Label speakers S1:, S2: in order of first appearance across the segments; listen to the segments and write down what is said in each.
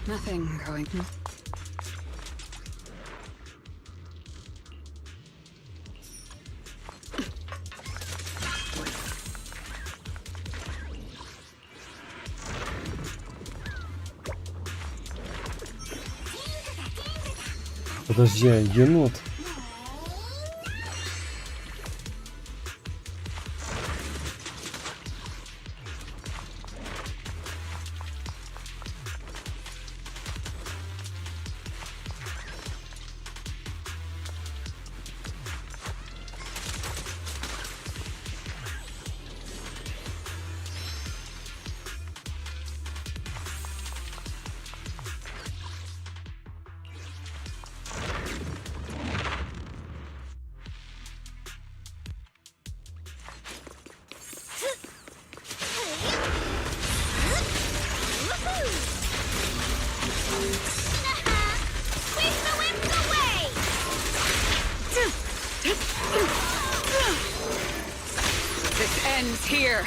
S1: Nothing going.
S2: Подожди, енот.
S1: Here.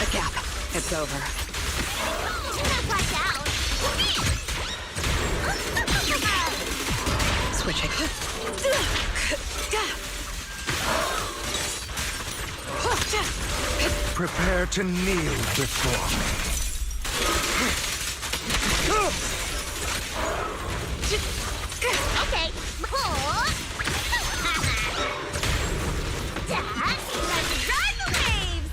S1: A gap. It's over. Switching.
S3: Prepare to kneel before me.
S4: Okay. Let's ride the waves!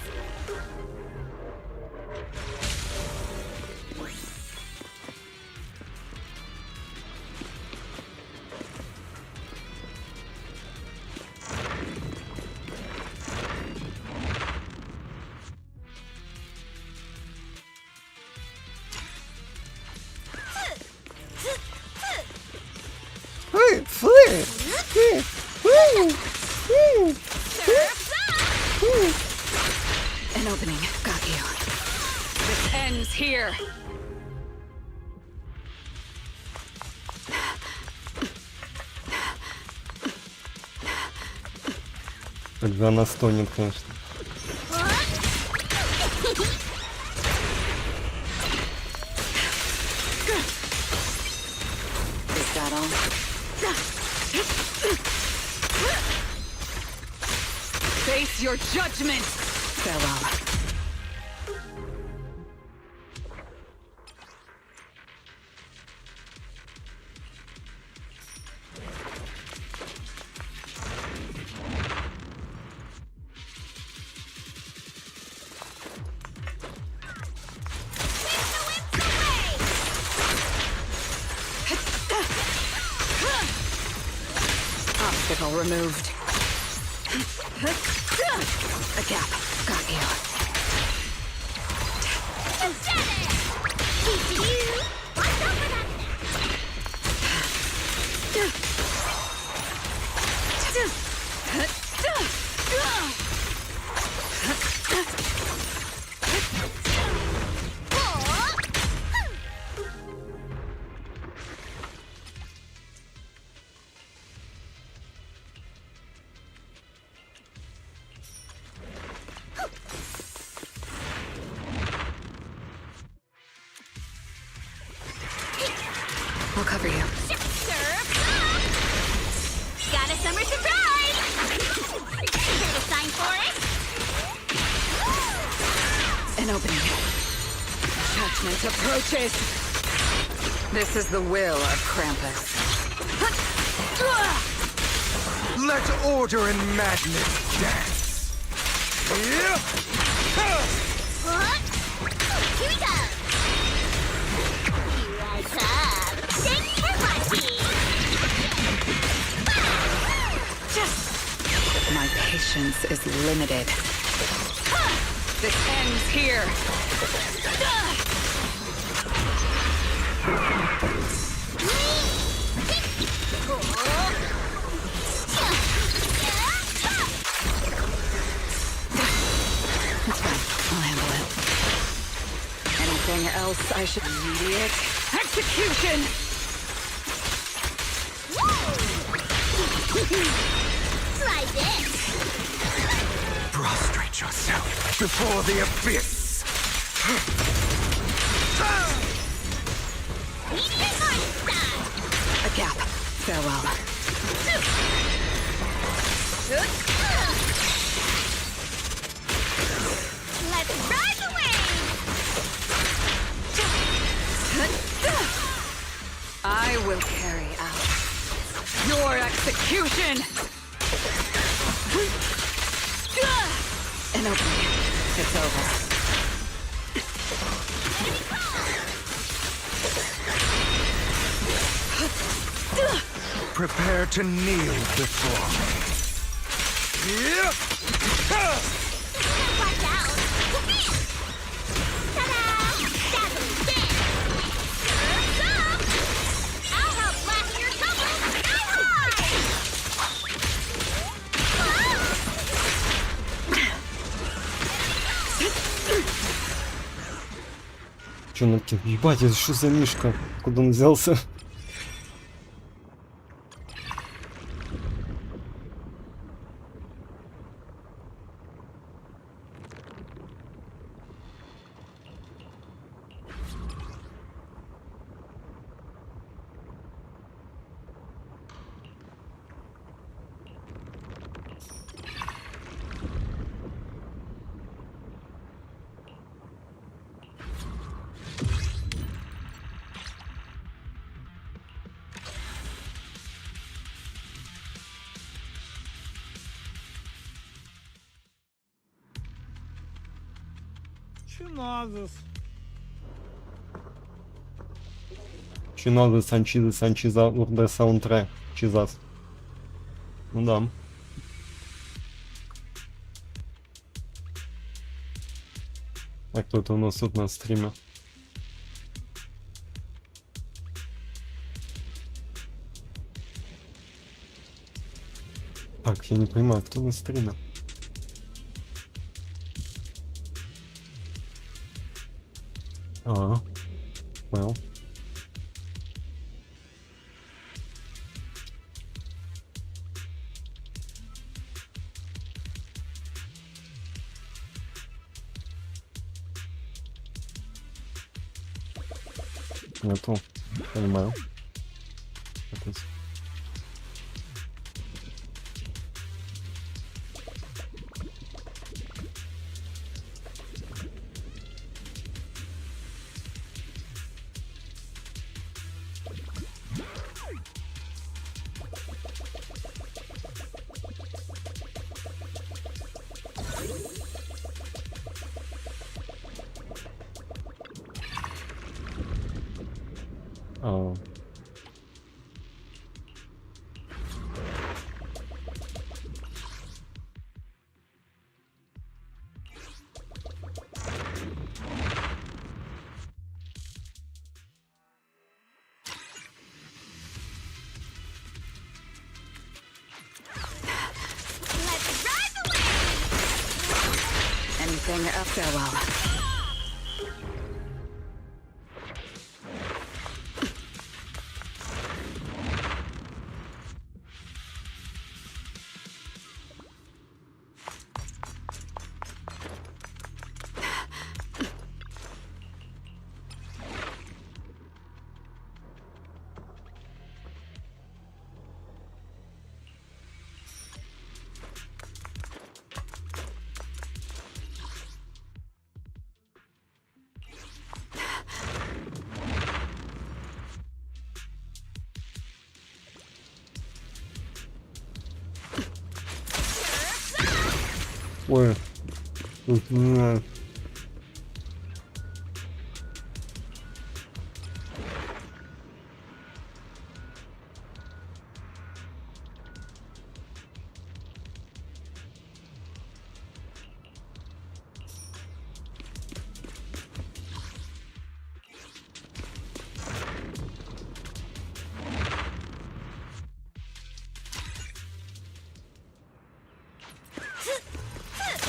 S1: An opening. Got you. This ends here.
S2: Тогда она стонет, конечно.
S1: Is that all? Face your judgment! Farewell. Obstacle removed. A gap. Got you. I'll cover you.
S4: Got a summer surprise! Here to sign for it?
S1: An opening. Judgment approaches. This is the will of Krampus.
S3: Let order and madness dance.
S4: Here we go! Here I come! Thanks for watching!
S1: My patience is limited. This ends here. It's fine. I'll handle it. Anything else I should... Immediate execution!
S4: Try this!
S3: Prostrate yourself before the abyss.
S1: A gap. Farewell.
S4: Let's ride the wave!
S1: I will carry out your execution. And open. It's over.
S3: Prepare to kneel before me.
S4: Watch out! Ta-da! Dazzling spin! Surf's up! I'll help blast your bubbles sky high!
S2: Чё на кем? Ебать, это что за мишка? Куда он взялся? Чиназы, санчизы, санчиза, урде, саундтрек, чизас. Ну да. А кто это у нас тут на стриме? Так, я не понимаю, кто на стриме? А, понял. Нету, понимаю. Капец. А.
S4: Let's ride the wave!
S1: Anything a farewell.
S2: Ой. Тут не знаю.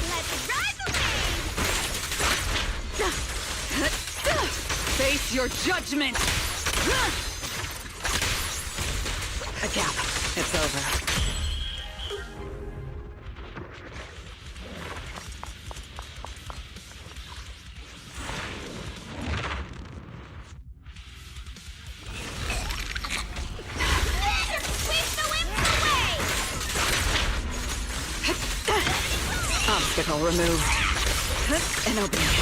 S4: Let's ride the wave!
S1: Face your judgment. A gap. It's over. Obstacle removed. An opening.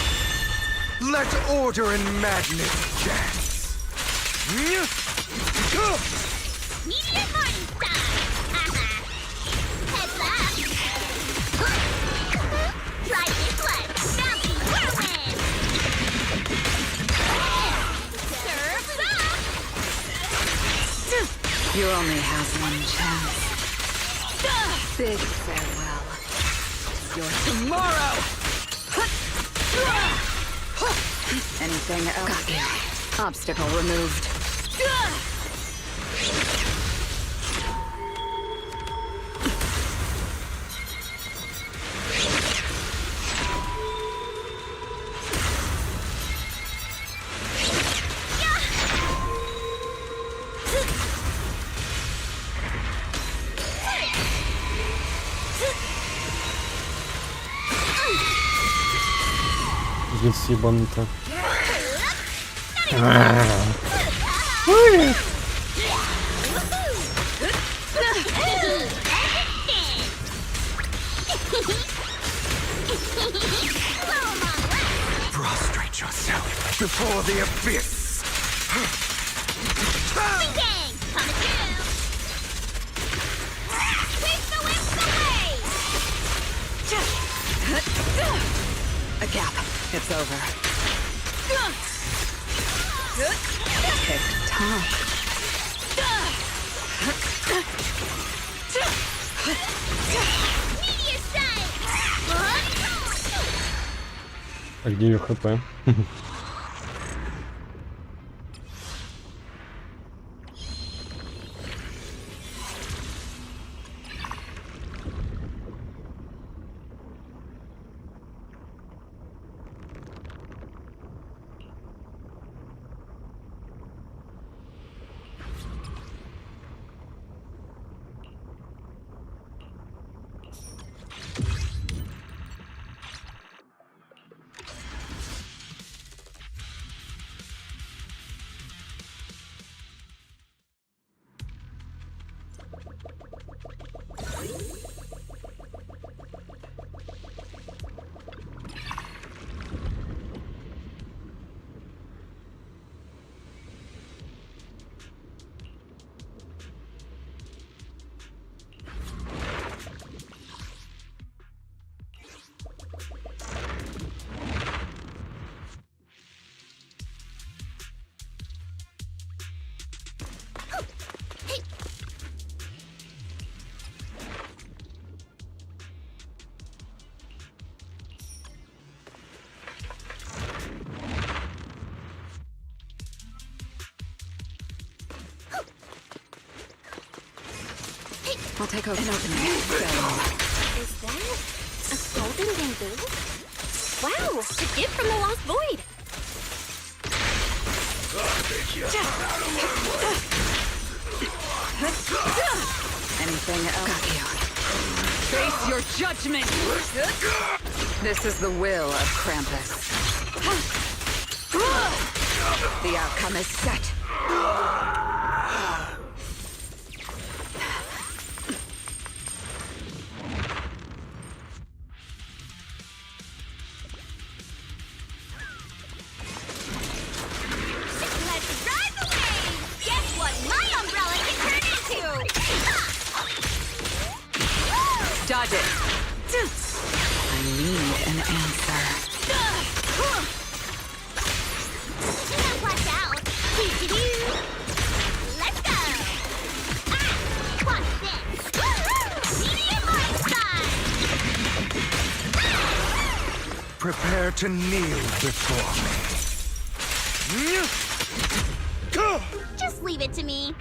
S3: Let order and madness dance.
S4: Meteor Morning Star! Heads up! Try this one! Bouncy whirlwind! Surf's up!
S1: You only have one chance. Big farewell. Your tomorrow! Anything else? Got you. Obstacle removed.
S2: Здесь ебануто.
S3: Prostrate yourself before the abyss.
S4: Bing bang! Coming through! Sweep the whips away!
S1: A gap. It's over. Tick-tock.
S4: Meteor strike!
S2: А где ее хп?
S1: I'll take over an opening.
S4: Is that a golden bamboo? Wow, a gift from the Lost Void.
S1: Anything else? Got you. Face your judgment! This is the will of Krampus. The outcome is set.
S4: Let's ride the wave! Guess what my umbrella can turn into?
S1: Dodge it. I need an answer.
S4: Now watch out! Doo-doo-doo. Let's go! Watch this! Meteor Morning Star!
S3: Prepare to kneel before me.
S4: Just leave it to me.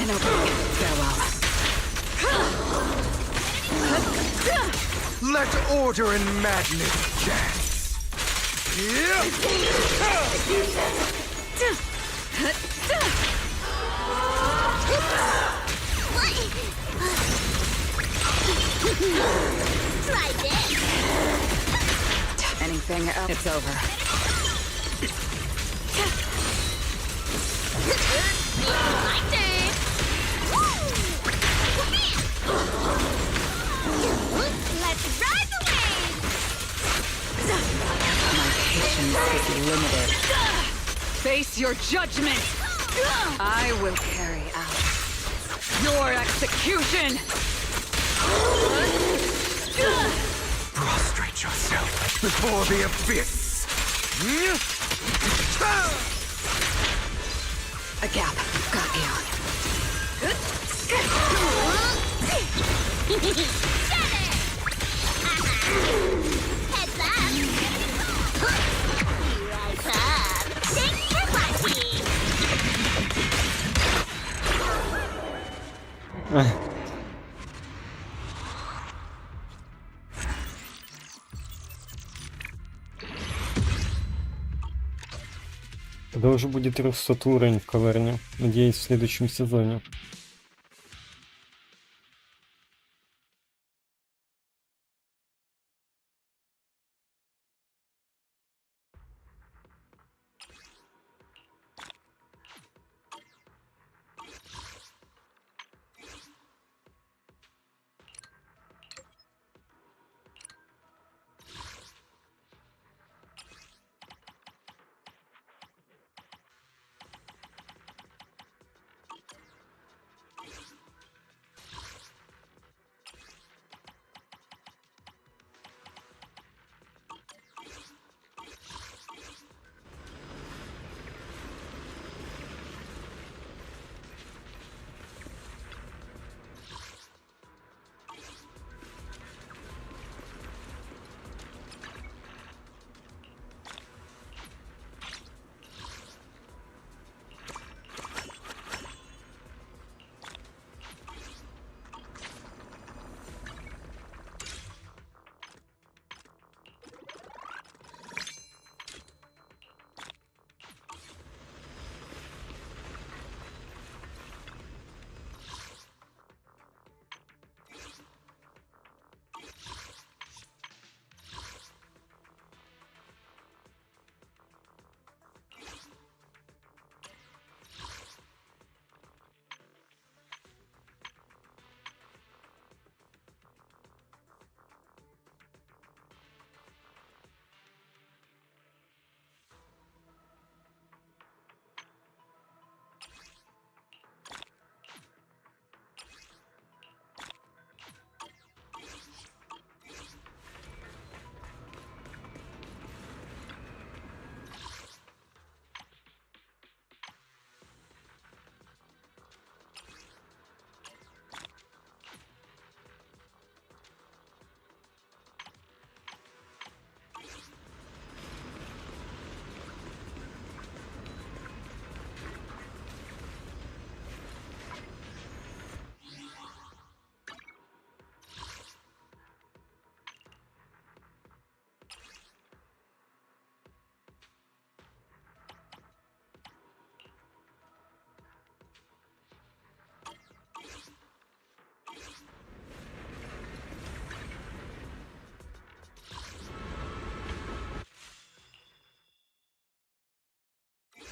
S1: An opening. Farewell.
S3: Let order and madness dance.
S4: Try this.
S1: Anything else? It's over.
S4: My turn. Let's ride the wave.
S1: My patience is limited. Face your judgment! I will carry out your execution!
S3: Prostrate yourself before the abyss.
S1: A gap. Got you.
S4: Heads up. Rise up. Sing your party.
S2: Когда уже будет 300 уровень в каверне? Надеюсь, в следующем сезоне.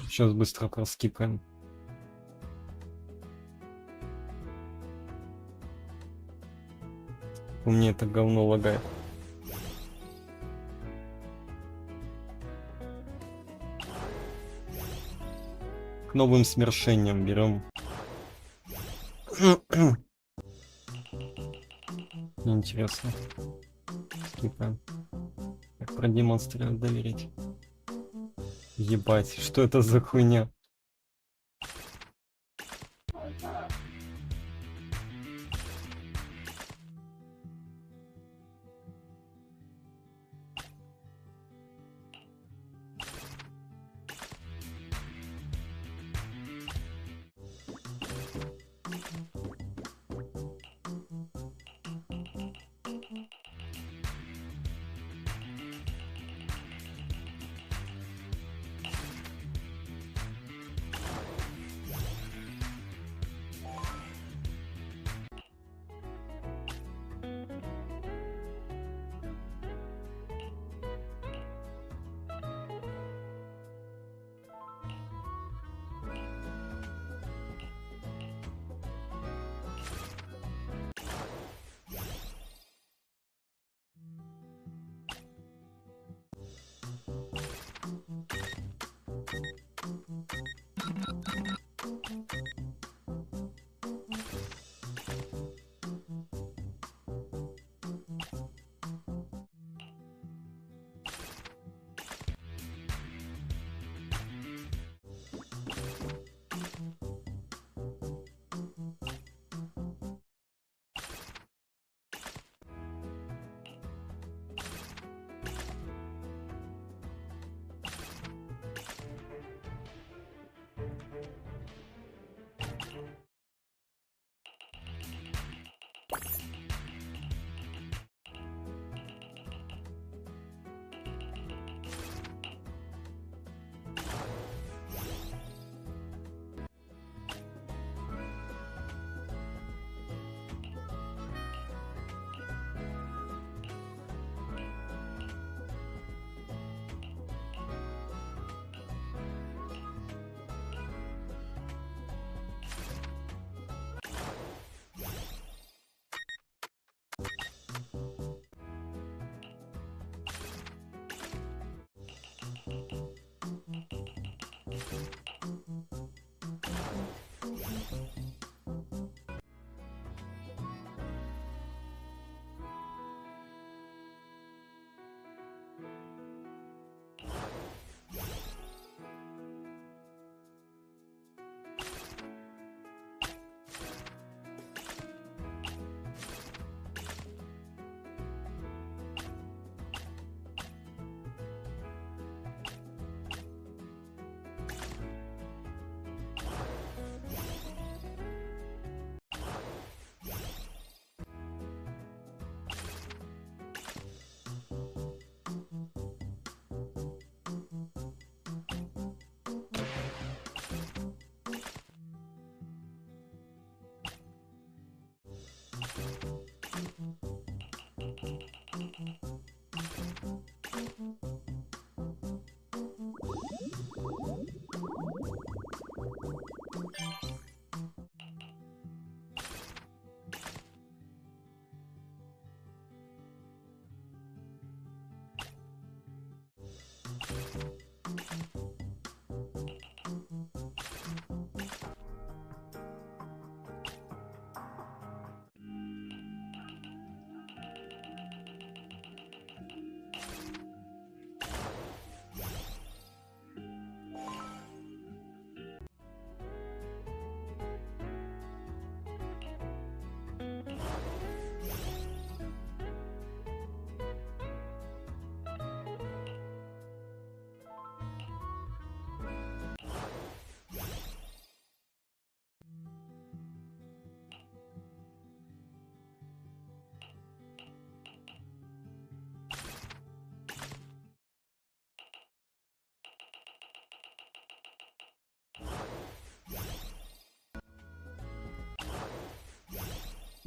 S2: Сейчас быстро проскипаем. У меня это говно лагает. К новым смершениям берем. Интересно. Скипаем. Как продемонстрировать, доверить. Ебать, что это за хуйня?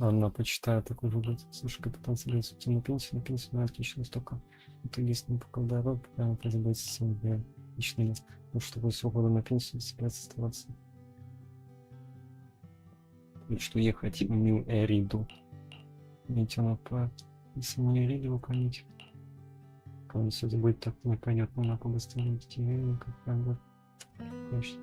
S2: Она почитаю такой вывод. Слушай, капитан собирается уйти на пенсию, но отлично, столько. Это если не пока дорог, прямо позабыть себе личный, ну, чтобы все года на пенсию собираться оставаться. И что ехать в Нью Эриду. Видите, она по Нью Эриду выполнить. Кому сегодня будет так непонятно, надо побыстрее идти, как правило. Конечно.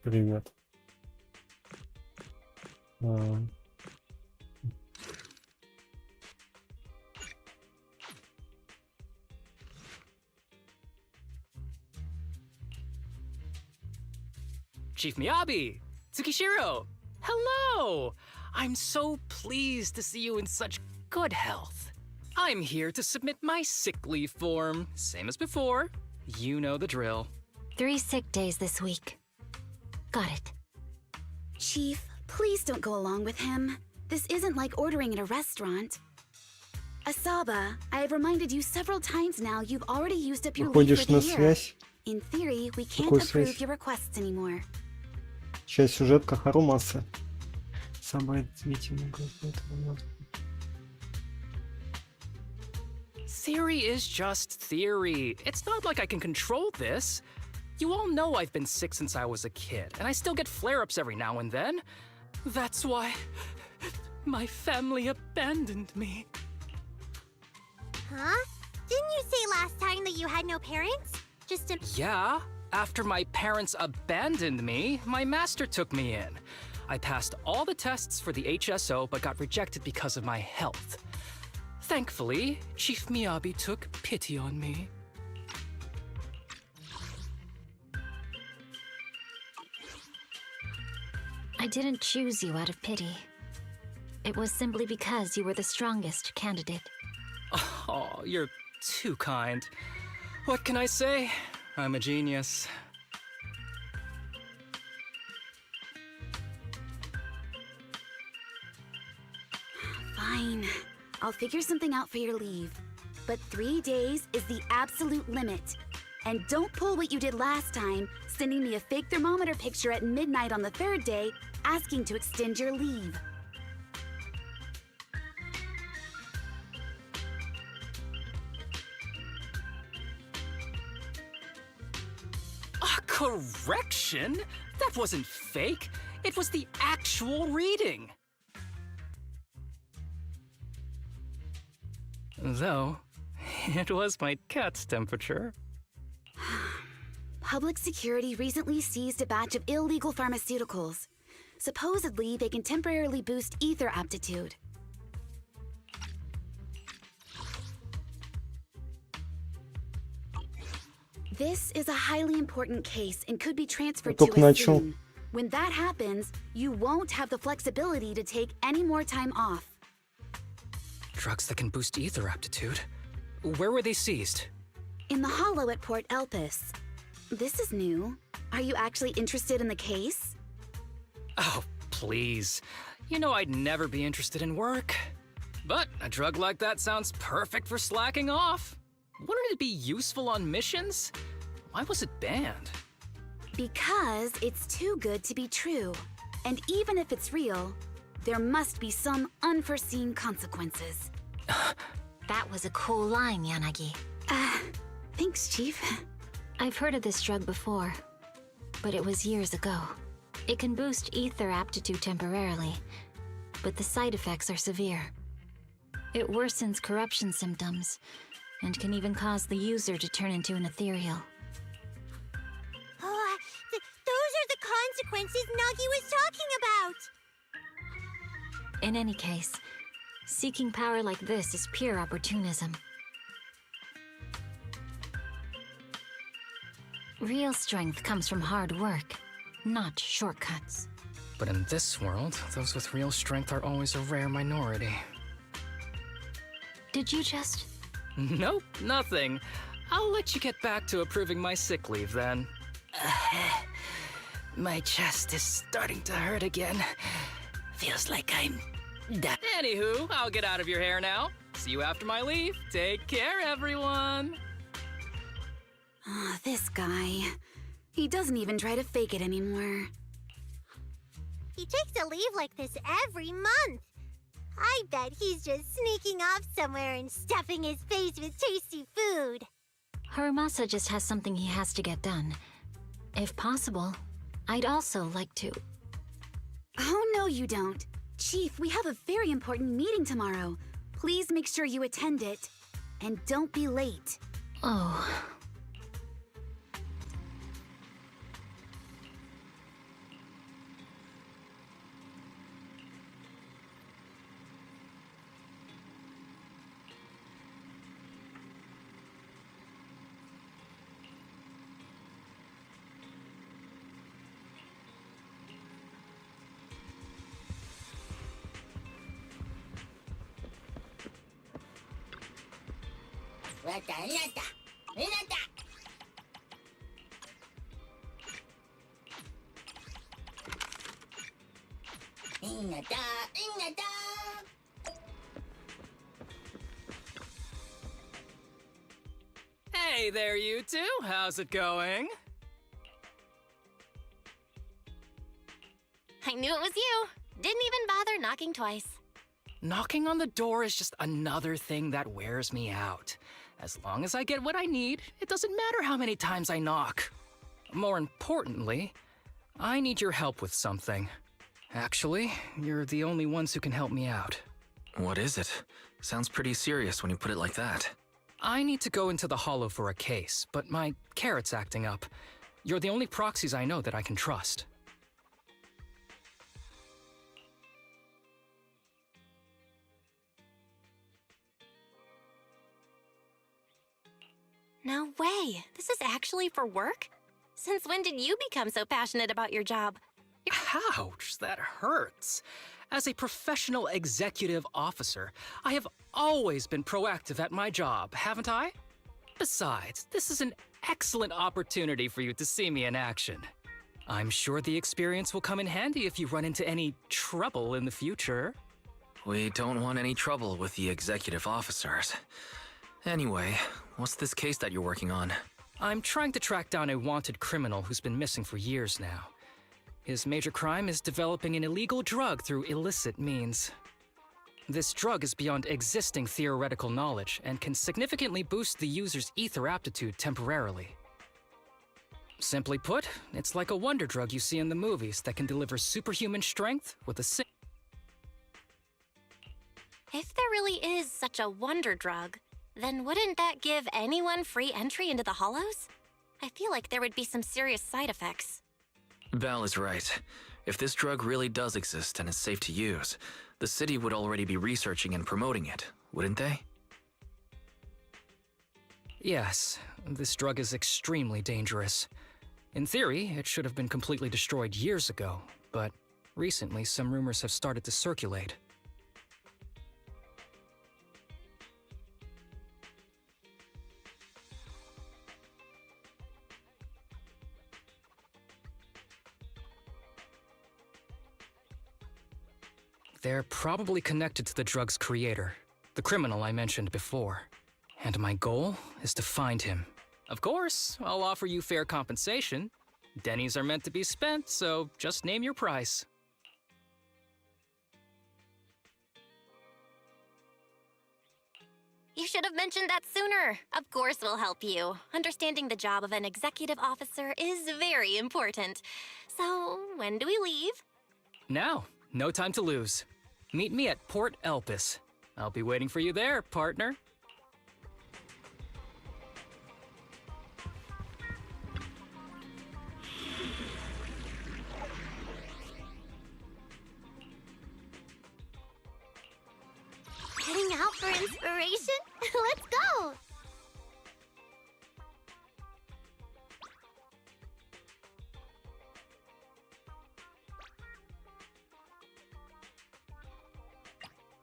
S2: Привет.
S5: Chief Miyabi! Tsukishiro! Hello! I'm so pleased to see you in such good health. I'm here to submit my sick leave form. Same as before. You know the drill.
S4: 3 sick days this week. Got it.
S6: Chief, please don't go along with him. This isn't like ordering at a restaurant. Asaba, I have reminded you several times now you've already used up your leave
S2: Выходишь
S6: for
S2: на
S6: the year.
S2: связь.
S6: In theory, we can't
S2: Какую
S6: approve
S2: связь?
S6: your requests anymore.
S2: Сейчас сюжетка Харумаса. Самое видимо,
S5: Theory is just theory. It's not like I can control this. You all know I've been sick since I was a kid, and I still get flare-ups every now and then. That's why my family abandoned me.
S7: Huh? Didn't you say last time that you had no parents? Just a...
S5: Yeah, after my parents abandoned me, my master took me in. I passed all the tests for the HSO but got rejected because of my health. Thankfully, Chief Miyabi took pity on me.
S4: I didn't choose you out of pity. It was simply because you were the strongest candidate.
S5: Oh, you're too kind. What can I say? I'm a genius.
S6: Fine. I'll figure something out for your leave. But 3 days is the absolute limit. And don't pull what you did last time, sending me a fake thermometer picture at midnight on the 3rd day, asking to extend your leave.
S5: A correction? That wasn't fake. It was the actual reading. Though, it was my cat's temperature.
S6: Public security recently seized a batch of illegal pharmaceuticals. Supposedly, they can temporarily boost ether aptitude. This is a highly important case and could be transferred to
S2: Только
S6: us
S2: начал.
S6: soon. When that happens, you won't have the flexibility to take any more time off.
S5: Drugs that can boost ether aptitude? Where were they seized?
S6: In the hollow at Port Elpis. This is new. Are you actually interested in the case?
S5: Oh, please. You know I'd never be interested in work. But a drug like that sounds perfect for slacking off. Wouldn't it be useful on missions? Why was it banned?
S6: Because it's too good to be true. And even if it's real, there must be some unforeseen consequences.
S4: That was a cool line, Yanagi.
S6: Thanks, Chief.
S4: I've heard of this drug before, but it was years ago. It can boost ether aptitude temporarily, but the side effects are severe. It worsens corruption symptoms, and can even cause the user to turn into an ethereal.
S7: Oh, those are the consequences Nagi was talking about!
S4: In any case, seeking power like this is pure opportunism. Real strength comes from hard work, not shortcuts.
S5: But in this world, those with real strength are always a rare minority.
S4: Did you just...
S5: Nope, nothing. I'll let you get back to approving my sick leave then. My chest is starting to hurt again. Feels like I'm dead. Anywho, I'll get out of your hair now. See you after my leave. Take care, everyone.
S6: This guy. He doesn't even try to fake it anymore.
S7: He takes a leave like this every month. I bet he's just sneaking off somewhere and stuffing his face with tasty food.
S4: Harumasa just has something he has to get done. If possible, I'd also like to...
S6: Oh, no, you don't. Chief, we have a very important meeting tomorrow. Please make sure you attend it. And don't be late.
S4: Oh...
S5: Hey there, you two. How's it going?
S8: I knew it was you. Didn't even bother knocking twice.
S5: Knocking on the door is just another thing that wears me out. As long as I get what I need, it doesn't matter how many times I knock. More importantly, I need your help with something. Actually, you're the only ones who can help me out.
S9: What is it? Sounds pretty serious when you put it like that.
S5: I need to go into the Hollow for a case, but my carrot's acting up. You're the only proxies I know that I can trust.
S8: No way. This is actually for work? Since when did you become so passionate about your job?
S5: Ouch, that hurts. As a professional executive officer, I have always been proactive at my job, haven't I? Besides, this is an excellent opportunity for you to see me in action. I'm sure the experience will come in handy if you run into any trouble in the future.
S9: We don't want any trouble with the executive officers. Anyway, what's this case that you're working on?
S5: I'm trying to track down a wanted criminal who's been missing for years now. His major crime is developing an illegal drug through illicit means. This drug is beyond existing theoretical knowledge and can significantly boost the user's ether aptitude temporarily. Simply put, it's like a wonder drug you see in the movies that can deliver superhuman strength with a
S8: If there really is such a wonder drug, then wouldn't that give anyone free entry into the Hollows? I feel like there would be some serious side effects.
S9: Val is right. If this drug really does exist and is safe to use, the city would already be researching and promoting it, wouldn't they?
S5: Yes, this drug is extremely dangerous. In theory, it should have been completely destroyed years ago, but recently some rumors have started to circulate. They're probably connected to the drug's creator, the criminal I mentioned before. And my goal is to find him. Of course, I'll offer you fair compensation. Dennies are meant to be spent, so just name your price.
S8: You should have mentioned that sooner. Of course we'll help you. Understanding the job of an executive officer is very important. So, when do we leave?
S5: Now, no time to lose. Meet me at Port Elpis. I'll be waiting for you there, partner.
S7: Heading out for inspiration? Let's go!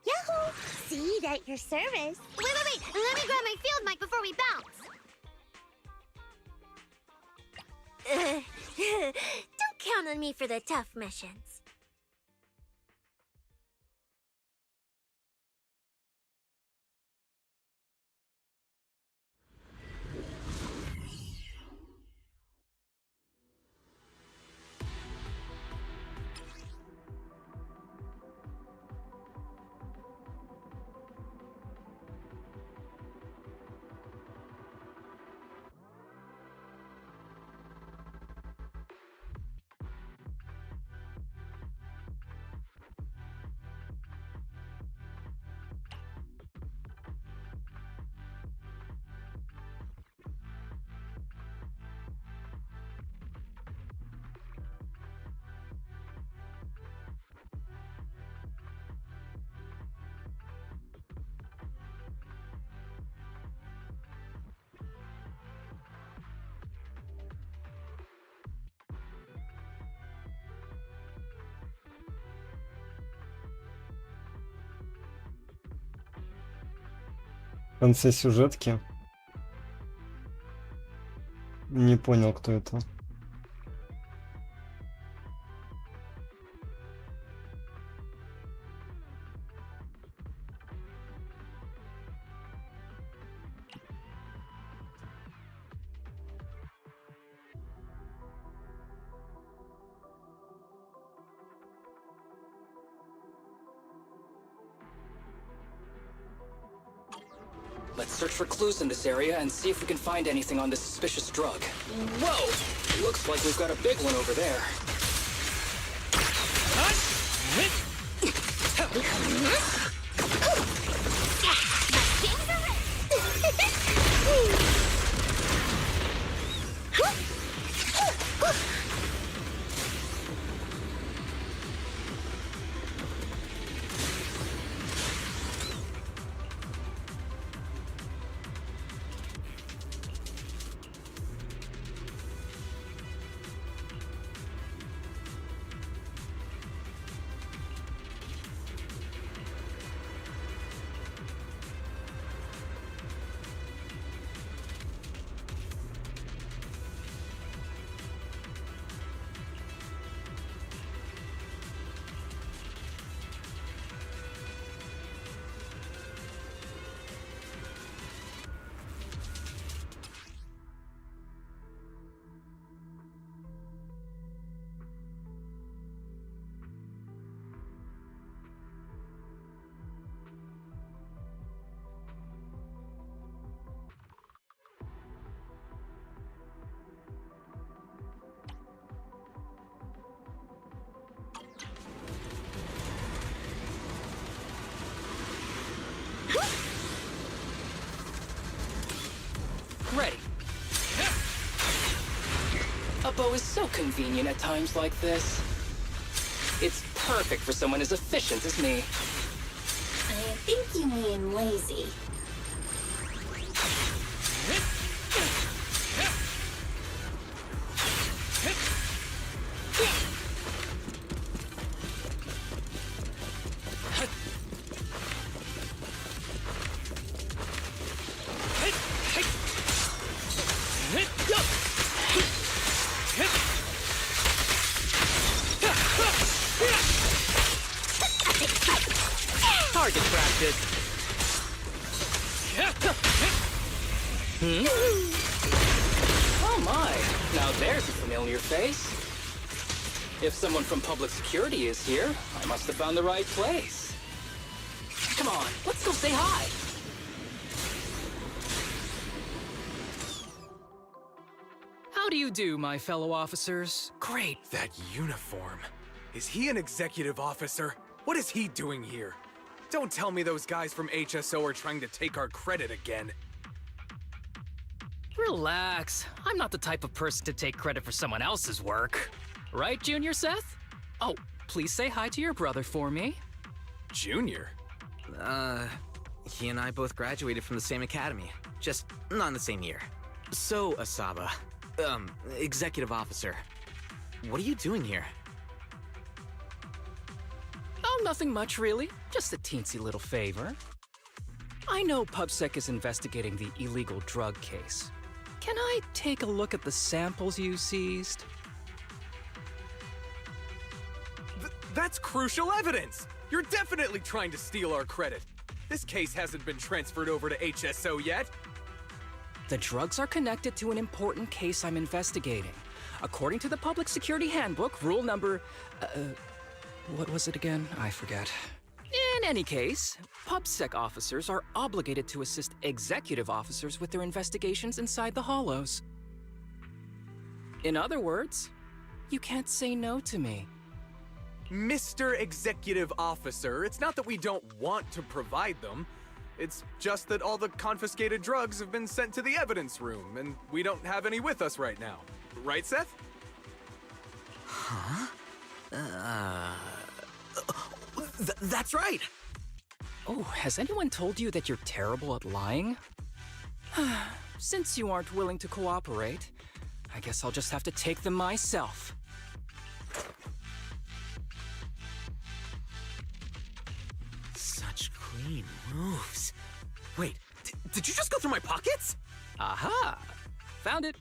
S7: Yahoo! Seed at your service. Wait! Let me grab my field mic before we bounce. Don't count on me for the tough missions.
S2: В конце сюжетки Не понял, кто это.
S5: Let's search for clues in this area and see if we can find anything on this suspicious drug. Whoa! Looks like we've got a big one over there. Ready. A bow is so convenient at times like this. It's perfect for someone as efficient as me.
S4: I think you mean lazy.
S5: Target practice. Oh my, now there's a familiar face. If someone from public security is here, I must have found the right place. Come on, let's go say hi. How do you do, my fellow officers? Great.
S3: That uniform. Is he an executive officer? What is he doing here? Don't tell me those guys from HSO are trying to take our credit again.
S5: Relax. I'm not the type of person to take credit for someone else's work. Right, Junior Seth? Oh, please say hi to your brother for me.
S3: Junior?
S10: He and I both graduated from the same academy, just not in the same year. So, Asaba, executive officer, what are you doing here?
S5: Oh, nothing much, really. Just a teensy little favor. I know PubSec is investigating the illegal drug case. Can I take a look at the samples you seized?
S3: That's crucial evidence! You're definitely trying to steal our credit. This case hasn't been transferred over to HSO yet.
S5: The drugs are connected to an important case I'm investigating. According to the Public Security Handbook, rule number... what was it again? I forget. In any case, PubSec officers are obligated to assist executive officers with their investigations inside the Hollows. In other words, you can't say no to me.
S3: Mr. Executive Officer, it's not that we don't want to provide them. It's just that all the confiscated drugs have been sent to the evidence room, and we don't have any with us right now. Right, Seth?
S10: Huh? That's right!
S5: Oh, has anyone told you that you're terrible at lying? Since you aren't willing to cooperate, I guess I'll just have to take them myself.
S10: Such clean moves. Wait, did you just go through my pockets?
S5: Aha! Found it.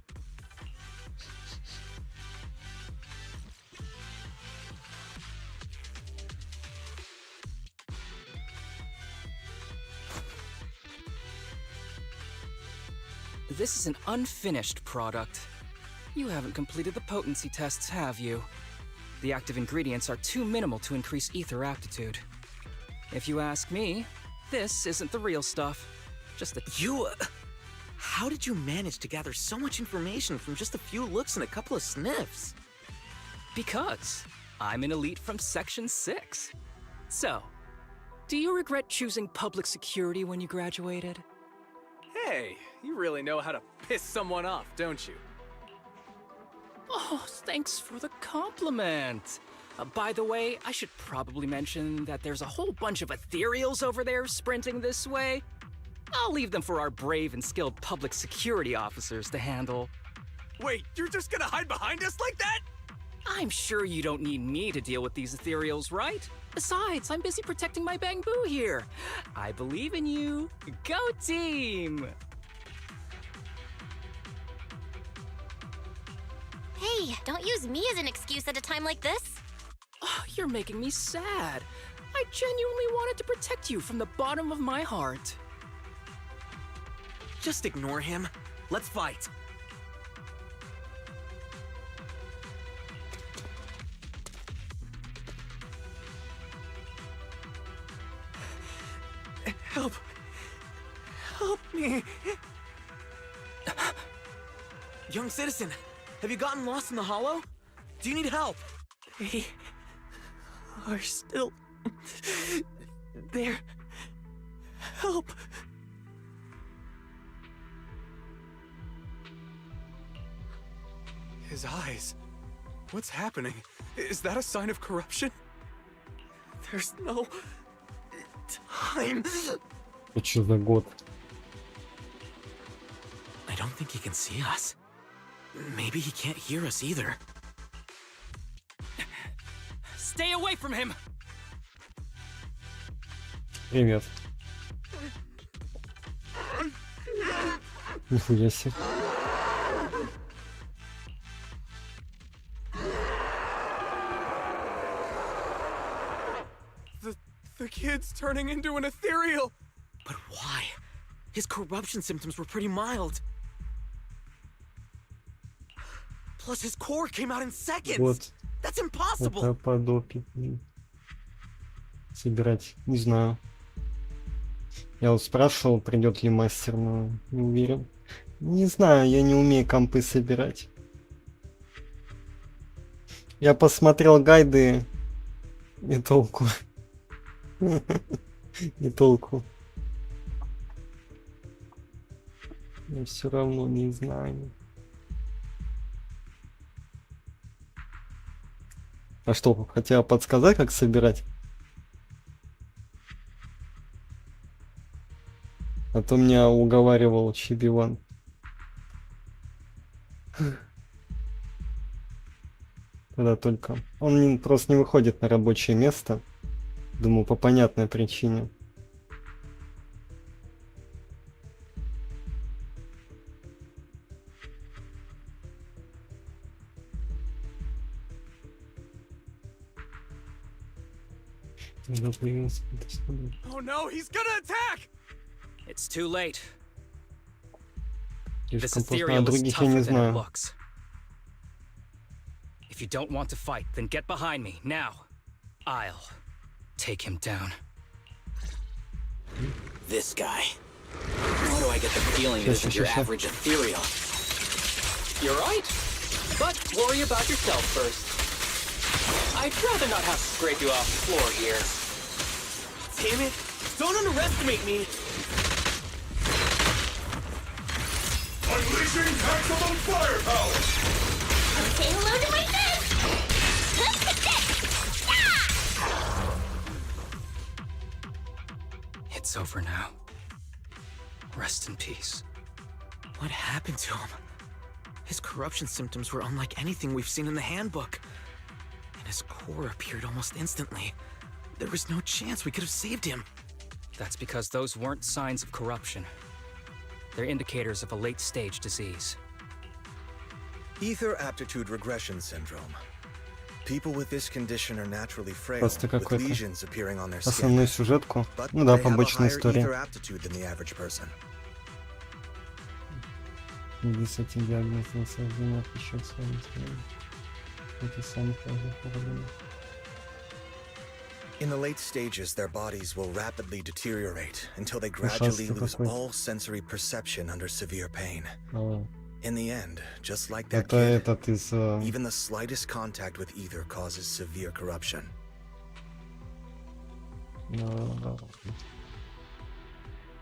S5: This is an unfinished product. You haven't completed the potency tests, have you? The active ingredients are too minimal to increase ether aptitude. If you ask me, this isn't the real stuff. Just a...
S10: How did you manage to gather so much information from just a few looks and a couple of sniffs?
S5: Because I'm an elite from Section 6. So, do you regret choosing public security when you graduated?
S3: Hey, you really know how to piss someone off, don't you?
S5: Oh, thanks for the compliment. By the way, I should probably mention that there's a whole bunch of ethereals over there sprinting this way. I'll leave them for our brave and skilled public security officers to handle.
S3: Wait, you're just gonna hide behind us like that?
S5: I'm sure you don't need me to deal with these ethereals, right? Besides, I'm busy protecting my bamboo here. I believe in you. Go team!
S8: Hey, don't use me as an excuse at a time like this.
S5: Oh, you're making me sad. I genuinely wanted to protect you from the bottom of my heart.
S10: Just ignore him. Let's fight. Help. Help me. Young citizen, have you gotten lost in the hollow? Do you need help? They are still there. Help.
S3: His eyes. What's happening? Is that a sign of corruption?
S10: There's no time.
S2: Что за год?
S10: I don't think he can see us. Maybe he can't hear us either.
S5: Stay away from him!
S2: Привет. Нихуя себе.
S3: The kid's turning into an ethereal.
S10: But why? His corruption symptoms were pretty mild. Plus his core came out in seconds.
S2: Вот.
S10: That's impossible.
S2: Это подопытный. Собирать. Не знаю. Я вот спрашивал, придет ли мастер, но не уверен. Не знаю, я не умею компы собирать. Я посмотрел гайды. И толку. И толку. Я все равно не знаю. А что, хотела подсказать, как собирать? А то меня уговаривал Чибиван. Тогда только... Он просто не выходит на рабочее место. Думаю, по понятной причине.
S3: Oh no, he's gonna attack!
S5: It's too late. This
S2: Слишком поздно, а
S5: ethereal is
S2: других я не
S5: tougher than it
S2: знаю.
S5: looks. If you don't want to fight, then get behind me, now. I'll take him down.
S10: This guy. Why do I get the feeling this is your average ethereal?
S5: You're right. But worry about yourself first. I'd rather not have to scrape you off the floor here.
S10: Damn it! Don't underestimate me!
S11: Unleashing maximum firepower!
S7: Say hello to my friends!
S5: It's over now. Rest in peace.
S10: What happened to him? His corruption symptoms were unlike anything we've seen in the handbook. And his core appeared almost instantly. There was no chance we could have saved him.
S5: That's because those weren't signs of corruption. They're indicators of a late-stage disease.
S11: Ether aptitude regression syndrome. People with this condition are naturally frail,
S2: Просто
S11: with
S2: какой-то
S11: lesions appearing on their
S2: основную
S11: skin.
S2: сюжетку.
S11: But
S2: Ну да,
S11: they have a
S2: побочная
S11: higher
S2: история.
S11: ether aptitude than the average person.
S2: Люди с этим диагнозом создают еще свои это самых разных проблем.
S11: In the late stages, their bodies will rapidly deteriorate until they gradually lose all sensory perception under severe pain. In the end, just like that kid, even the slightest contact with ether causes severe corruption.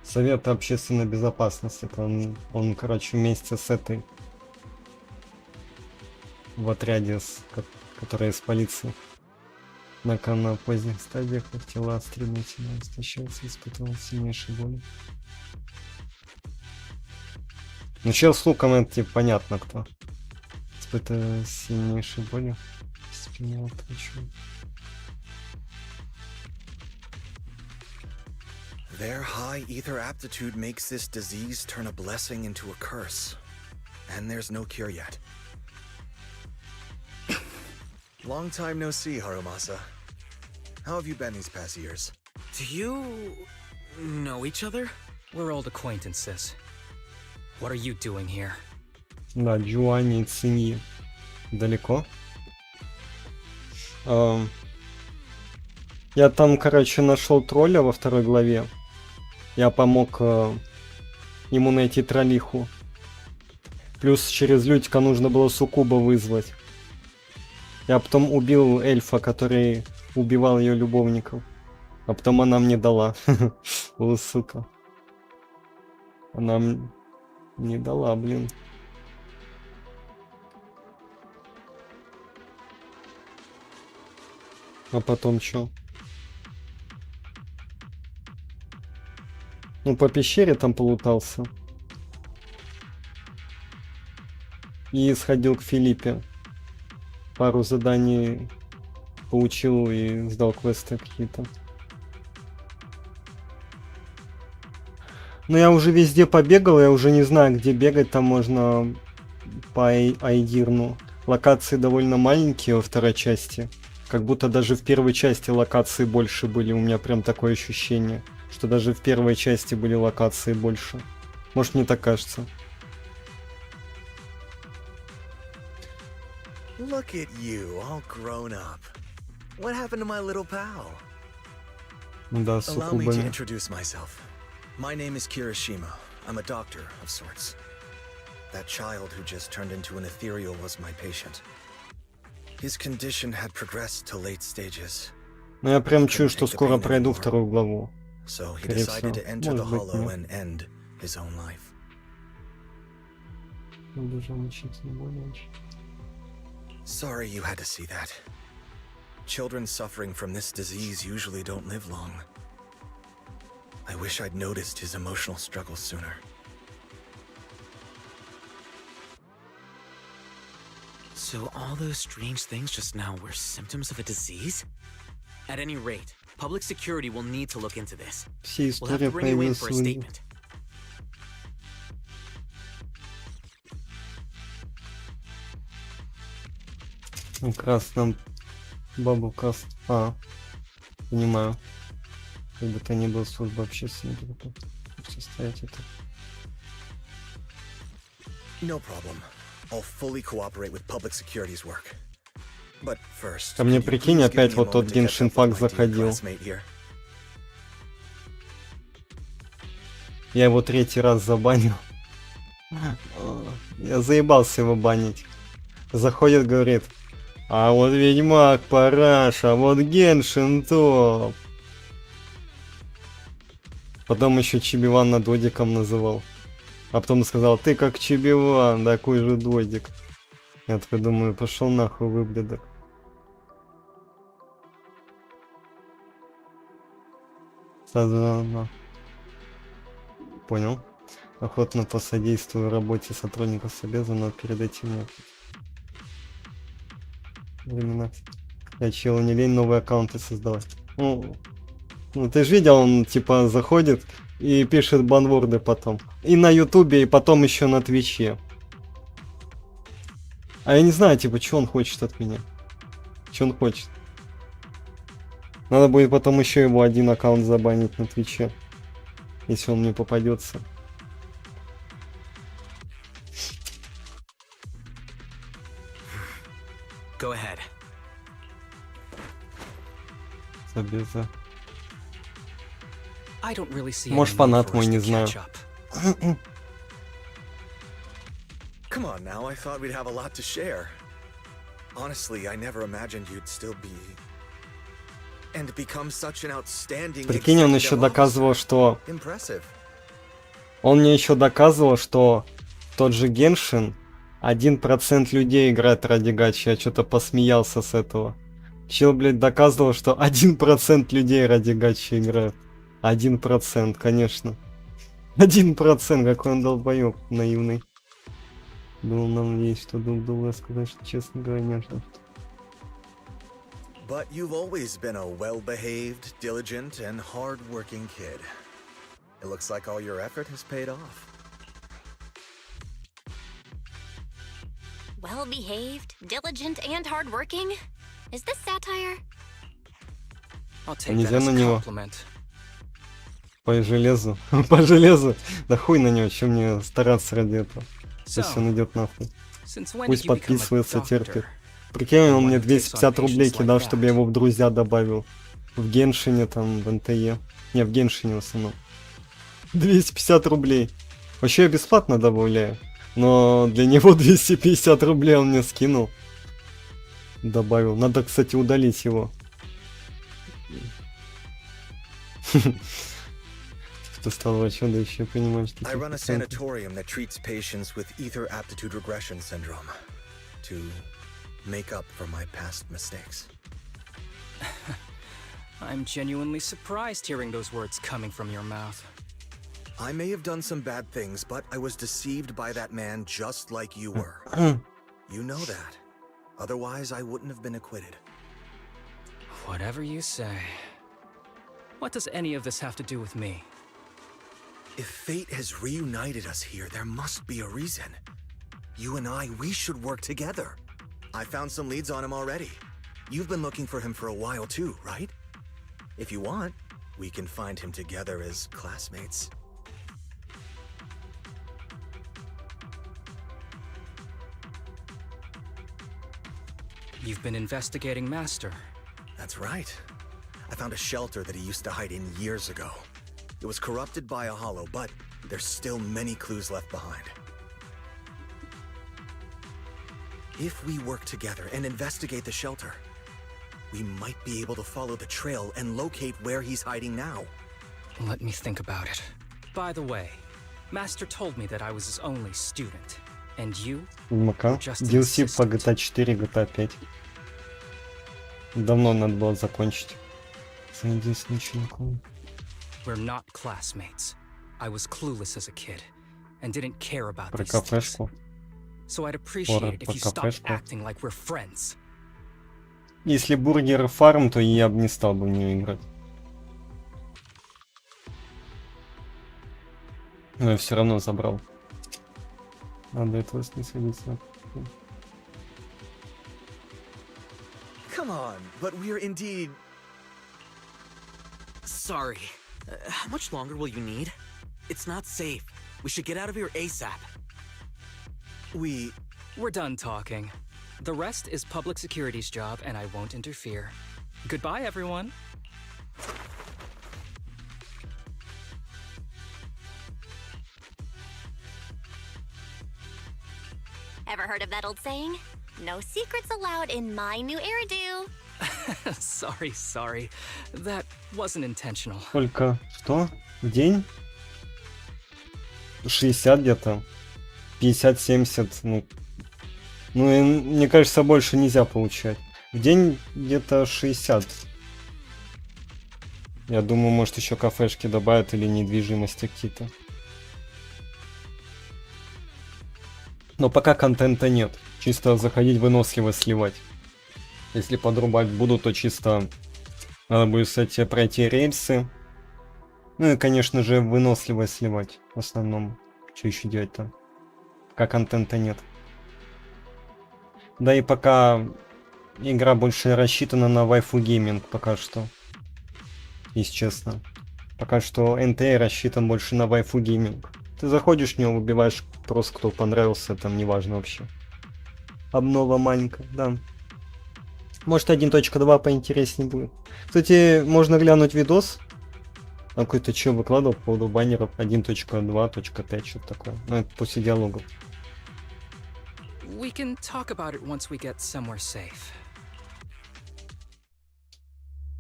S2: Совет общественной безопасности. Он, короче, вместе с этой в отряде, который из полиции. На поздних стадиях их тела стремительно истощаются и испытывают сильнейшие боли. Ну, чел с луком это типа понятно кто. Испытывает сильнейшие боли. Постепенно отращивают.
S11: Their high ether aptitude makes this disease turn a blessing into a curse. And there's no cure yet. Long time no see, Harumasa. How have you been these past years?
S10: Do you know each other?
S5: We're old acquaintances. What are you doing here?
S2: Да, Джуани и Циньи. Далеко. Я там, короче, нашел тролля во второй главе. Я помог ему найти троллиху. Плюс через Лютика нужно было суккуба вызвать. Я потом убил эльфа, который убивал ее любовников. А потом она мне дала. О, сука. Она не дала, блин. А потом чё? Ну, по пещере там полутался. И сходил к Филиппе. Пару заданий получил и сдал квесты какие-то. Но я уже везде побегал, я уже не знаю, где бегать. Там можно по Айдирну. Локации довольно маленькие во второй части. Как будто даже в первой части локации больше были. У меня прям такое ощущение, что даже в первой части были локации больше. Может, мне так кажется.
S11: Look at you, all grown up. What happened to my little pal?
S2: Да,
S11: Allow me to introduce myself. My name is Kirishima. I'm a doctor of sorts. That child who just turned into an ethereal was my patient. His condition had progressed to late stages.
S2: Но я прям чую, что скоро пройду вторую главу.
S11: So he decided to enter the hollow and end his own life. Sorry you had to see that. Children suffering from this disease usually don't live long. I wish I'd noticed his emotional struggles sooner.
S10: So all those strange things just now were symptoms of a disease? At any rate, public security will need to look into this. We'll have to bring you in for a statement.
S2: Как раз нам бабу каст. Понимаю. Как бы то ни было, служба общественной состоять это.
S11: No problem. I'll fully cooperate with public security's work. But first,
S2: ко мне, прикинь, опять вот тот Геншинпак заходил. Я его третий раз забанил. Я заебался его банить. Заходит, говорит: а вот Ведьмак параш, а вот Геншин топ. Потом еще Чибивана додиком называл. А потом сказал: ты как Чибиван, такой же додик. Я такой думаю: пошел нахуй, выблядок. Сразу понял. Охотно посодействую работе сотрудников с обязанного перед этим нет. Времена. Я чел, не лень новые аккаунты создавать. Ну ты же видел, он типа заходит и пишет банворды потом. И на ютубе, и потом еще на твиче. А я не знаю, типа, что он хочет от меня. Что он хочет. Надо будет потом еще его один аккаунт забанить на твиче. Если он мне попадется.
S10: Go ahead.
S2: Забеза.
S5: I don't really see
S2: Может,
S5: any need
S2: фанат
S5: for
S2: мой,
S5: us
S2: не
S5: to
S2: знаю.
S5: catch up.
S11: Come on now, I thought we'd have a lot to share. Honestly, I never imagined you'd still be... and become such an outstanding...
S2: Прикинь, он еще доказывал, что...
S11: Impressive.
S2: Он мне еще доказывал, что тот же Геншин 1% людей играет ради гачи. Я что-то посмеялся с этого. Чел, блядь, доказывал, что 1% людей ради гачи играют. 1%, конечно. 1%, какой он долбоёб наивный. Думал, нам есть что думал сказать, что, честно говоря, не ожидал.
S11: But you've always been a well-behaved, diligent, and hard-working kid. It looks like all your effort has paid off.
S8: Well-behaved, diligent, and hardworking? Is this satire?
S5: I'll take that as a compliment.
S2: По железу. По железу. Да хуй на него, чем мне стараться ради этого. Если он идет нахуй. Пусть подписывается, терпит. Прикинь, он мне 250 рублей кидал, чтобы я его в друзья добавил. В Геншине, там, в НТЕ. Не, в Геншине в основном. 250 рублей. Вообще я бесплатно добавляю. Но для него 250 рублей он мне скинул. Добавил. Надо, кстати, удалить его. Кто стал врачом, да еще понимаешь, что...
S11: I run a sanatorium that treats patients with ether aptitude regression syndrome to make up for my past mistakes.
S5: I'm genuinely surprised hearing those words coming from your mouth.
S11: I may have done some bad things, but I was deceived by that man just like you were. You know that. Otherwise, I wouldn't have been acquitted.
S5: Whatever you say. What does any of this have to do with me?
S11: If fate has reunited us here, there must be a reason. You and I, we should work together. I found some leads on him already. You've been looking for him for a while too, right? If you want, we can find him together as classmates.
S5: You've been investigating Master.
S11: That's right. I found a shelter that he used to hide in years ago. It was corrupted by a hollow, but there's still many clues left behind. If we work together and investigate the shelter, we might be able to follow the trail and locate where he's hiding now.
S5: Let me think about it. By the way, Master told me that I was his only student, and you were just an
S2: DLC по
S5: assistant.
S2: GTA 4, GTA 5. Давно надо было закончить.
S5: We're not classmates. I was clueless as a kid and didn't care about
S2: Про
S5: these things.
S2: кафешку.
S5: So I'd appreciate it if you stopped acting like we're friends.
S2: Если бургер фарм, то я бы не стал бы в нее играть. Но я все равно забрал. Надо этого не садиться.
S11: Come on, but we're indeed...
S10: Sorry. How much longer will you need? It's not safe. We should get out of here ASAP.
S5: We're done talking. The rest is public security's job, and I won't interfere. Goodbye, everyone.
S8: Ever heard of that old saying? No secrets allowed in my new hairdo.
S5: Sorry. That wasn't intentional.
S2: Сколько? Что? В день? 60 где-то. 50-70. Ну, и, мне кажется, больше нельзя получать. В день где-то 60. Я думаю, может еще кафешки добавят или недвижимости какие-то. Но пока контента нет. Чисто заходить выносливость сливать. Если подрубать буду, то чисто надо будет, кстати, пройти рельсы. Ну и, конечно же, выносливость сливать в основном. Что еще делать-то? Пока контента нет. Да и пока игра больше рассчитана на вайфу гейминг пока что. Если честно. Пока что НТ рассчитан больше на вайфу гейминг. Ты заходишь в него, выбиваешь просто кто понравился, там неважно вообще. Обнова маленькая, да. Может 1.2 поинтереснее будет. Кстати, можно глянуть видос. Там какой-то чел выкладывал по поводу баннеров 1.2.5, что-то такое. Ну, это после диалогов.
S5: We can talk about it once we get somewhere safe.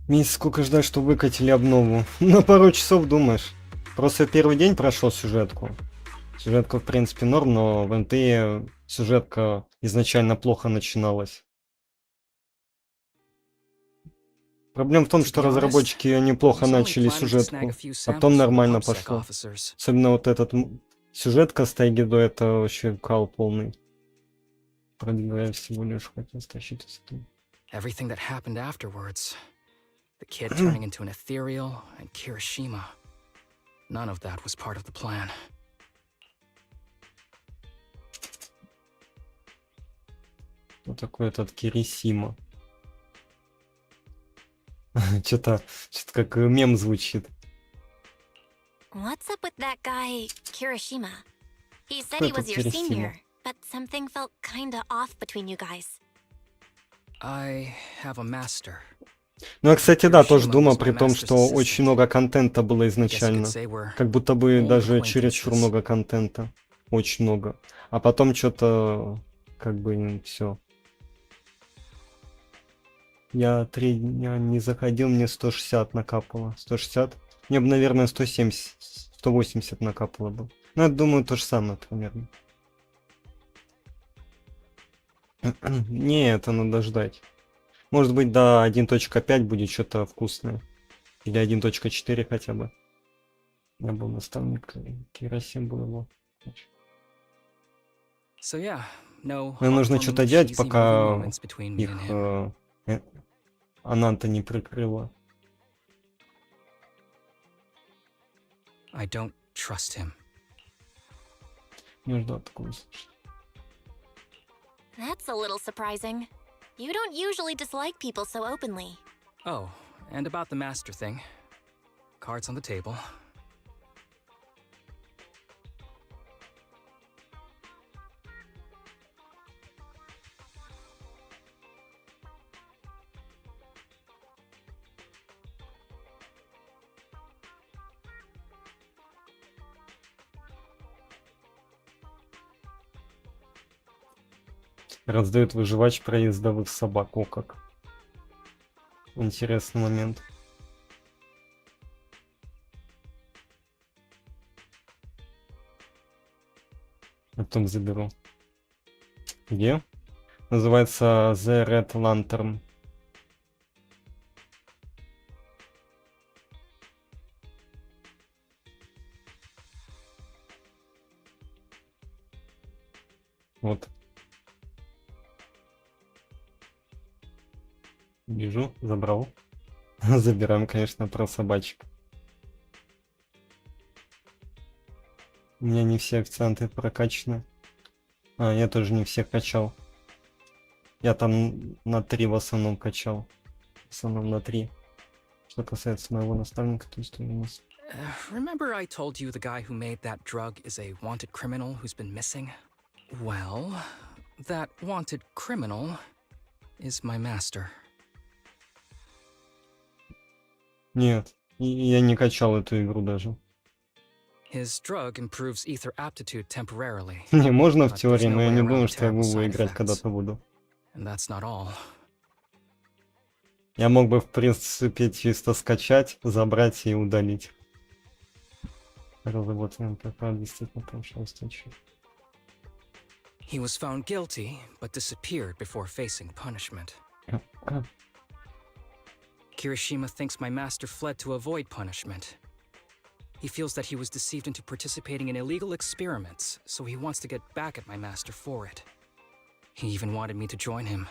S2: Месяц сколько ждать, что выкатили обнову? На пару часов, думаешь? Просто первый день прошел сюжетку. Сюжетка, в принципе, норм, но в НТ сюжетка изначально плохо начиналась. Проблема в том, что разработчики неплохо начали сюжетку, а потом нормально пошло. Особенно вот этот сюжетка с Тайгидо, это вообще кал полный. Продвигая всего лишь хотел стащить из этого.
S5: Everything that happened afterwards. The kid turning into an ethereal and Kirishima. None of that was part of the plan.
S2: Кто такой этот Кирисима? Что-то как мем звучит.
S8: What's up with that guy, Kirishima? He said he was your senior, but something felt kinda off between you guys.
S5: I have a master.
S2: Ну, я, кстати, да, тоже думал, при том, что очень много контента было изначально. Как будто бы даже чересчур много контента. Очень много. А потом что-то, как бы, все. Я 3 дня не заходил, мне 160 накапало. 160? Мне бы, наверное, 170, 180 накапало бы. Ну, я думаю, то же самое примерно. Не, это надо ждать. Может быть, до 1.5 будет что-то вкусное. Или 1.4 хотя бы. Я был наставник, Кирасим был его. Нам нужно что-то делать, пока их Ананта не прикрыла.
S5: I don't trust him.
S2: Не ждал такого слышать.
S8: That's a little surprising. You don't usually dislike people so openly.
S5: Oh, and about the master thing. Cards on the table.
S2: Раздают выживач проездовых собак. О, как. Интересный момент. Потом заберу. Где? Называется The Red Lantern. Вот. Вижу, забрал. Забираем, конечно, про собачек. У меня не все акценты прокачаны. А, я тоже не всех качал. Я там на 3 в основном качал. В основном на 3. Что касается моего наставника, то есть у нас...
S5: Remember I told you the guy who made that drug is a wanted criminal who's been missing? Well, that wanted criminal is my master.
S2: Нет, я не качал эту игру даже.
S5: His drug improves ether aptitude temporarily.
S2: Не, можно в теории, но я не думаю, что я буду играть когда-то буду.
S5: And that's not all.
S2: Я мог бы, в принципе, чисто скачать, забрать и удалить. Разработаем ПП, действительно, прошел встречу.
S5: He was found guilty, but disappeared before facing punishment. Kirishima thinks my master fled to avoid punishment. He feels that he was deceived into participating in illegal experiments, so he wants to get back at my master for it. He even wanted me to join him.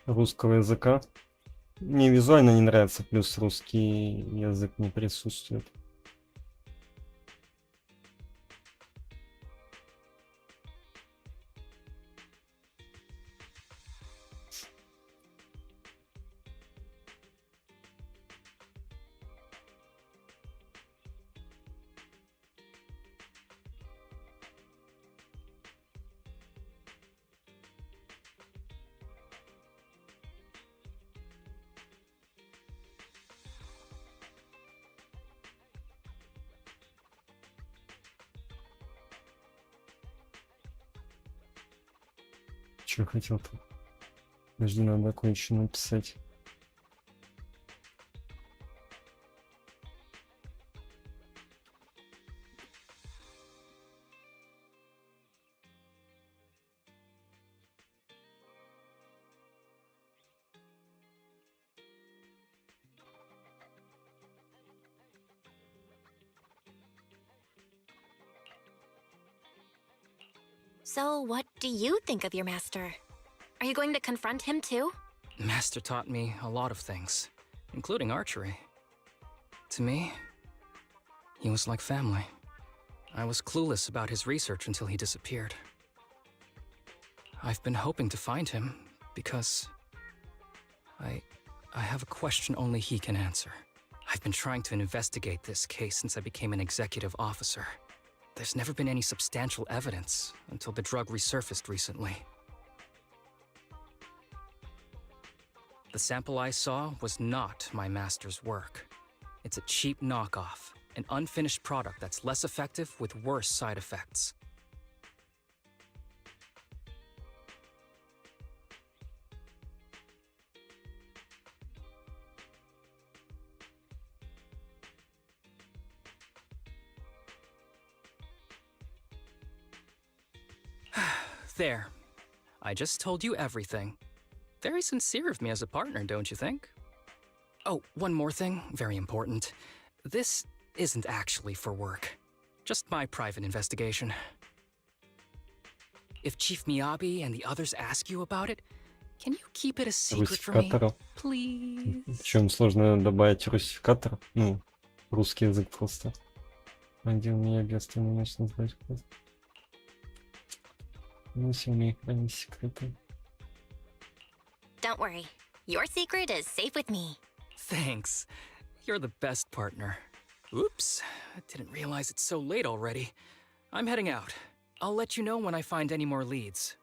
S2: Русского языка. Мне визуально не нравится, плюс русский язык не присутствует. Что хотел-то? Подожди, надо кое-что написать.
S8: So, what do you think of your master? Are you going to confront him too?
S5: Master taught me a lot of things, including archery. To me, he was like family. I was clueless about his research until he disappeared. I've been hoping to find him because I have a question only he can answer. I've been trying to investigate this case since I became an executive officer. There's never been any substantial evidence until the drug resurfaced recently. The sample I saw was not my master's work. It's a cheap knockoff, an unfinished product that's less effective with worse side effects. There. I just told you everything. Very sincere of me as a partner, don't you think? Oh, one more thing, very important. This isn't actually for work. Just my private investigation. If Chief Miyabi and the others ask you about it, can you keep it a secret for me? Please?
S2: В чем сложно добавить русификатор? Ну, русский язык просто. Один меня объяснил, начал знать. Ну, семей хранить секреты.
S8: Don't worry. Your secret is safe with me.
S5: Thanks. You're the best partner. Oops. I didn't realize it's so late already. I'm heading out. I'll let you know when I find any more leads.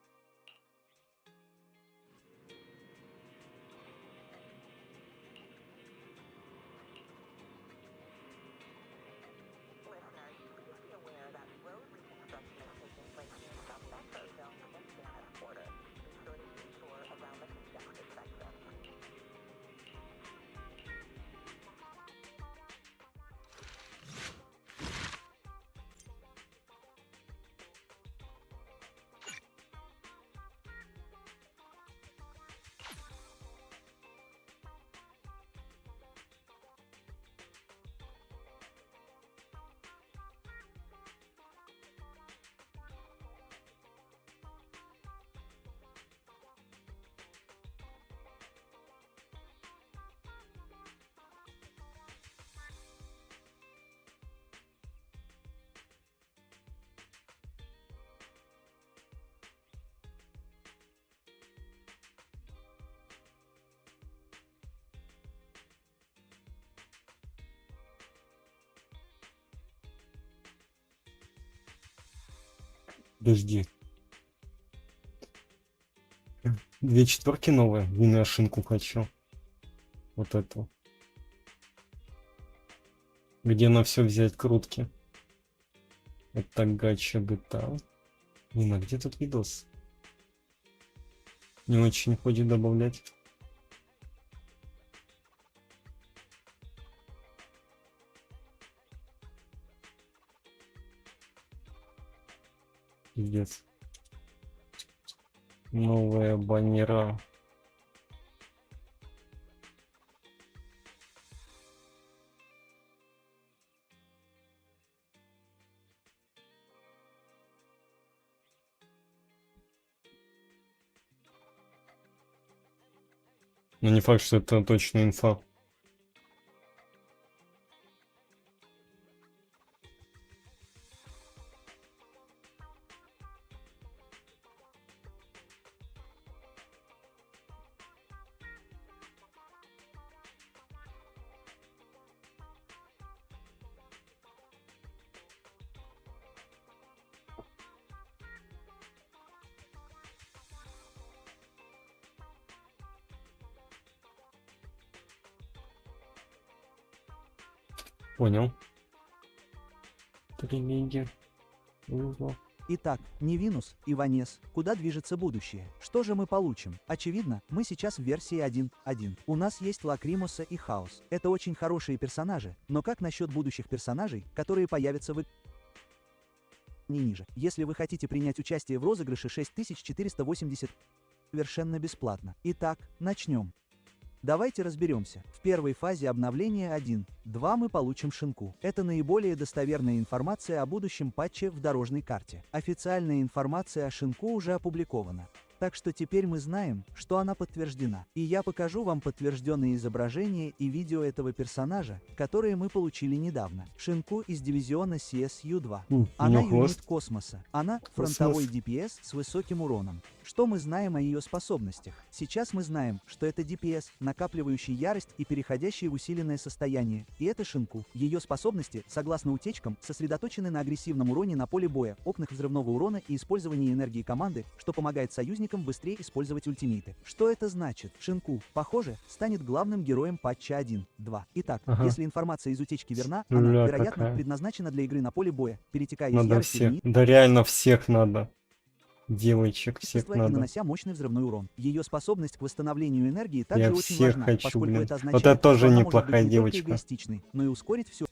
S2: Подожди. 2 четверки новые. Винную шинку хочу. Вот эту. Где на все взять крутки? Это гачи бета. Блин, а где тут видос? Не очень ходит добавлять. Пиздец. Новая баннера. Но не факт, что это точная инфа. Понял. 3 лиги. Вызвал.
S12: Итак, Невинус и Ванес, куда движется будущее? Что же мы получим? Очевидно, мы сейчас в версии 1.1. У нас есть Лакримоса и Хаос. Это очень хорошие персонажи, но как насчет будущих персонажей, которые появятся в не ниже? Если вы хотите принять участие в розыгрыше 6480 совершенно бесплатно. Итак, начнем. Давайте разберемся. В первой фазе обновления 1.2 мы получим шинку. Это наиболее достоверная информация о будущем патче в дорожной карте. Официальная информация о шинку уже опубликована. Так что теперь мы знаем, что она подтверждена. И я покажу вам подтвержденные изображения и видео этого персонажа, которые мы получили недавно. Шинку из дивизиона CSU-2. Она юнит космоса. Она фронтовой DPS с высоким уроном. Что мы знаем о ее способностях? Сейчас мы знаем, что это DPS, накапливающий ярость и переходящий в усиленное состояние. И это шинку. Ее способности, согласно утечкам, сосредоточены на агрессивном уроне на поле боя, окнах взрывного урона и использовании энергии команды, что помогает союзникам быстрее использовать ультимейты. Что это значит? Шинку, похоже, станет главным героем патча 1.2. Итак, если информация из утечки верна, она, вероятно, предназначена для игры на поле боя, перетекая из ярости в нит.
S2: Да реально всех надо. Девочек всех надо.
S12: И нанося мощный взрывной урон. Ее способность к восстановлению энергии также очень важна, поскольку это означает,
S2: вот это тоже
S12: что она
S2: неплохая
S12: может быть
S2: девочка.
S12: Не только эгоистичной, но и ускорить все.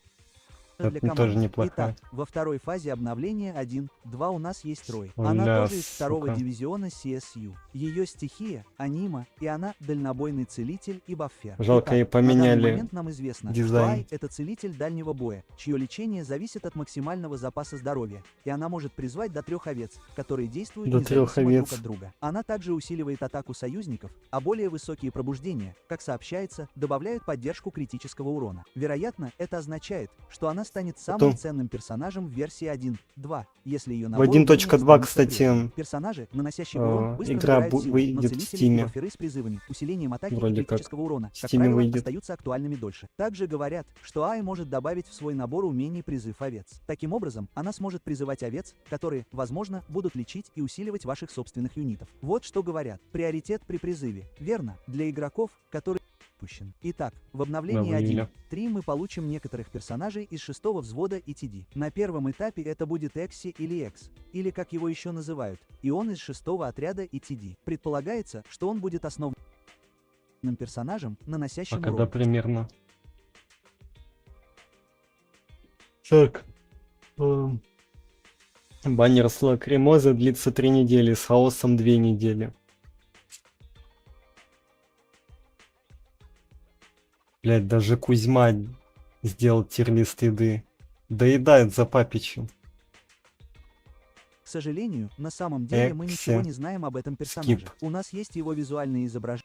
S2: Это тоже неплохая.
S12: Итак, во второй фазе обновления 1.2 у нас есть Рой. Она тоже из второго дивизиона CSU. Ее стихия — анима, и она дальнобойный целитель и баффер.
S2: Жалко, и поменяли
S12: на данный момент нам известно,
S2: дизайн.
S12: что Ай — это целитель дальнего боя, чье лечение зависит от максимального запаса здоровья, и она может призвать до 3 овец, которые действуют независимо друг от друга. Она также усиливает атаку союзников, а более высокие пробуждения, как сообщается, добавляют поддержку критического урона. Вероятно, это означает, что она станет самым ценным персонажем в версии 1.2, если ее набор...
S2: В 1.2, кстати,
S12: персонажи, наносящие урон, быстро
S2: игра
S12: выйдет в
S2: Стиме.
S12: С призывами, усилением атаки
S2: Вроде
S12: и критического урона,
S2: в
S12: как
S2: Стиме
S12: правило,
S2: выйдет.
S12: остаются актуальными дольше. Также говорят, что Ай может добавить в свой набор умений призыв овец. Таким образом, она сможет призывать овец, которые, возможно, будут лечить и усиливать ваших собственных юнитов. Вот что говорят. Приоритет при призыве. Верно, для игроков, которые... Итак, в обновлении 1.3 мы получим некоторых персонажей из 6-го взвода ETD. На первом этапе это будет Экси или Экс, или как его еще называют, и он из 6-го отряда ETD. Предполагается, что он будет основным персонажем, наносящим урон.
S2: Когда примерно. Так. Баннер с Лакримоза длится 3 недели, с Хаосом 2 недели. Блять, даже Кузьма сделал тир-лист еды. Доедает за Папичем.
S12: К сожалению, на самом деле мы ничего не знаем об этом персонаже. У нас есть его визуальные изображения,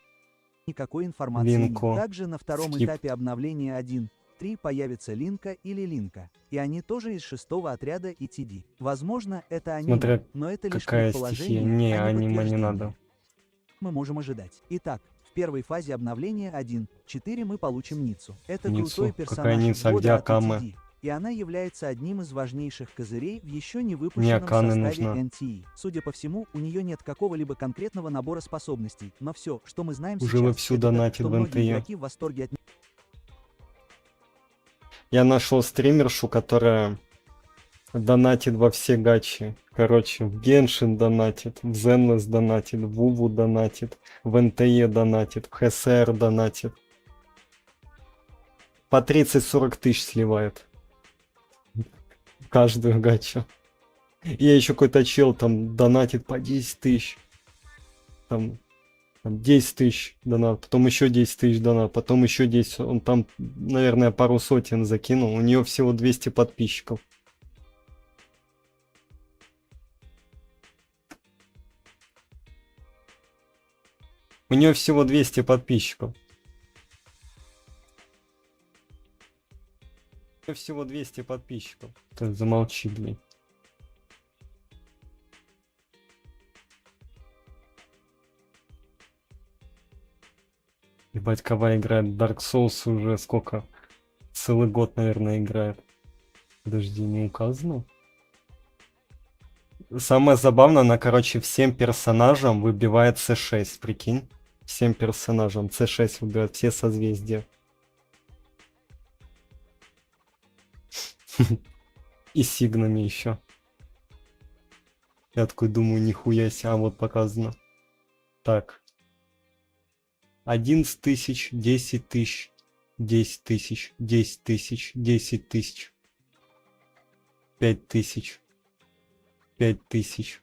S12: никакой информации нет. Также на втором этапе обновления 1.3 появится Линка или Линка, и они тоже из 6-го отряда ETD. Возможно, это аниме, но это лишь предположение,
S2: не, аниме не надо.
S12: Мы можем ожидать. Итак, в первой фазе обновления 1.4 мы получим Ницу. Это крутой персонаж взвода от ETD, и она является одним из важнейших козырей в еще не выпущенном составе NTE. Судя по всему, у нее нет какого-либо конкретного набора способностей, но все, что мы знаем
S2: уже
S12: сейчас,
S2: всю
S12: это
S2: донатит
S12: что
S2: в
S12: многие
S2: NTE.
S12: игроки в восторге от...
S2: Я нашел стримершу, которая донатит во все гачи. Короче, в Геншин донатит, в Zenless донатит, в Вуву донатит, в НТЕ донатит, в ХСР донатит. По 30-40 тысяч сливает. Каждую гачу. И еще какой-то чел там донатит по 10 тысяч. Там 10 тысяч донат, потом еще 10 тысяч донат, потом еще 10. Он там, наверное, пару сотен закинул. У нее всего 200 подписчиков. У нее всего 200 подписчиков. У нее всего 200 подписчиков. Ты замолчи, блин. Ебать, кого играет Dark Souls уже сколько? Целый год, наверное, играет. Подожди, не указано? Самое забавное, она, короче, всем персонажам выбивает C6, прикинь. Всем персонажам C6 выбивает, все созвездия. И сигнами еще. Я такой думаю, нихуя себе, а вот показано. Так. 11 тысяч, 10 тысяч, 10 тысяч, 10 тысяч, 10 тысяч. 5 тысяч. 5 тысяч.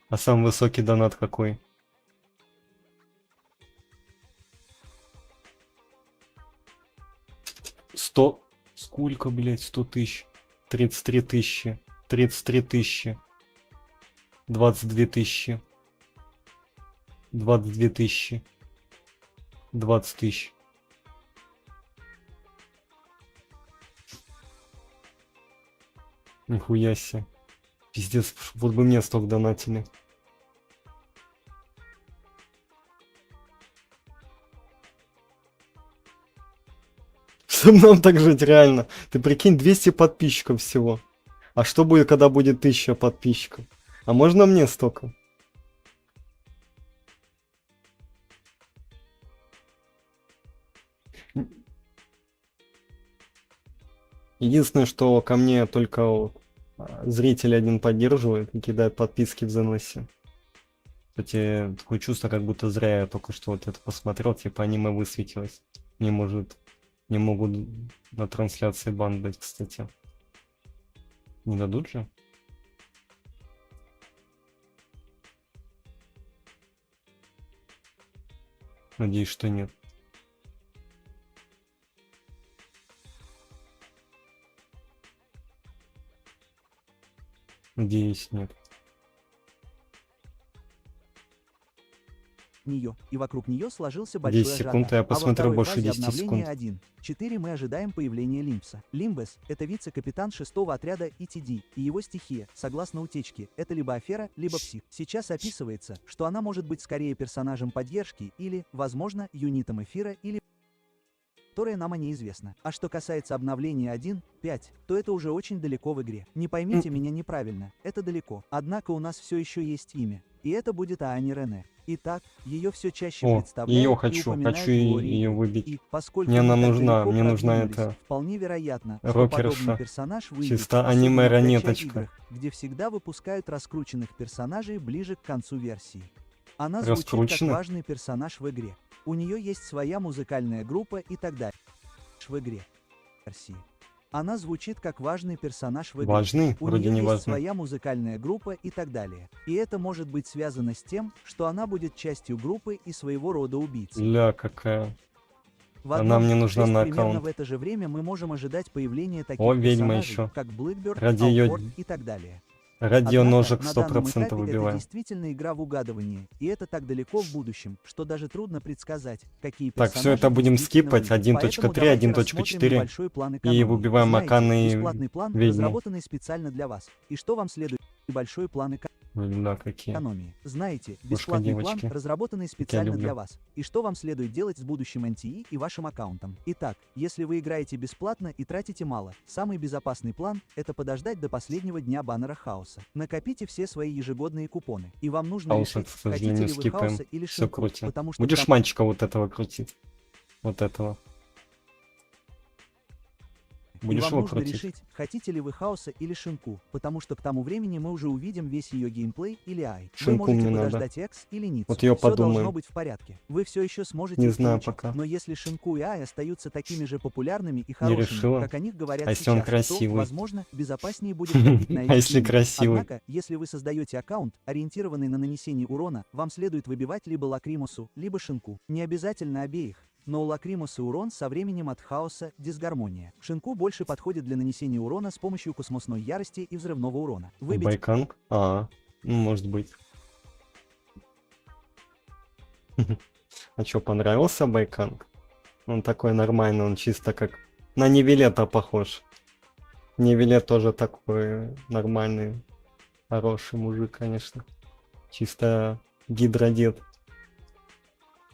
S2: А самый высокий донат какой? Сто. Сколько, блядь, 100 тысяч? 33 тысячи. 33 тысячи. 22 тысячи. 22 тысячи. 20 тысяч. Нихуя себе. Пиздец, вот бы мне столько донатили. Чтобы нам так жить, реально. Ты прикинь, 200 подписчиков всего. А что будет, когда будет 1000 подписчиков? А можно мне столько? Единственное, что ко мне только зритель один поддерживает и кидает подписки в Зенлессе. Кстати, такое чувство, как будто зря я только что вот это посмотрел, типа аниме высветилось. Не могут на трансляции бан дать, кстати. Не дадут же? Надеюсь, что нет. Надеюсь, нет.
S12: Нее, и вокруг нее сложился большой
S2: 10 секунд, я посмотрю больше 10 секунд.
S12: 1.4 мы ожидаем появления Лимпса. Лимбес — это вице-капитан 6-го отряда ETD, и его стихия, согласно утечке, это либо афера, либо псих. Сейчас описывается, что она может быть скорее персонажем поддержки или, возможно, юнитом эфира или которое нам о ней известно. А что касается обновления 1.5, то это уже очень далеко в игре. Не поймите меня неправильно, это далеко. Однако у нас все еще есть имя, и это будет Аани Рене. Итак, ее все чаще представляют
S2: ее
S12: и
S2: хочу
S12: упоминают в лоре
S2: ее
S12: игры.
S2: выбить.
S12: И поскольку
S2: мне она
S12: мы так
S2: нужна,
S12: далеко
S2: мне нужна
S12: продвинулись,
S2: эта
S12: вполне вероятно, что подобный
S2: рокерша.
S12: персонаж выйдет
S2: Чисто
S12: особенно
S2: аниме
S12: в
S2: ранеточка.
S12: играх, где всегда выпускают раскрученных персонажей ближе к концу версии. Она звучит как важный персонаж в игре. У нее есть своя музыкальная группа и так далее. В игре. Она звучит как важный персонаж в игре.
S2: Важный?
S12: У
S2: Вроде
S12: нее
S2: не
S12: есть
S2: важный.
S12: своя музыкальная группа и так далее. И это может быть связано с тем, что она будет частью группы и своего рода убийцы.
S2: Ля, какая.
S12: Она
S2: мне нужна на
S12: примерно
S2: аккаунт.
S12: в это же время мы можем ожидать появления таких
S2: ведьма
S12: персонажей,
S2: еще.
S12: как Блэкберт,
S2: Ради ее...
S12: Алфорд и так далее.
S2: Ради ножек
S12: на данном
S2: 100%
S12: этапе
S2: выбиваем.
S12: это действительно игра в угадывание, и это так далеко в будущем, что даже трудно предсказать, какие персонажи
S2: Так, все это будем
S12: действительно
S2: скипать.
S12: выйдут.
S2: 1.3, 1.4. И выбиваем Аканы и
S12: Бесплатный план,
S2: ведьму.
S12: разработанный специально для вас. И что вам следует? Большой план экономии. Знаете, бесплатный план, разработанный специально для вас. И что вам следует делать с будущим NTE и вашим аккаунтом? Итак, если вы играете бесплатно и тратите мало, самый безопасный план — это подождать до последнего дня баннера хаоса. Накопите все свои ежегодные купоны. И вам нужно
S2: Хаоса,
S12: решить,
S2: к сожалению,
S12: хотите ли вы хаоса
S2: скипаем.
S12: или
S2: Все
S12: шинку,
S2: крутим.
S12: потому что
S2: Будешь мальчика вот этого крутить? Вот этого. Будешь
S12: вам
S2: его
S12: нужно
S2: крутить?
S12: решить, хотите ли вы хаоса или шинку, потому что к тому времени мы уже увидим весь ее геймплей или ай. Вы
S2: Шинку
S12: можете
S2: мне
S12: подождать X или Ниццу.
S2: Вот ее
S12: Все
S2: подумаем.
S12: должно быть в порядке. Вы все еще сможете
S2: Не
S12: их
S2: знаю
S12: получить,
S2: пока.
S12: но если шинку и ай остаются такими же популярными и
S2: Не решила.
S12: хорошими, как о них говорят
S2: А если он
S12: сейчас,
S2: красивый?
S12: то, возможно, безопаснее будет копить на
S2: А
S12: эти
S2: если
S12: деньги.
S2: красивый?
S12: Однако, если вы создаете аккаунт, ориентированный на нанесение урона, вам следует выбивать либо лакримусу, либо шинку. Не обязательно обеих. Но у лакримуса урон со временем от хаоса дисгармония. Шинку больше подходит для нанесения урона с помощью космосной ярости и взрывного урона. Выбить
S2: Байканг? Может быть. А что, понравился Байканг? Он такой нормальный, он чисто как... На Нивелета похож. Нивелет тоже такой нормальный, хороший мужик, конечно. Чисто гидродед.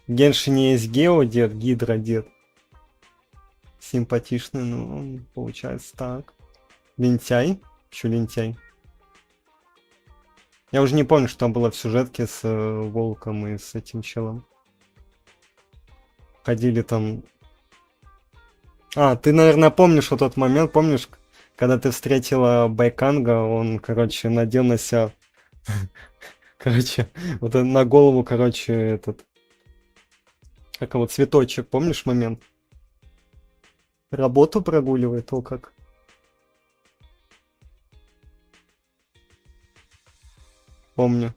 S2: В Геншине есть геодед, гидродед. Симпатичный, ну, получается так. Лентяй? Чё лентяй? Я уже не помню, что там было в сюжетке с волком и с этим челом. Ходили там... ты, наверное, помнишь вот тот момент, помнишь, когда ты встретила Байканга, он, короче, надел на себя Короче, вот на голову, короче, этот... Как его, цветочек, помнишь момент? Работу прогуливает, о как. Помню.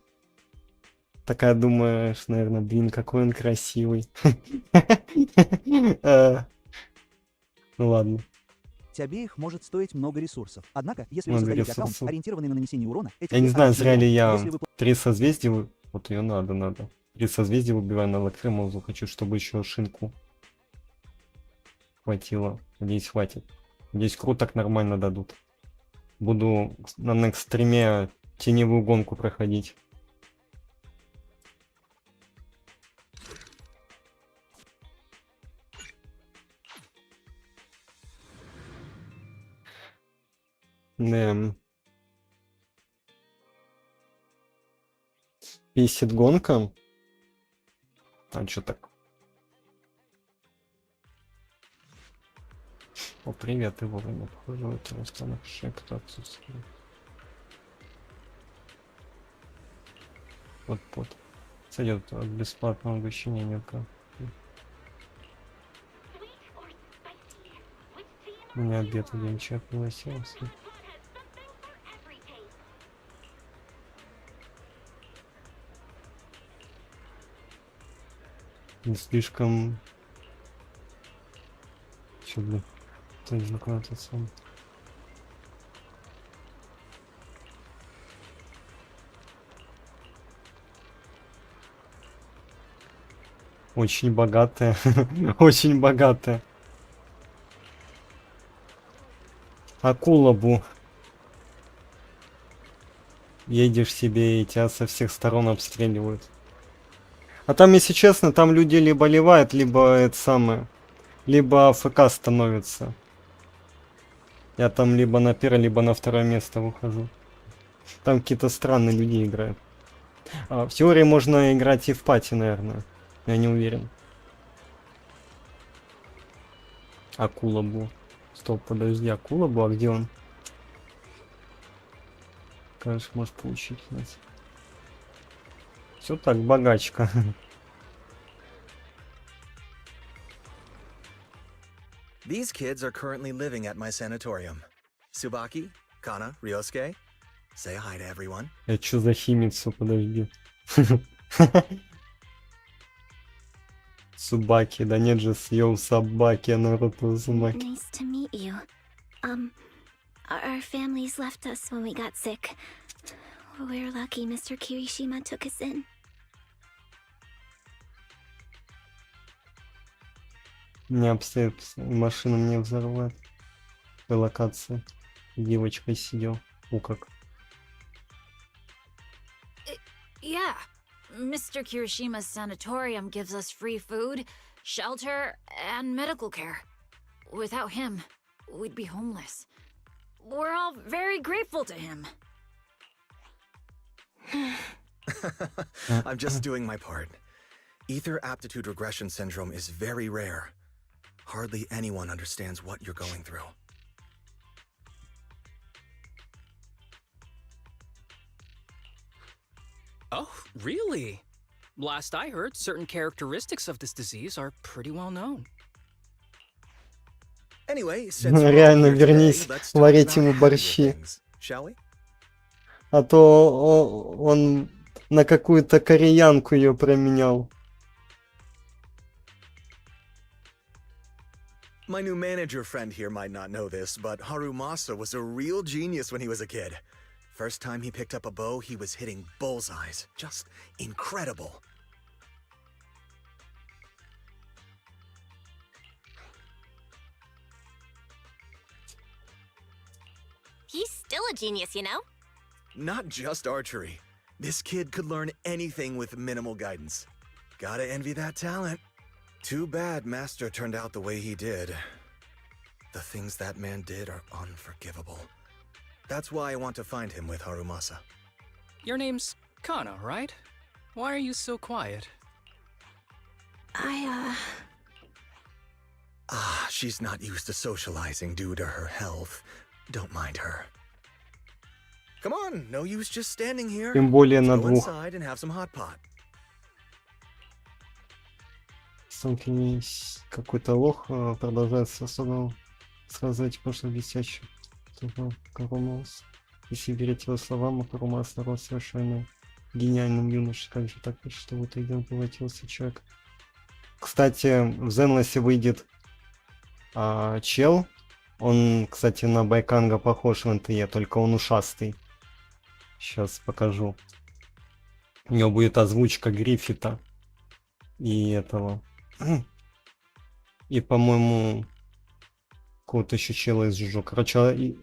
S2: Такая думаешь, наверное, блин, какой он красивый. Ну ладно.
S12: Обеих может стоить много ресурсов. Однако, если вы
S2: Много
S12: создаете аккаунт,
S2: ресурсов.
S12: ориентированный на нанесение урона, эти
S2: Я не
S12: две
S2: знаю,
S12: хорошие
S2: зря ли
S12: варианты.
S2: я
S12: Если вы
S2: 3 созвездия... Вот ее надо. 3 созвездия выбиваю на лакримозу. Хочу, чтобы еще шинку хватило. Надеюсь, хватит. Надеюсь, круток нормально дадут. Буду на next стриме теневую гонку проходить. Да. Писит гонка. А что так? О, привет, его вовремя похоже, это останок шепта отсутствует. Вот. Сойдет от бесплатного угощения мелко. У меня обед один человек пригласился. Не слишком... Чё, блин? Кто не знакомый тот сам. Очень богатая. Очень богатая. Акулабу. Едешь себе, и тебя со всех сторон обстреливают. А там, если честно, там люди либо ливают, либо это самое, либо АФК становится. Я там либо на первое, либо на второе место выхожу. Там какие-то странные люди играют. В теории можно играть и в пати, наверное. Я не уверен. Акулабу. Стоп, подожди, Акулабу, а где он? Конечно, может получить. Все так, богачка.
S11: These kids are currently living at my sanatorium. Tsubaki, Kana, Ryosuke, say hi to everyone.
S2: Это что за химицу, подожди. Субаки, да нет же, съел собаки, а народ Узумаки.
S4: Nice to meet you. Our families left us when we got sick. We're lucky Mr. Kirishima took us in.
S2: Не обстоит, машину мне взорвать. В локации. Девочкой сидел. О как.
S1: Yeah. Mr. Kirishima's sanatorium gives us free food, shelter, and medical care. Without him, we'd be homeless. We're all very grateful to him.
S11: I'm just doing my part. Ether aptitude regression syndrome is very rare. Hardly anyone understands what you're going through.
S5: Oh, really? Last I heard, certain characteristics of this disease are pretty well known.
S11: Anyway, since
S2: Реально, вернись, варить ему борщи. А то он на какую-то кореянку ее променял.
S11: My new manager friend here might not know this, but Harumasa was a real genius when he was a kid. First time he picked up a bow, he was hitting bullseyes. Just incredible.
S8: He's still a genius, you know?
S11: Not just archery. This kid could learn anything with minimal guidance. Gotta envy that talent. Too bad Master turned out the way he did. The things that man did are unforgivable. That's why I want to find him with Harumasa.
S5: Your name's Kana, right? Why are you so quiet?
S11: She's not used to socializing due to her health. Don't mind her. Come on, no use just standing here.
S2: Тем более
S11: Let's
S2: на
S11: go
S2: двух.
S11: inside and have some hot pot.
S2: Какой-то лох продолжает сказать прошлое висящее. Харумаса. Если верить его словам, Харумаса народ совершенно гениальным юношей. Как же так, что вот идем превратился человек. Кстати, в Зенлессе выйдет чел. Он, кстати, на Байканга похож в НТЕ, только он ушастый. Сейчас покажу. У него будет озвучка Гриффита и этого. И, по-моему, какого-то еще чела из Жужо. Короче,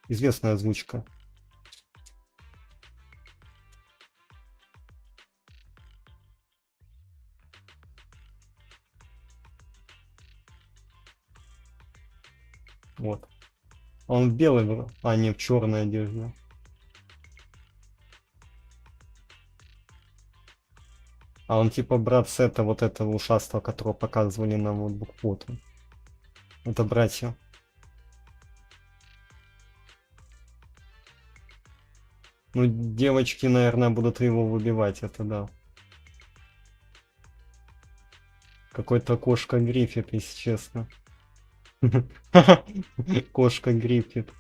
S2: известная озвучка. Вот. Он в белой, а не в черной одежде. А он типа брат Сета, вот этого ушастого, которого показывали нам вот буквоту. Это братья. Ну, девочки, наверное, будут его выбивать, это да. Какой-то кошка Гриффит, если честно. Кошка Гриффит.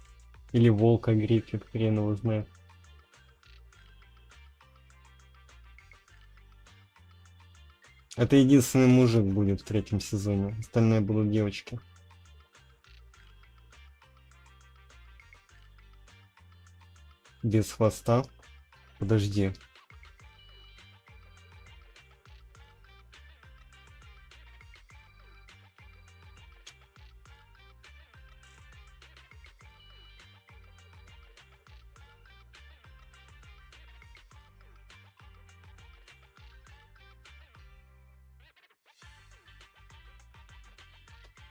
S2: Или волка Гриффит, хрен его знает. Это единственный мужик будет в 3-м сезоне. Остальные будут девочки. Без хвоста. Подожди.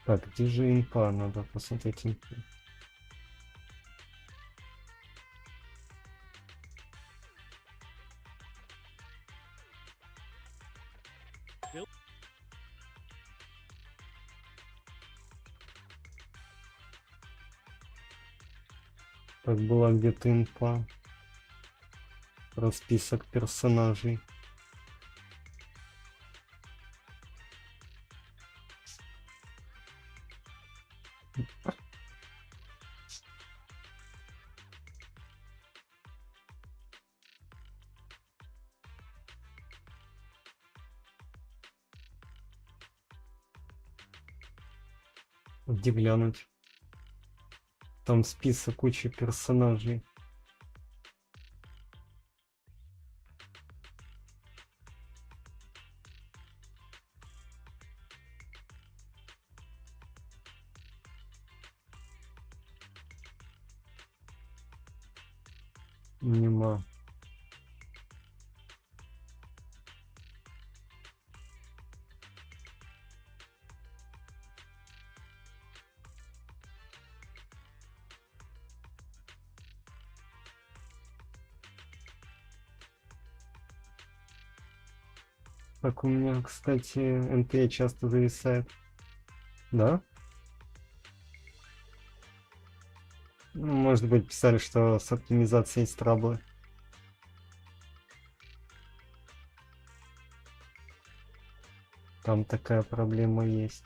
S2: Так, где же инфа? Надо посмотреть инфу. Так, была где-то инфа про список персонажей. Где глянуть? Там список кучи персонажей. Нема. Так, у меня, кстати, НТ часто зависает. Да? Ну, может быть, писали, что с оптимизацией есть траблы. Там такая проблема есть.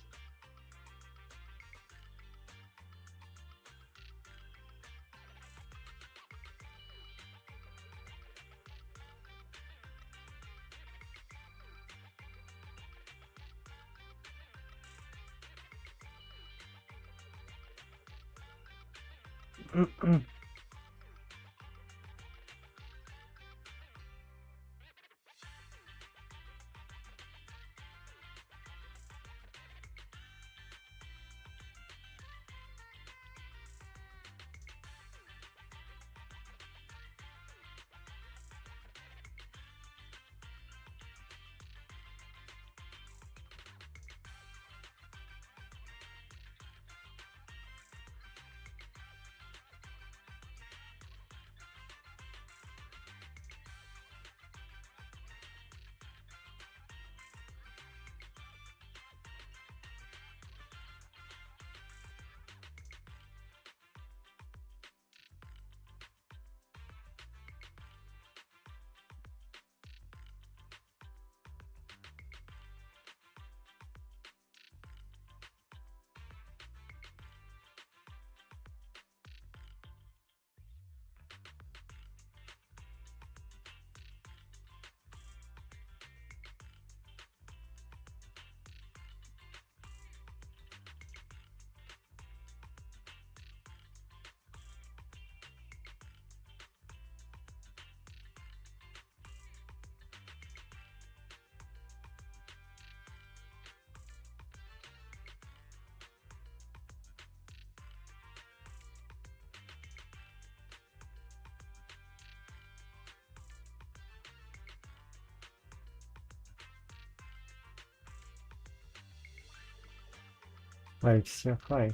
S2: Ай, все, хай.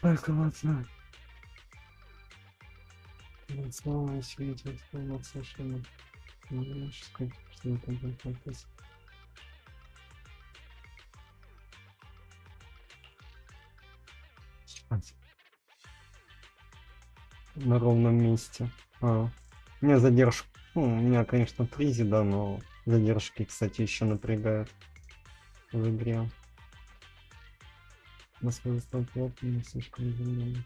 S2: Так, ладно. Слово свете, слово совершенно. Не знаю, что сказать, что это будет написано. На ровном месте. У меня задержка. Ну, у меня, конечно, фризи, да, но задержки, кстати, еще напрягают в игре. На свою статью не слишком изменено.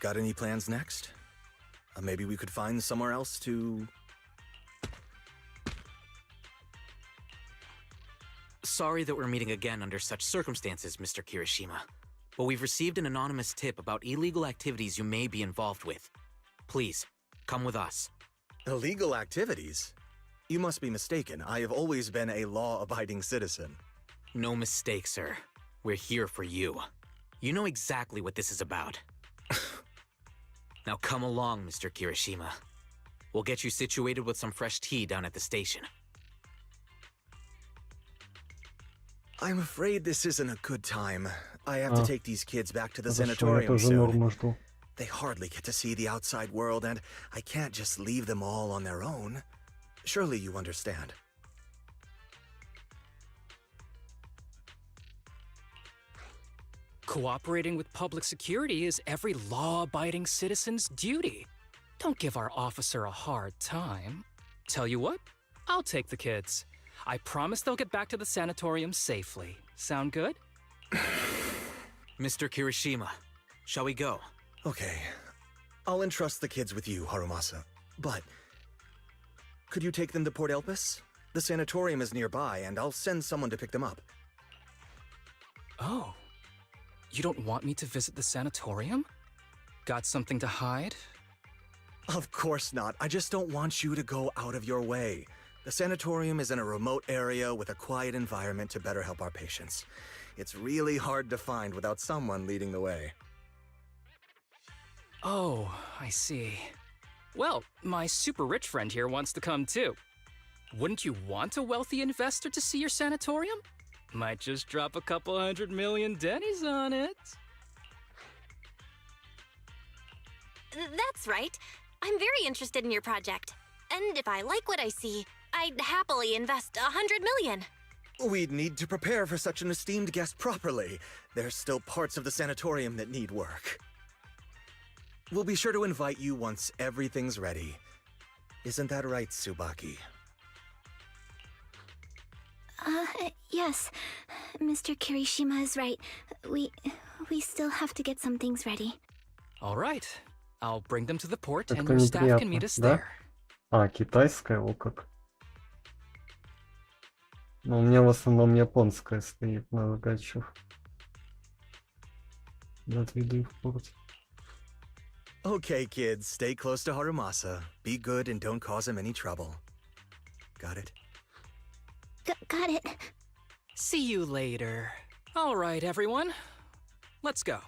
S11: Got any plans next? Maybe we could find somewhere else to...
S13: Sorry that we're meeting again under such circumstances, Mr. Kirishima. But we've received an anonymous tip about illegal activities you may be involved with. Please, come with us.
S11: Illegal activities? You must be mistaken. I have always been a law-abiding citizen.
S13: No mistake, sir. We're here for you. You know exactly what this is about. Now come along, Mr. Kirishima. We'll get you situated with some fresh tea down at the station.
S11: I'm afraid this isn't a good time. I have to take these kids back to the sanatorium soon. They hardly get to see the outside world, and I can't just leave them all on their own. Surely you understand.
S5: Cooperating with public security is every law-abiding citizen's duty. Don't give our officer a hard time. Tell you what, I'll take the kids. I promise they'll get back to the sanatorium safely. Sound good?
S13: Mr. Kirishima, shall we go?
S11: Okay. I'll entrust the kids with you, Harumasa. But... could you take them to Port Elpis? The sanatorium is nearby, and I'll send someone to pick them up.
S5: Oh. You don't want me to visit the sanatorium? Got something to hide?
S11: Of course not. I just don't want you to go out of your way. The sanatorium is in a remote area with a quiet environment to better help our patients. It's really hard to find without someone leading the way.
S5: Oh, I see. Well, my super rich friend here wants to come too. Wouldn't you want a wealthy investor to see your sanatorium? Might just drop a couple $100 million dennies on it.
S8: That's right. I'm very interested in your project. And if I like what I see, I'd happily invest $100 million.
S11: We'd need to prepare for such an esteemed guest properly. There's still parts of the sanatorium that need work. We'll be sure to invite you once everything's ready. Isn't that right, Tsubaki?
S14: Yes. Mr. Kirishima is right. We still have to get some things ready.
S5: All right. I'll bring them to the port and your staff can meet us there.
S2: Китайская, о как. Но у меня в основном японская стоит на гачах. Я отведу их в порт.
S11: Okay, kids, stay close to Harumasa. Be good and don't cause him any trouble. Got it?
S14: Got it.
S5: See you later. All right, everyone. Let's go.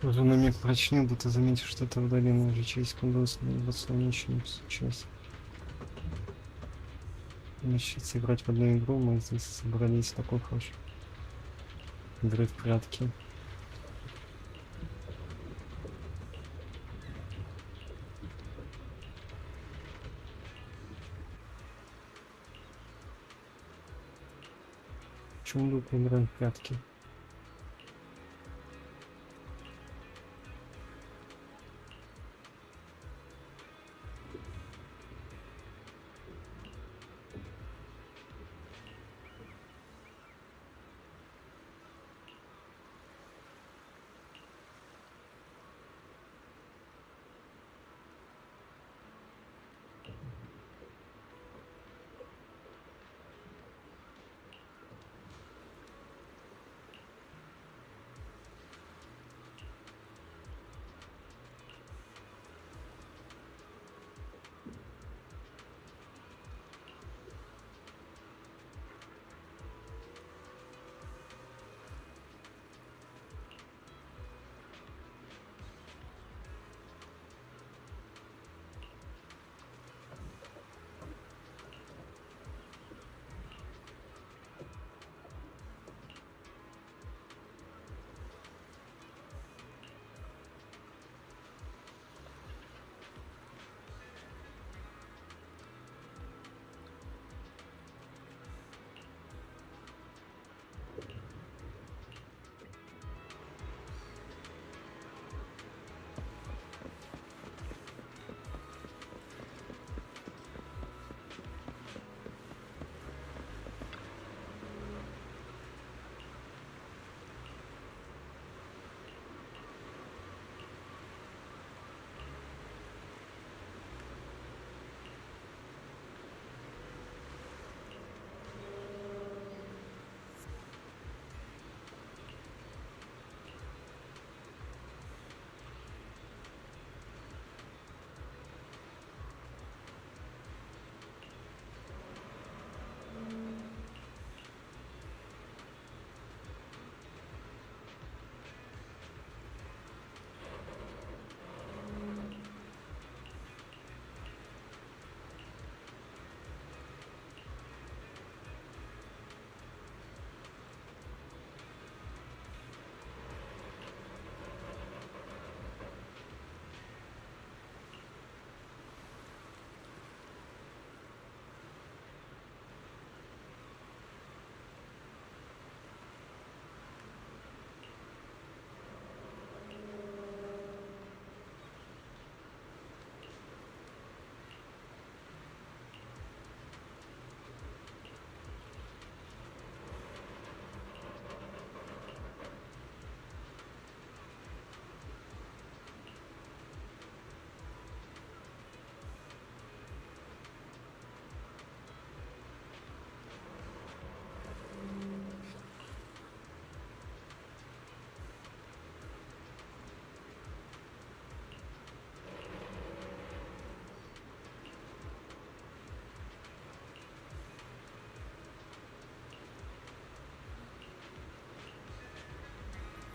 S2: Уже на миг прочнил, да ты заметишь, что это вдали уже через колесные босонечные сейчас. Начать играть в одну игру, мы здесь собрались такой хороший. Игры в прятки. Почему мы играем в прятки?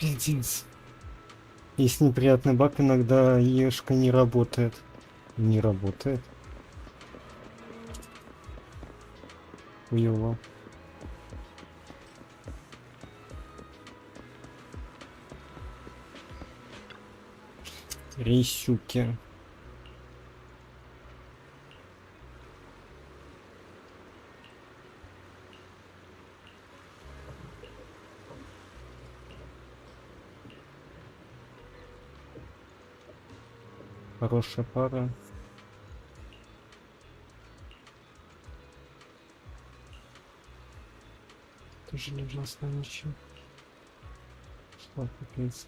S2: Пиздец. Есть неприятный баг, иногда ешка не работает. Не работает. Хуёво. Рейсюки. Хорошая пара. Тоже не ужасно ничего. Что капец.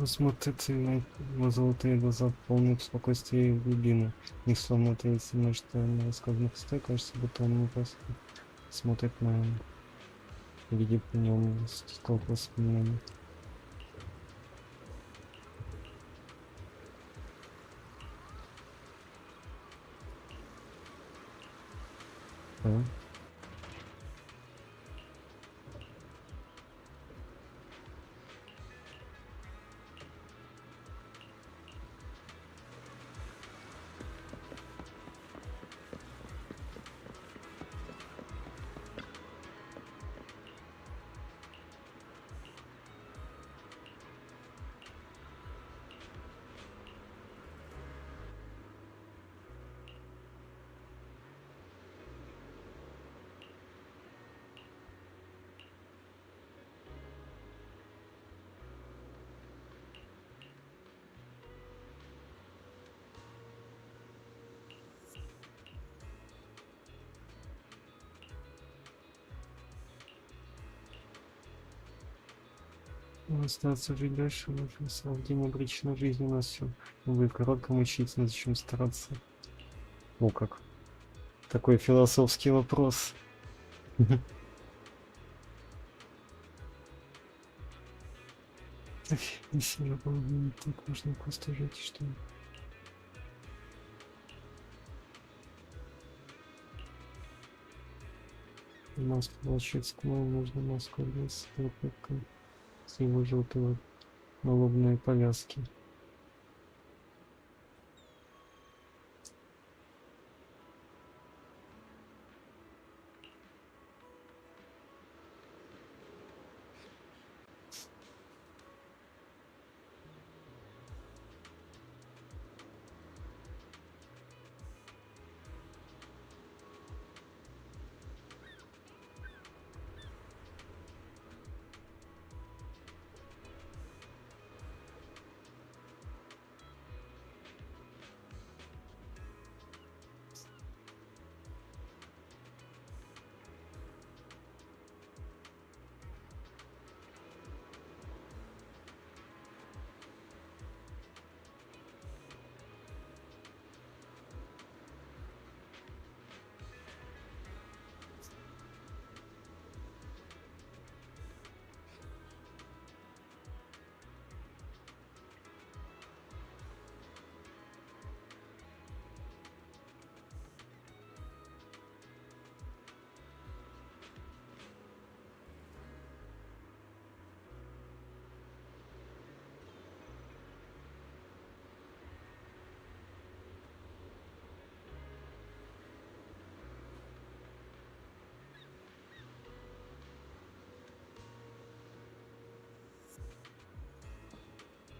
S2: Смотрите на золотые глаза, полные спокойствия и глубины. Их словно таится что на рассказанных историй, кажется, будто он не просто смотрит на видит в нем сколько воспоминаний. Да. Остаться жить дальше, нужно в день обреченной жизни у нас все. Вы коротко мучиться, зачем стараться? О, как. Такой философский вопрос. Если я был не так, можно просто жить, что ли? Маску волшебскому нужно маску без выпуска. С его желтого налобной повязки.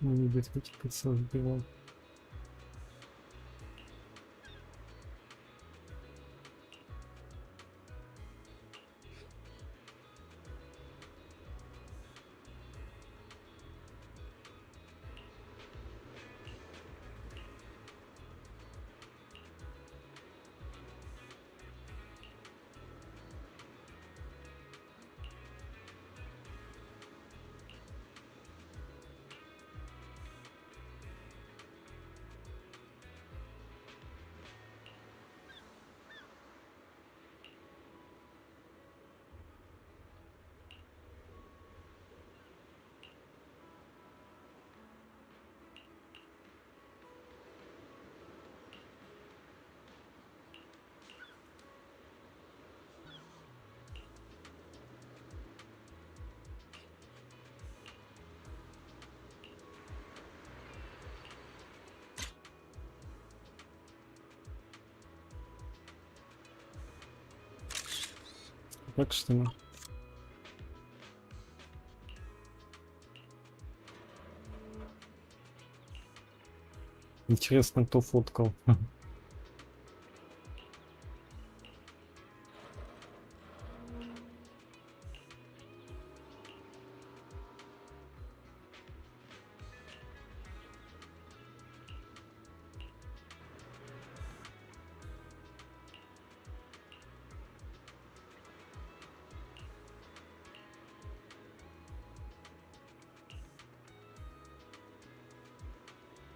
S2: Не любит вытекаться в белом. Так что ли? Интересно, кто фоткал.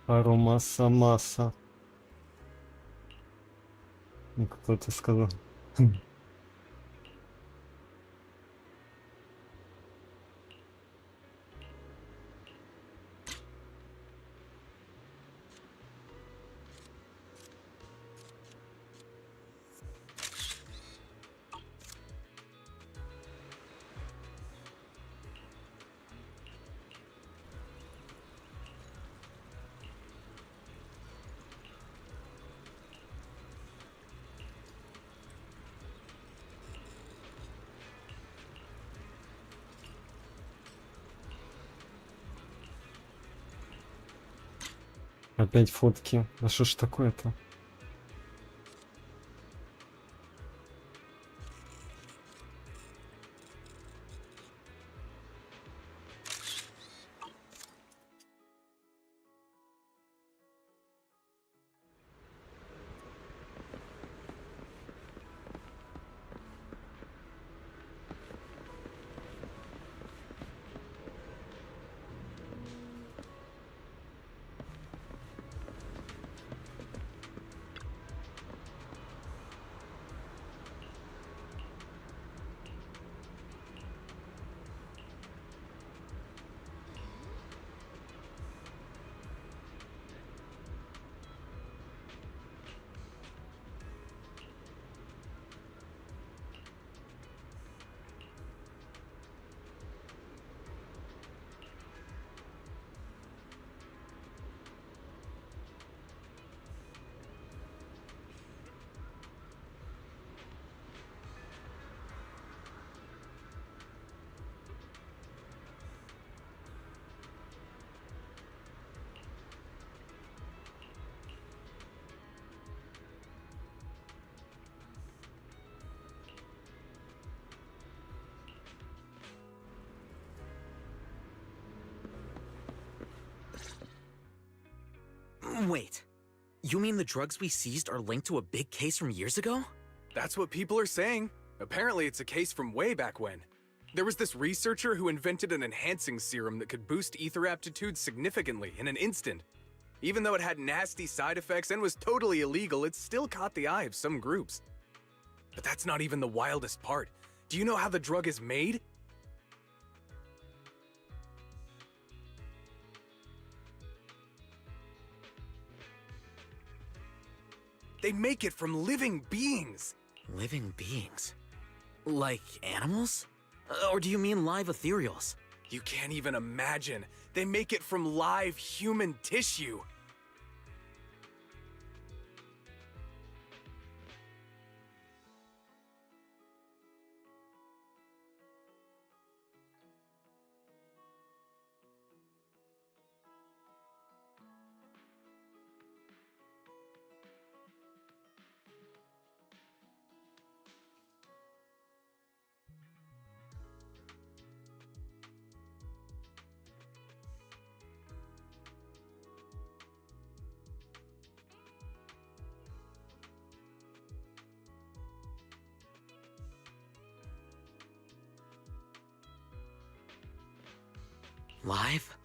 S2: Харумаса масса. Ну, кто-то сказал. Опять фотки. А что ж такое-то?
S13: Wait, you mean the drugs we seized are linked to a big case from years ago?
S3: That's what people are saying. Apparently it's a case from way back when. There was this researcher who invented an enhancing serum that could boost ether aptitude significantly in an instant. Even though it had nasty side effects and was totally illegal, it still caught the eye of some groups. But that's not even the wildest part. Do you know how the drug is made? They make it from living beings.
S13: Living beings? Like animals? Or do you mean live ethereals?
S3: You can't even imagine. They make it from live human tissue.
S13: Live?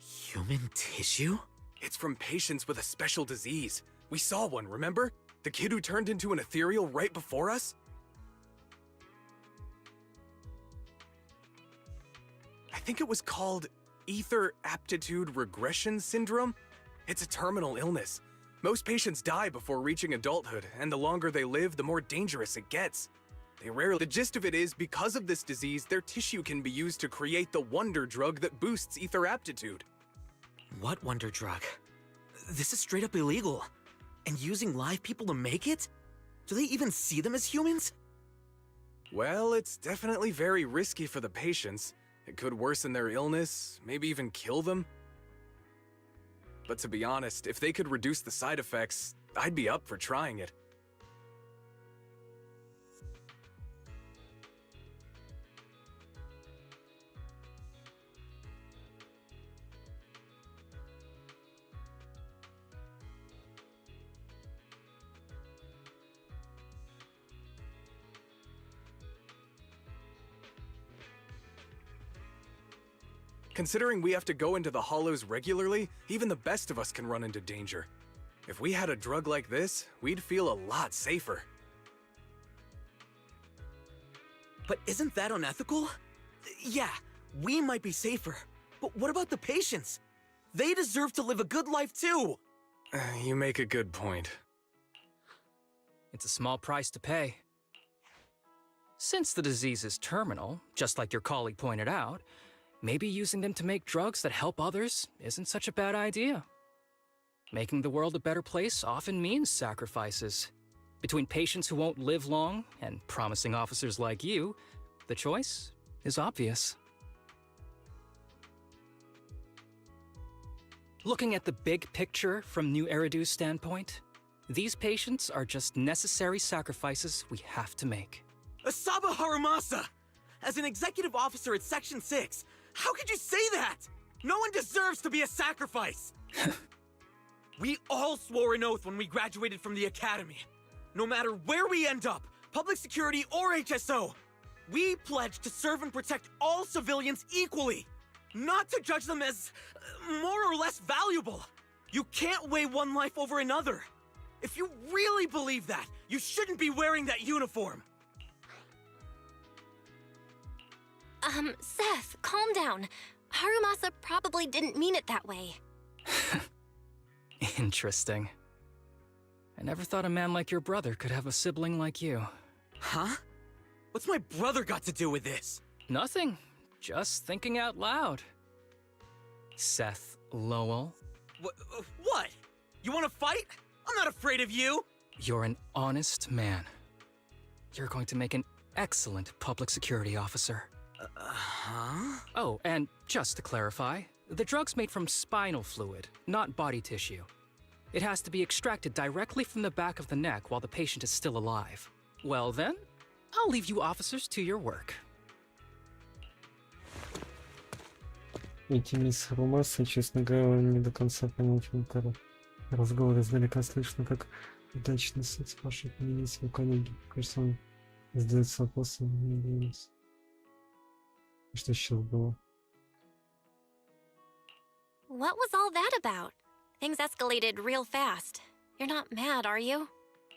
S13: Human tissue?
S3: It's from patients with a special disease. We saw one, remember? The kid who turned into an ethereal right before us? I think it was called Ether Aptitude Regression Syndrome. It's a terminal illness. Most patients die before reaching adulthood, and the longer they live, the more dangerous it gets. They rarely— The gist of it is, because of this disease, their tissue can be used to create the wonder drug that boosts ether aptitude.
S13: What wonder drug? This is straight up illegal. And using live people to make it? Do they even see them as humans?
S3: Well, it's definitely very risky for the patients. It could worsen their illness, maybe even kill them. But to be honest, if they could reduce the side effects, I'd be up for trying it. Considering we have to go into the hollows regularly, even the best of us can run into danger. If we had a drug like this, we'd feel a lot safer.
S10: But isn't that unethical? Yeah, we might be safer, but what about the patients? They deserve to live a good life too!
S3: You make a good point.
S5: It's a small price to pay. Since the disease is terminal, just like your colleague pointed out, maybe using them to make drugs that help others isn't such a bad idea. Making the world a better place often means sacrifices. Between patients who won't live long and promising officers like you, the choice is obvious. Looking at the big picture from New Eridu's standpoint, these patients are just necessary sacrifices we have to make.
S10: Asaba Harumasa! As an executive officer at Section 6, how could you say that? No one deserves to be a sacrifice! We all swore an oath when we graduated from the academy. No matter where we end up, public security or HSO, we pledge to serve and protect all civilians equally, not to judge them as more or less valuable. You can't weigh one life over another. If you really believe that, you shouldn't be wearing that uniform.
S8: Seth, calm down. Harumasa probably didn't mean it that way.
S5: Interesting. I never thought a man like your brother could have a sibling like you.
S10: Huh? What's my brother got to do with this?
S5: Nothing. Just thinking out loud. Seth Lowell.
S10: What? You want to fight? I'm not afraid of you!
S5: You're an honest man. You're going to make an excellent public security officer.
S10: Huh?
S5: Oh, and just to clarify, the drug's made from spinal fluid, not body tissue. It has to be extracted directly from the back of the neck while the patient is still alive. Well then, I'll leave you officers to your work.
S2: Эти мисс Харумаса, честно говоря, не до конца понять, разговор издалека слышно, как удачно спрашивает меня своего коллеги. Кажется, он задается вопросом, не двинулся. Что сейчас было?
S8: What was all that about? Things escalated real fast. You're not mad, are you?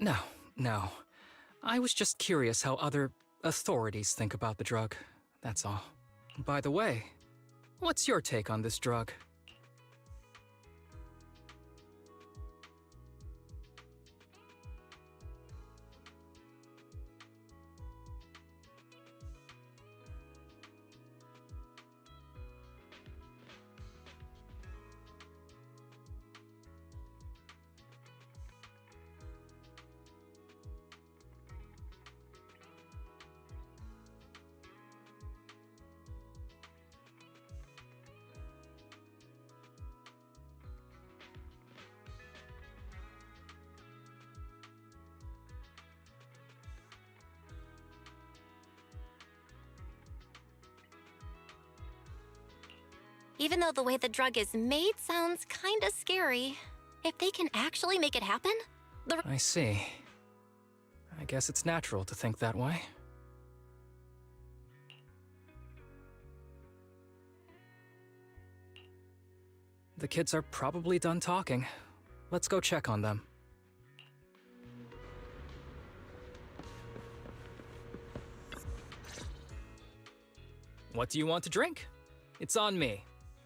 S5: No, no. I was just curious how other authorities think about the drug. That's all. By the way, what's your take on this drug?
S8: Even though the way the drug is made sounds kinda scary, if they can actually make it happen,
S5: I see. I guess it's natural to think that way. The kids are probably done talking. Let's go check on them. What do you want to drink? It's on me.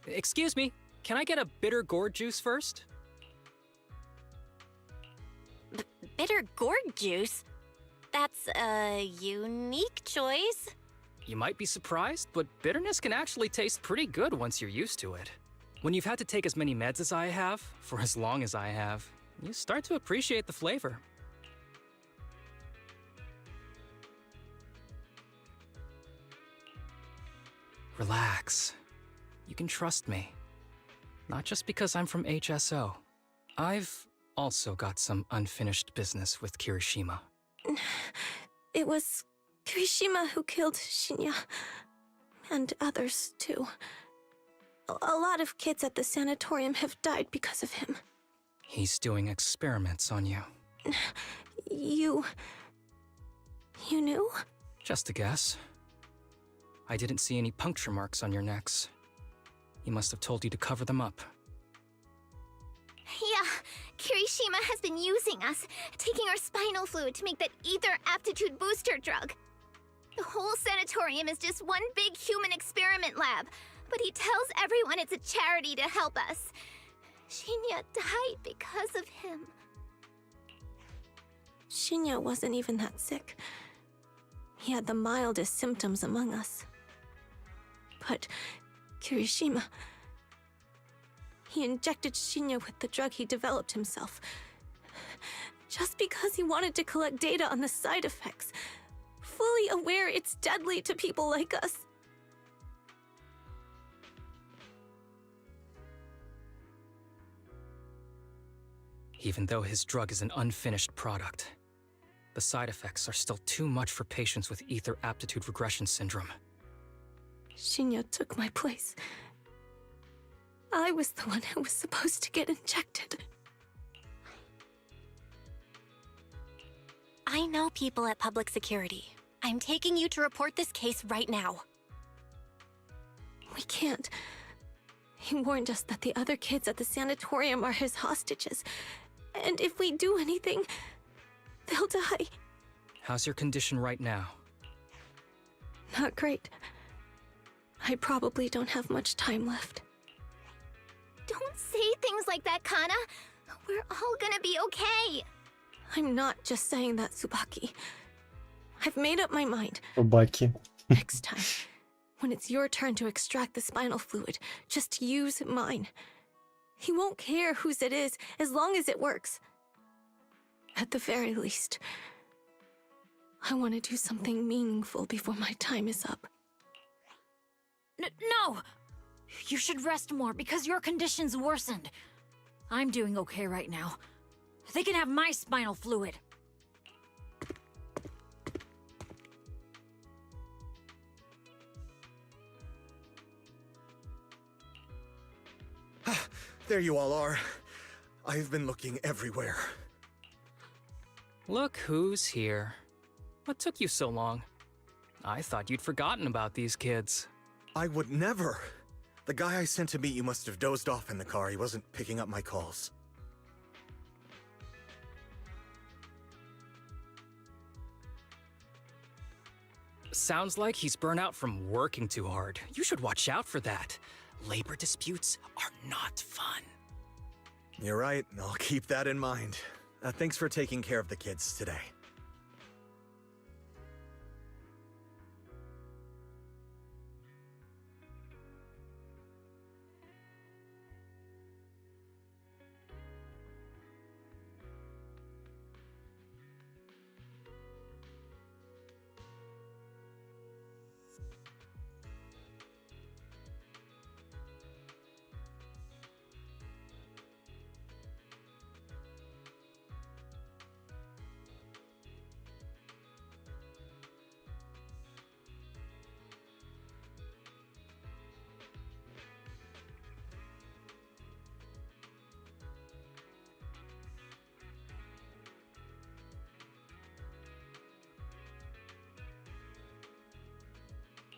S5: Excuse me, can I get a bitter gourd juice first?
S8: bitter gourd juice? That's a unique choice.
S5: You might be surprised, but bitterness can actually taste pretty good once you're used to it. When you've had to take as many meds as I have, for as long as I have, you start to appreciate the flavor. Relax. You can trust me. Not just because I'm from HSO. I've also got some unfinished business with Kirishima.
S14: It was Kirishima who killed Shinya. And others, too. A lot of kids at the sanatorium have died because of him.
S5: He's doing experiments on you.
S14: You knew?
S5: Just a guess. I didn't see any puncture marks on your necks. He must have told you to cover them up.
S14: Yeah, Kirishima has been using us, taking our spinal fluid to make that ether aptitude booster drug. The whole sanatorium is just one big human experiment lab, but he tells everyone it's a charity to help us. Shinya died because of him. Shinya wasn't even that sick. He had the mildest symptoms among us. But Kirishima... he injected Shinya with the drug he developed himself. Just because he wanted to collect data on the side effects, fully aware it's deadly to people like us.
S5: Even though his drug is an unfinished product, the side effects are still too much for patients with ether aptitude regression syndrome.
S14: Shinya took my place. I was the one who was supposed to get injected.
S8: I know people at public security. I'm taking you to report this case right now.
S14: We can't. He warned us that the other kids at the sanatorium are his hostages. And if we do anything, they'll die.
S5: How's your condition right now?
S14: Not great. I probably don't have much time left. Don't say things like that, Kana. We're all gonna be okay. I'm not just saying that, Tsubaki. I've made up my mind.
S2: Собаки.
S14: Next time, when it's your turn to extract the spinal fluid, just use mine. He won't care whose it is, as long as it works. At the very least, I want to do something meaningful before my time is up.
S1: No! You should rest more because your condition's worsened. I'm doing okay right now. They can have my spinal fluid.
S11: There you all are. I've been looking everywhere.
S5: Look who's here. What took you so long? I thought you'd forgotten about these kids.
S11: I would never. The guy I sent to meet you must have dozed off in the car. He wasn't picking up my calls.
S5: Sounds like he's burnt out from working too hard. You should watch out for that. Labor disputes are not fun.
S11: You're right. I'll keep that in mind. Thanks for taking care of the kids today.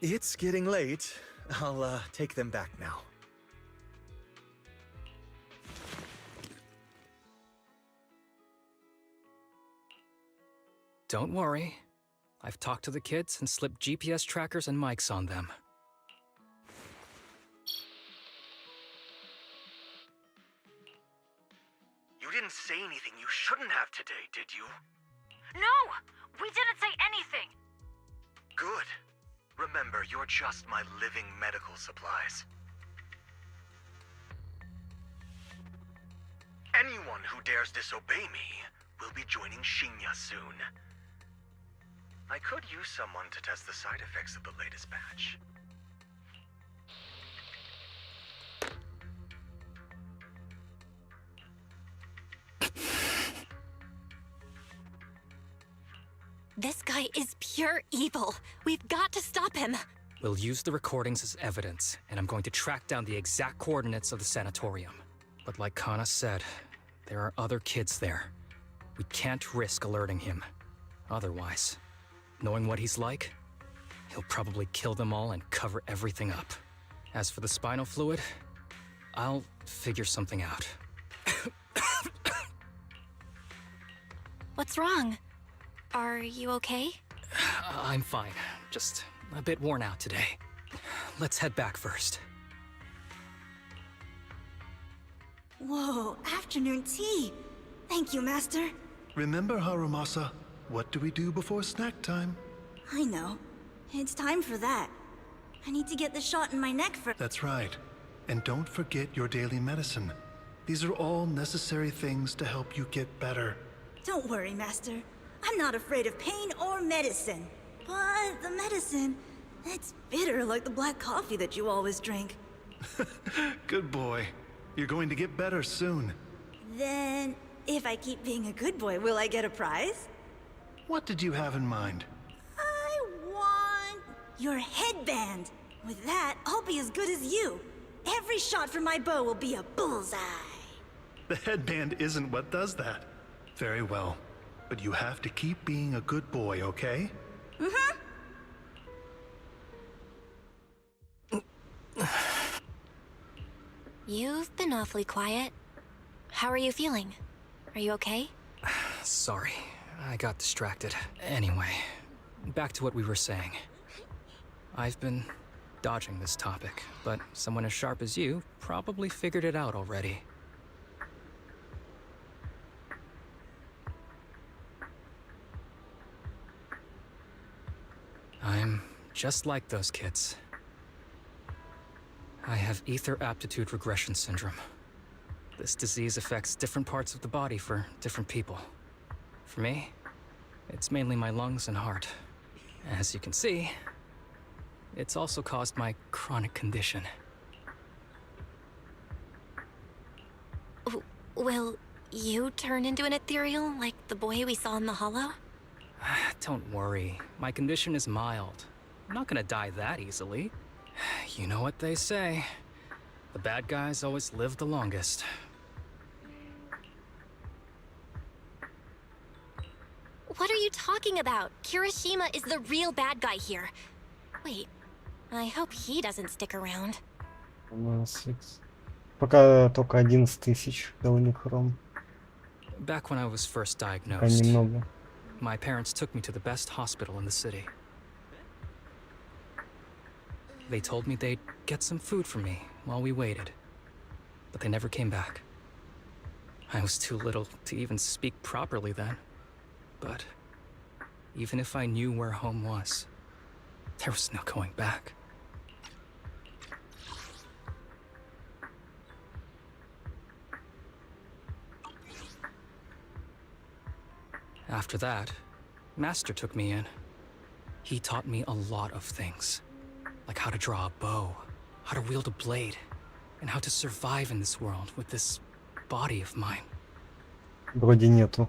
S11: It's getting late. I'll take them back now.
S5: Don't worry. I've talked to the kids and slipped GPS trackers and mics on them.
S11: You didn't say anything you shouldn't have today, did you?
S1: No! We didn't say anything!
S11: Good. Remember, you're just my living medical supplies. Anyone who dares disobey me will be joining Shinya soon. I could use someone to test the side effects of the latest batch.
S8: This guy is pure evil. We've got to stop him.
S5: We'll use the recordings as evidence, and I'm going to track down the exact coordinates of the sanatorium. But like Kana said, there are other kids there. We can't risk alerting him. Otherwise, knowing what he's like, he'll probably kill them all and cover everything up. As for the spinal fluid, I'll figure something out.
S8: What's wrong? Are you okay?
S5: I'm fine, just a bit worn out today. Let's head back first.
S15: Whoa, afternoon tea! Thank you, Master.
S16: Remember, Harumasa, what do we do before snack time?
S15: I know. It's time for that. I need to get the shot in my neck for—
S16: That's right. And don't forget your daily medicine. These are all necessary things to help you get better.
S15: Don't worry, Master. I'm not afraid of pain or medicine. But the medicine, it's bitter like the black coffee that you always drink.
S16: Good boy. You're going to get better soon.
S15: Then, if I keep being a good boy, will I get a prize?
S16: What did you have in mind?
S15: I want your headband. With that, I'll be as good as you. Every shot from my bow will be a bullseye.
S16: The headband isn't what does that. Very well. But you have to keep being a good boy, okay?
S15: Mm-hmm.
S8: You've been awfully quiet. How are you feeling? Are you okay?
S5: Sorry, I got distracted. Anyway, back to what we were saying. I've been dodging this topic, but someone as sharp as you probably figured it out already. I'm just like those kids. I have ether aptitude regression syndrome. This disease affects different parts of the body for different people. For me, it's mainly my lungs and heart. As you can see, it's also caused my chronic condition.
S8: Will you turn into an ethereal like the boy we saw in the hollow?
S5: Don't worry, my condition is mild. I'm not gonna die that easily. You know what they say. The bad guys always live the longest.
S8: What are you talking about? Kirishima is the real bad guy here. Wait, I hope he doesn't stick around.
S2: Пока только 11 тысяч хром.
S5: Back when I was first diagnosed, my parents took me to the best hospital in the city. They told me they'd get some food for me while we waited, but they never came back. I was too little to even speak properly then, but even if I knew where home was, there was no going back. After that, Master took me in. He taught me a lot of things, like how to draw a bow, how to wield a blade, and how to survive in this world with this body of mine.
S2: Вроде нету.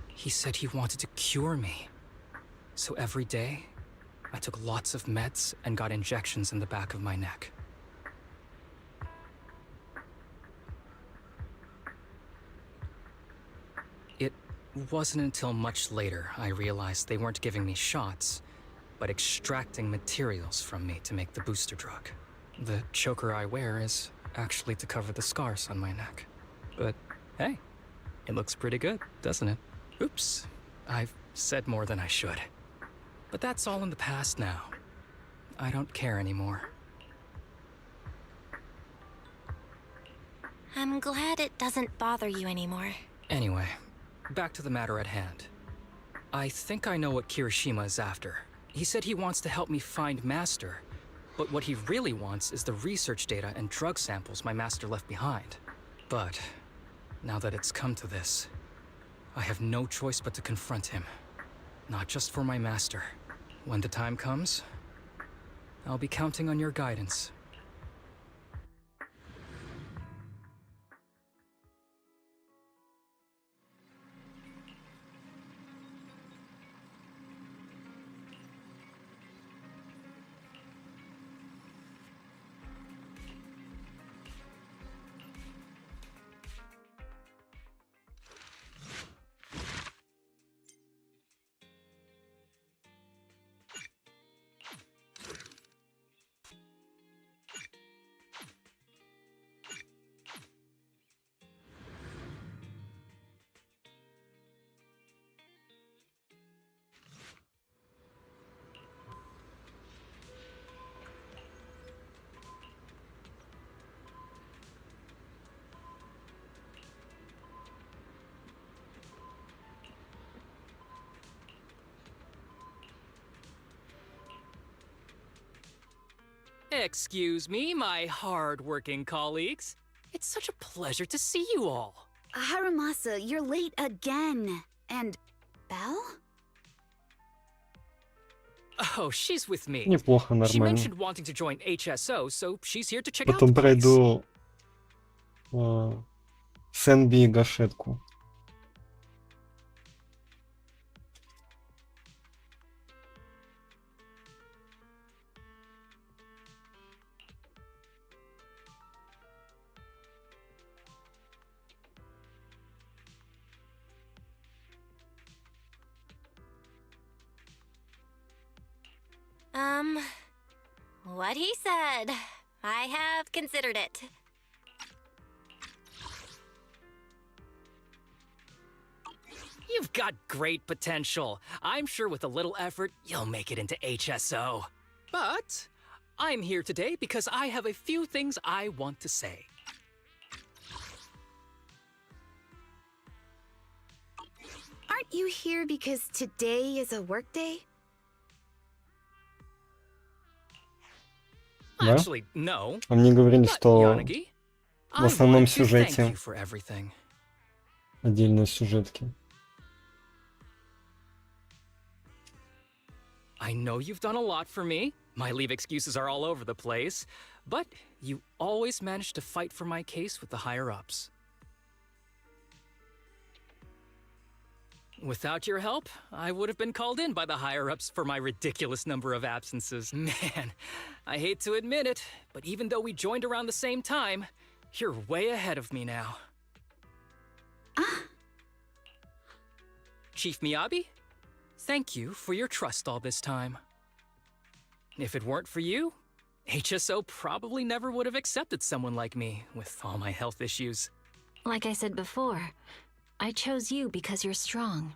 S5: He said he wanted to cure me. So every day, I took lots of meds and got injections in the back of my neck. It wasn't until much later I realized they weren't giving me shots, but extracting materials from me to make the booster drug. The choker I wear is actually to cover the scars on my neck. But hey, it looks pretty good, doesn't it? Oops, I've said more than I should. But that's all in the past now. I don't care anymore.
S8: I'm glad it doesn't bother you anymore.
S5: Anyway, back to the matter at hand. I think I know what Kirishima is after. He said he wants to help me find Master, but what he really wants is the research data and drug samples my master left behind. But now that it's come to this, I have no choice but to confront him. Not just for my master. When the time comes, I'll be counting on your guidance. Excuse me, my hard-working colleagues. It's such a pleasure to see you all.
S6: Harumasa, you're late again. And Belle?
S5: Oh, she's with me.
S2: Неплохо,
S5: She
S2: нормально.
S5: mentioned wanting to join HSO, so she's here to check out
S2: Потом
S5: the place.
S2: пройду с Энби и гашетку.
S8: What he said. I have considered it.
S5: You've got great potential. I'm sure with a little effort, you'll make it into HSO. But I'm here today because I have a few things I want to say.
S6: Aren't you here because today is a work day?
S2: Да?
S5: Actually, no.
S2: А мне говорили,
S5: But,
S2: что
S5: Yanagi,
S2: в
S5: I
S2: основном
S5: wanted to thank
S2: сюжете
S5: you for everything.
S2: отдельные сюжетки.
S5: I know you've done a lot for me. My leave excuses are all over the place. But you always managed to fight for my case with the higher-ups. Without your help, I would have been called in by the higher-ups for my ridiculous number of absences. Man, I hate to admit it, but even though we joined around the same time, you're way ahead of me now. Chief Miyabi, thank you for your trust all this time. If it weren't for you, HSO probably never would have accepted someone like me with all my health issues.
S4: Like I said before, I chose you because you're strong.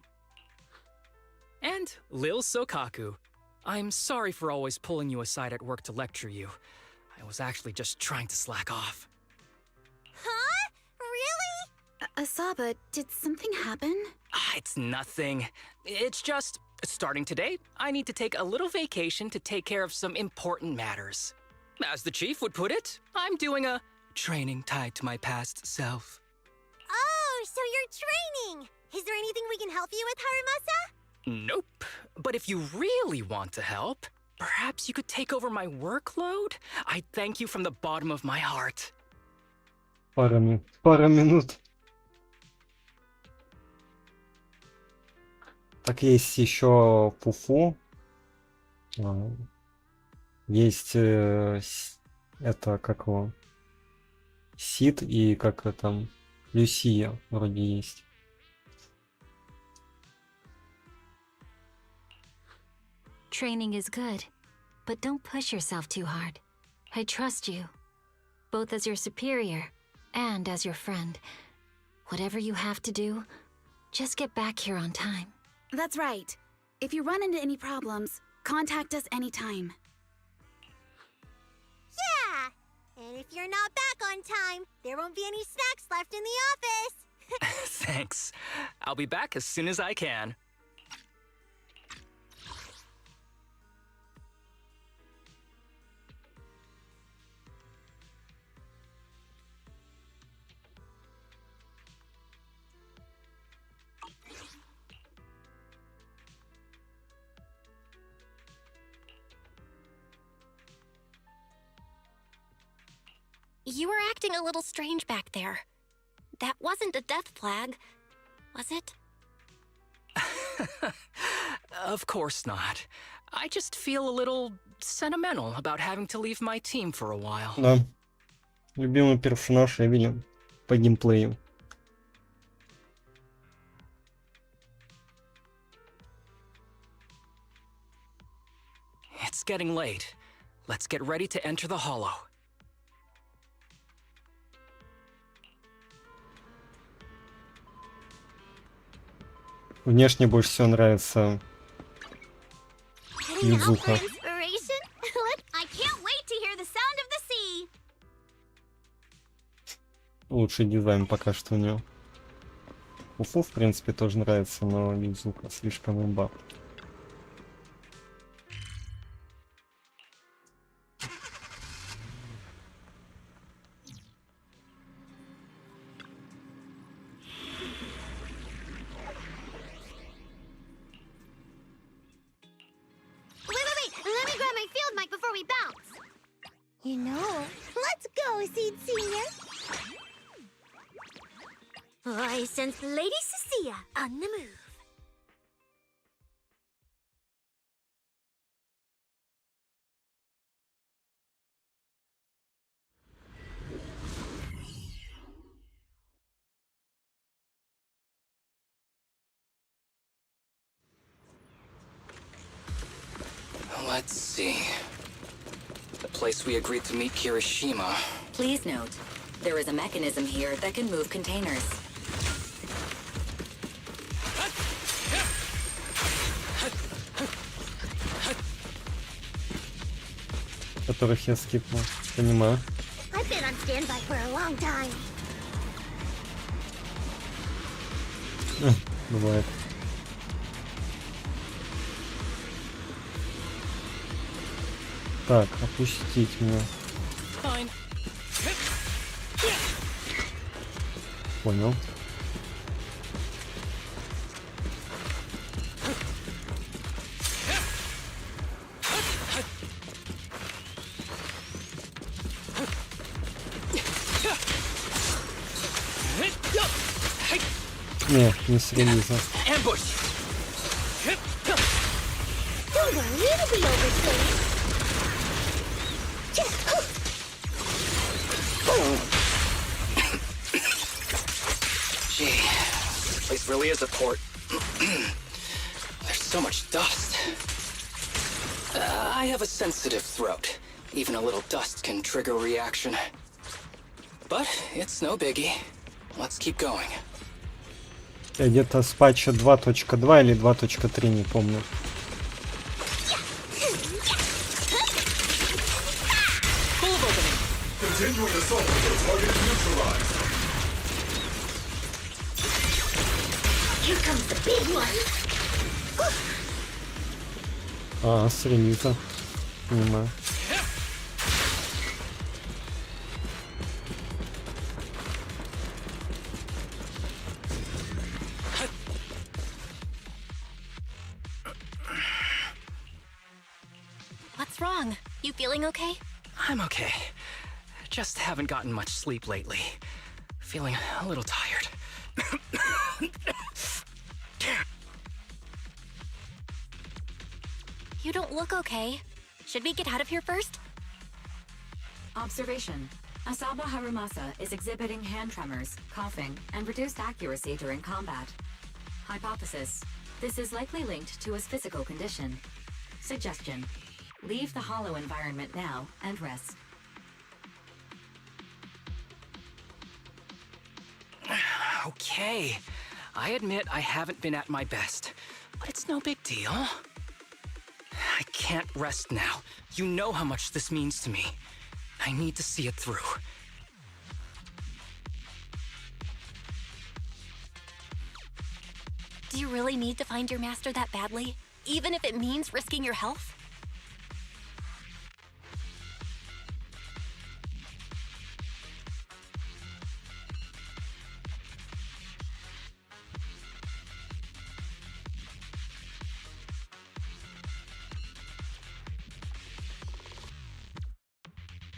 S5: And Lil Sokaku, I'm sorry for always pulling you aside at work to lecture you. I was actually just trying to slack off.
S7: Huh? Really?
S6: Asaba, did something happen?
S5: It's nothing. It's just, starting today, I need to take a little vacation to take care of some important matters. As the chief would put it, I'm doing a training tied to my past self.
S7: Oh, so you're training! Is there anything we can help you with, Harumasa?
S5: Nope. But if you really want to help, perhaps you could take over my workload? I thank you from the bottom of my heart.
S2: Пара минут. Так, есть еще Фуфу. Есть это как его? Сид и как там Люсия вроде есть.
S4: Training is good, but don't push yourself too hard. I trust you, both as your superior and as your friend. Whatever you have to do, just get back here on time.
S6: That's right. If you run into any problems, contact us anytime.
S7: Yeah! And if you're not back on time, there won't be any snacks left in the office.
S5: Thanks. I'll be back as soon as I can.
S8: You were acting a little strange back there. That wasn't a death flag, was it?
S5: Of course not. I just feel a little sentimental about having to leave my team for a while.
S2: Да. Любимый персонаж Эвелин по геймплею.
S5: It's getting late. Let's get ready to enter the hollow.
S2: Внешне больше всего нравится
S7: Heading out for
S2: Юзуха.
S7: inspiration? I can't wait to hear the sound of the sea.
S2: Лучший дизайн пока что у него. Уфу, в принципе, тоже нравится, но Юзуха слишком имба.
S7: before we bounce. You know, let's go, Seed Senior. I sense Lady Cecilia on the move.
S5: Let's see. The place we agreed to meet Kirishima.
S17: Please note, there is a mechanism here that can move containers.
S2: Которых я скипнул. Понимаю.
S7: I've been on standby for a long time.
S2: Бывает. Так, опустить меня. Понял. Не с релиза.
S7: Don't worry, it'll be over soon.
S5: Gee, this place really is a port. There's so much dust. I have a sensitive throat. Even a little dust can trigger a reaction. But it's no biggie. Let's keep going.
S2: Я где-то с патча 2.2 или 2.3, не помню. А, с релиза. Понимаю.
S8: What's wrong? You feeling okay?
S5: I'm okay. Just haven't gotten much sleep lately. Feeling a little tired.
S8: You don't look okay. Should we get out of here first?
S18: Observation. Asaba Harumasa is exhibiting hand tremors, coughing, and reduced accuracy during combat. Hypothesis. This is likely linked to his physical condition. Suggestion. Leave the hollow environment now and rest.
S5: Okay. I admit I haven't been at my best, but it's no big deal. I can't rest now. You know how much this means to me. I need to see it through.
S8: Do you really need to find your master that badly? Even if it means risking your health?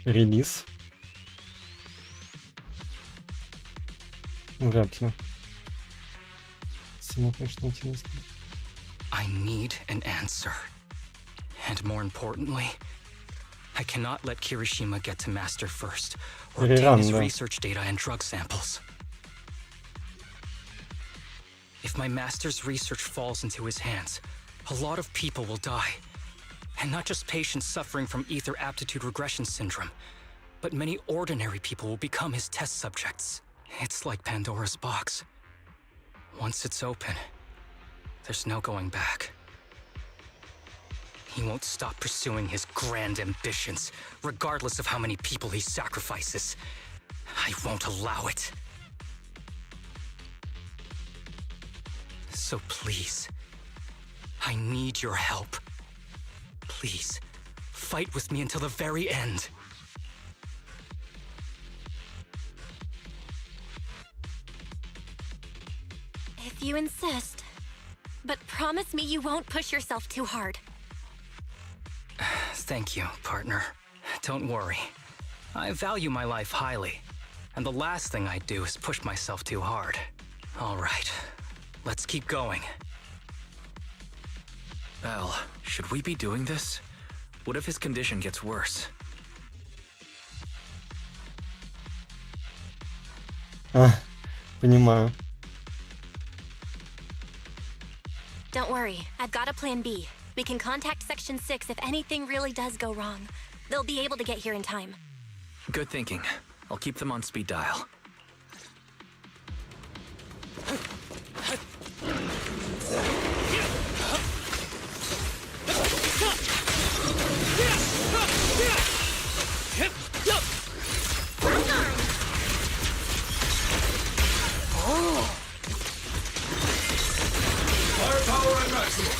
S2: Релиз. Вряд ли. Самое, конечно, интересно.
S5: I need an answer. And more importantly, I cannot let Kirishima get to Master first, or obtain his research data and drug samples. If my Master's research falls into his hands, a lot of people will die. And not just patients suffering from ether aptitude regression syndrome, but many ordinary people will become his test subjects. It's like Pandora's box. Once it's open, there's no going back. He won't stop pursuing his grand ambitions, regardless of how many people he sacrifices. I won't allow it. So please, I need your help. Please, fight with me until the very end.
S8: If you insist. But promise me you won't push yourself too hard.
S5: Thank you, partner. Don't worry. I value my life highly, and the last thing I do is push myself too hard. All right, let's keep going.
S9: Al, should we be doing this? What if his condition gets worse?
S2: Понимаю.
S8: Don't worry, I've got a plan B. We can contact Section 6 if anything really does go wrong. They'll be able to get here in time.
S9: Good thinking. I'll keep them on speed dial.
S19: Firepower at maximum.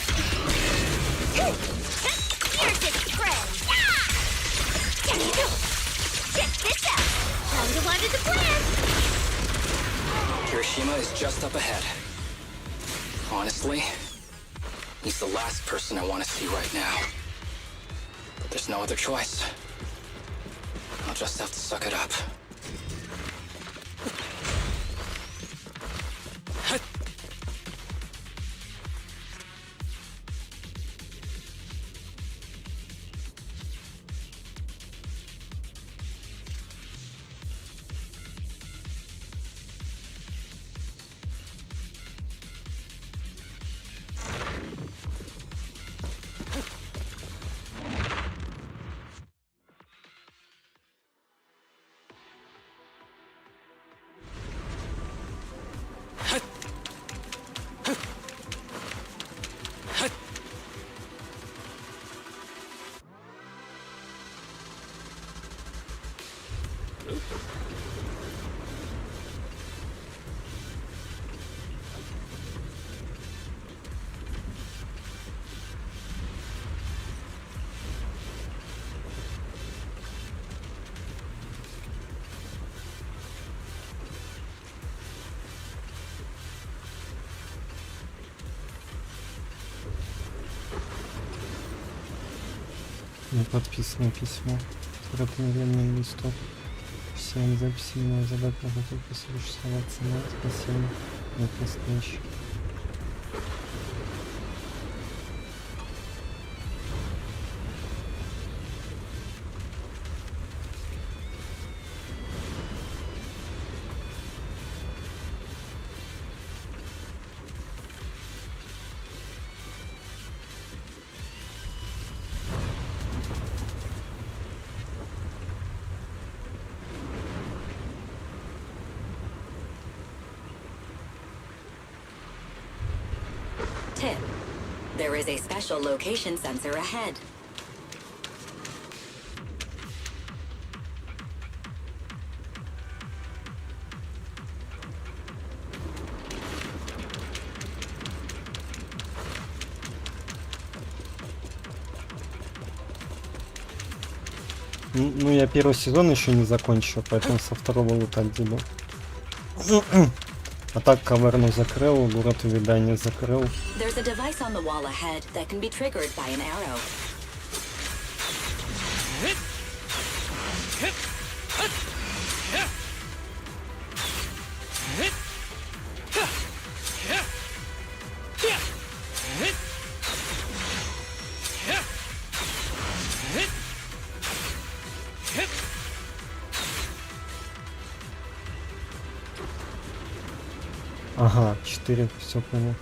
S7: Here's its spread. Check this out. Time to water the plant.
S5: Kirishima is just up ahead. Honestly, he's the last person I want to see right now. But there's no other choice. I'll just have to suck it up.
S2: Неподписанное письмо. Мгновенный листок. Всем записи на задать на готовку существоваться на спасение от настоящего.
S17: Tip. There is a special location sensor ahead.
S2: Ну, я первый сезон еще не закончил, поэтому со второго лутать буду. А так каверну закрыл, город увядания закрыл.
S17: There's a device on the wall ahead that can be triggered by an arrow.
S2: Ага, 4, все понял.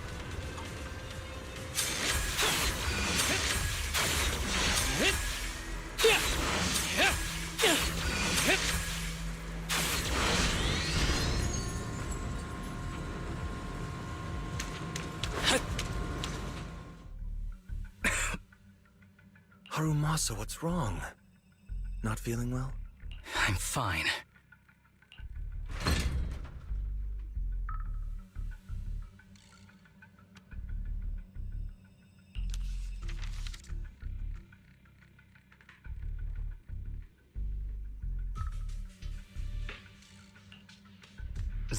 S11: Harumasa, what's wrong? Not feeling well?
S5: I'm fine.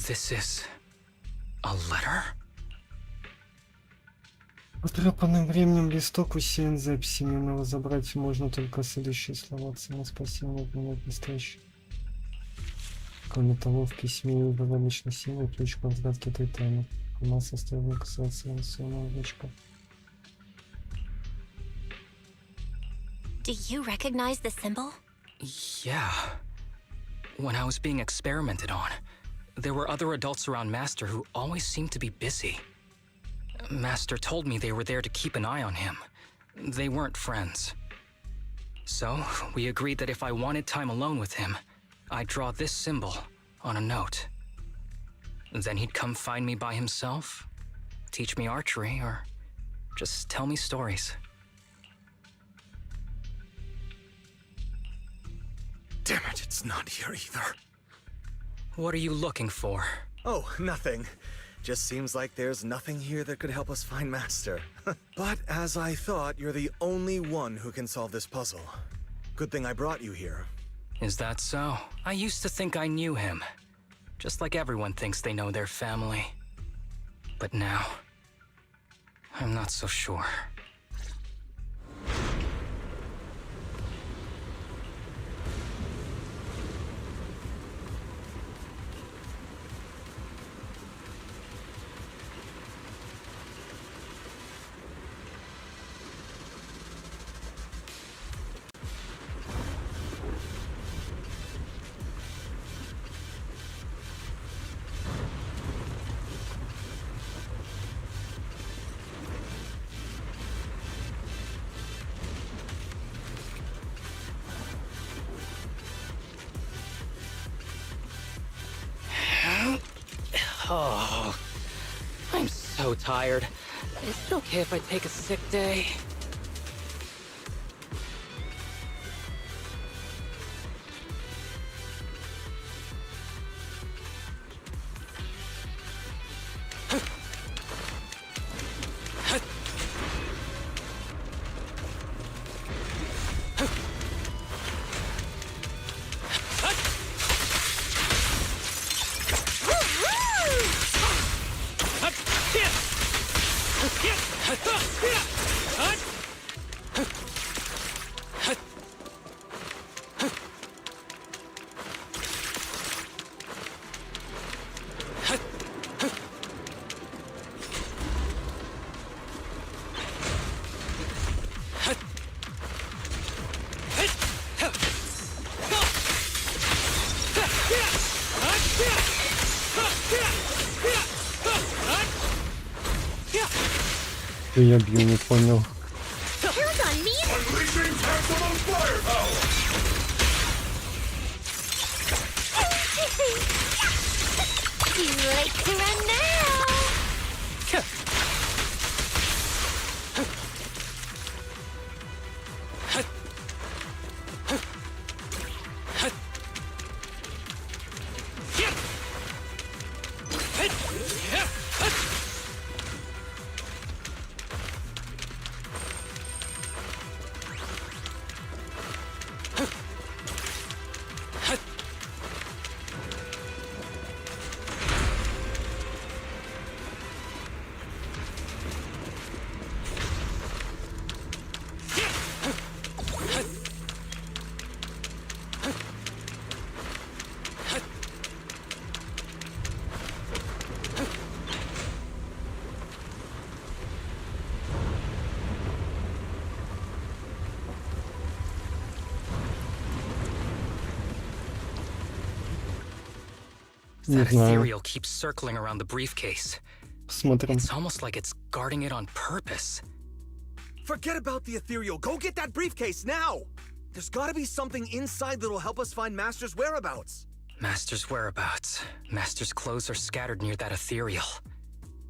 S5: This is a letter?
S2: Потрепанным временем листок усеян записями, но разобрать можно только следующие слова. Цена спасения обменять настоящий. Кроме того, в письме выбрана личный символ, ключ к разгадке этой тайны. Масса составлена касается своего облачка.
S8: Do you recognize the symbol?
S5: Yeah. When I was being experimented on, there were other adults around Master who always seemed to be busy. Master told me they were there to keep an eye on him. They weren't friends. So, we agreed that if I wanted time alone with him, I'd draw this symbol on a note. Then he'd come find me by himself, teach me archery, or just tell me stories.
S11: Damn it, it's not here either.
S5: What are you looking for?
S11: Oh, nothing. Just seems like there's nothing here that could help us find Master. But as I thought, you're the only one who can solve this puzzle. Good thing I brought you here.
S5: Is that so? I used to think I knew him. Just like everyone thinks they know their family. But now, I'm not so sure. Oh, I'm so tired. Is it okay if I take a sick day?
S2: Я бью, не понял.
S5: That ethereal keeps circling around the briefcase.
S2: Смотрим.
S5: It's almost like it's guarding it on purpose.
S11: Forget about the ethereal. Go get that briefcase now! There's gotta be something inside that'll help us find Master's whereabouts.
S5: Master's whereabouts. Master's clothes are scattered near that ethereal.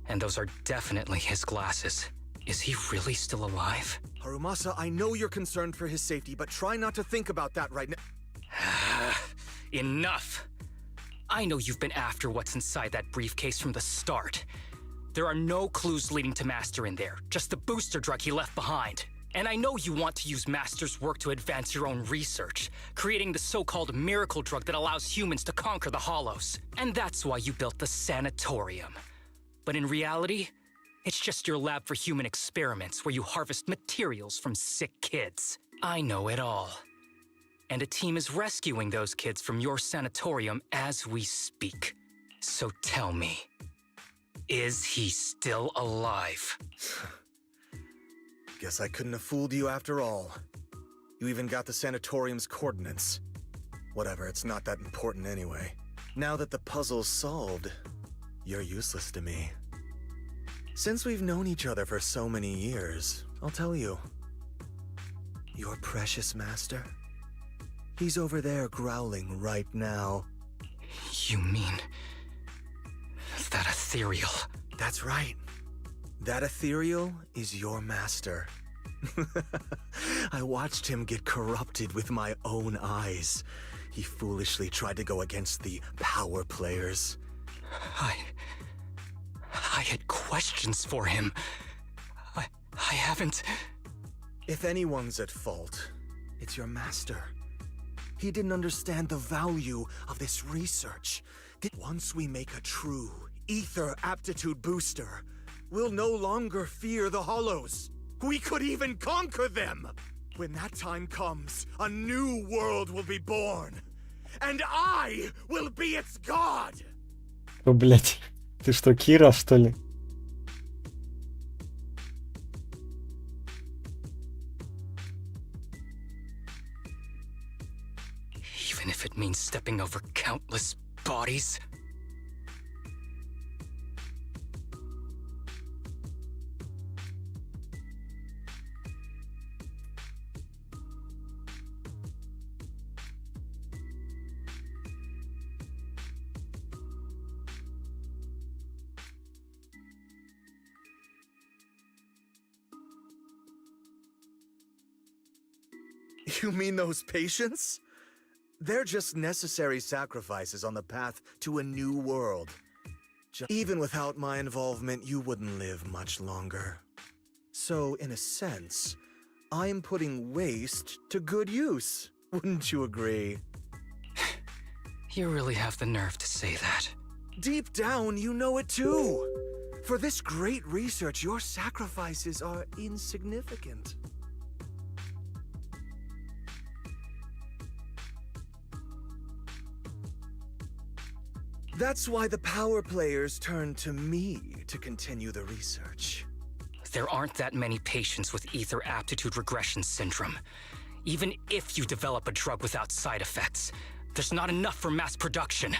S5: And those are definitely his glasses. Is he really still alive?
S11: Harumasa, I know you're concerned for his safety, but try not to think about that right now.
S5: Enough! I know you've been after what's inside that briefcase from the start. There are no clues leading to Master in there, just the booster drug he left behind. And I know you want to use Master's work to advance your own research, creating the so-called miracle drug that allows humans to conquer the Hollows. And that's why you built the sanatorium. But in reality, It's just your lab for human experiments where you harvest materials from sick kids. I know it all. And a team is rescuing those kids from your sanatorium as we speak. So tell me, is he still alive?
S11: Guess I couldn't have fooled you after all. You even got the sanatorium's coordinates. Whatever, it's not that important anyway. Now that the puzzle's solved, you're useless to me. Since we've known each other for so many years, I'll tell you. Your precious master? He's over there growling right now.
S5: You mean... that ethereal?
S11: That's right. That ethereal is your master. I watched him get corrupted with my own eyes. He foolishly tried to go against the power players.
S5: I had questions for him. I haven't...
S11: If anyone's at fault, it's your master. He didn't understand the value of this research. Once we make a true ether aptitude booster, we'll no longer fear the hollows. We could even conquer them. When that time comes, a new world will be born. And I will be its god!
S2: О, блять. Ты что, Кира, что ли?
S5: Even if it means stepping over countless bodies?
S11: You mean those patients? They're just necessary sacrifices on the path to a new world. Even without my involvement, you wouldn't live much longer. So, in a sense, I'm putting waste to good use. Wouldn't you agree?
S5: You really have the nerve to say that.
S11: Deep down, you know it too. For this great research, your sacrifices are insignificant. That's why the power players turned to me to continue the research.
S5: There aren't that many patients with ether aptitude regression syndrome. Even if you develop a drug without side effects, there's not enough for mass production.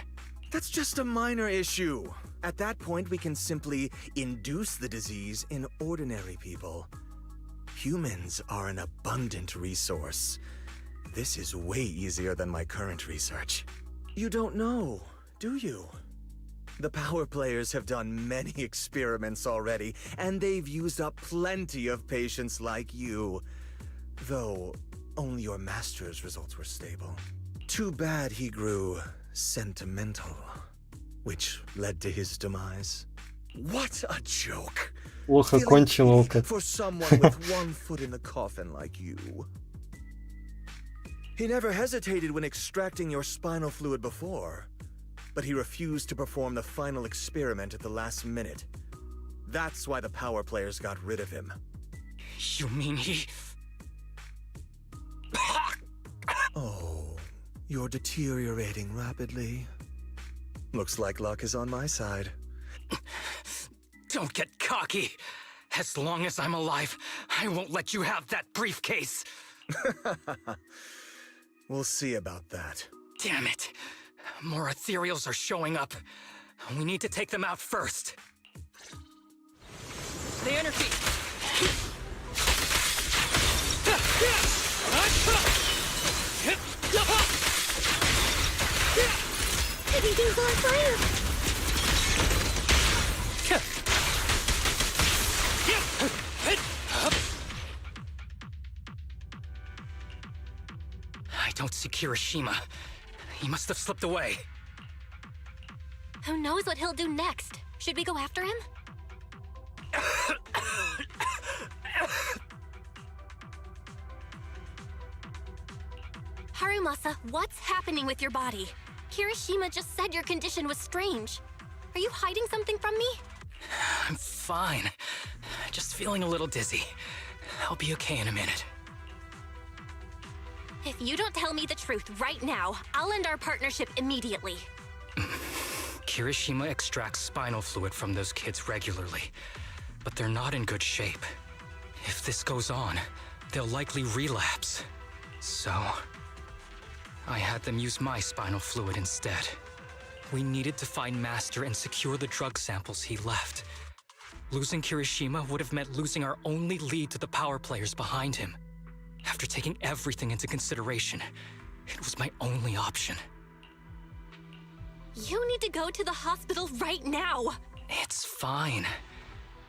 S11: That's just a minor issue. At that point, we can simply induce the disease in ordinary people. Humans are an abundant resource. This is way easier than my current research. You don't know, do you? The power players have done many experiments already, and they've used up plenty of patients like you. Though, only your master's results were stable. Too bad he grew sentimental, which led to his demise. What a joke!
S2: Плохо кончил опыт.
S11: For someone with one foot in the coffin like you. He never hesitated when extracting your spinal fluid before, but he refused to perform the final experiment at the last minute. That's why the power players got rid of him.
S5: You mean he...
S11: Oh, you're deteriorating rapidly. Looks like luck is on my side.
S5: Don't get cocky. As long as I'm alive, I won't let you have that briefcase.
S11: We'll see about that.
S5: Damn it. More ethereals are showing up. We need to take them out first. The energy!
S7: Everything's on fire!
S5: I don't see Kirishima. He must have slipped away.
S8: Who knows what he'll do next? Should we go after him? Harumasa, what's happening with your body? Kirishima just said your condition was strange. Are you hiding something from me?
S5: I'm fine. Just feeling a little dizzy. I'll be okay in a minute.
S8: If you don't tell me the truth right now, I'll end our partnership immediately.
S5: Kirishima extracts spinal fluid from those kids regularly, but they're not in good shape. If this goes on, they'll likely relapse. So, I had them use my spinal fluid instead. We needed to find Master and secure the drug samples he left. Losing Kirishima would have meant losing our only lead to the power players behind him. After taking everything into consideration, it was my only option.
S8: You need to go to the hospital right now!
S5: It's fine.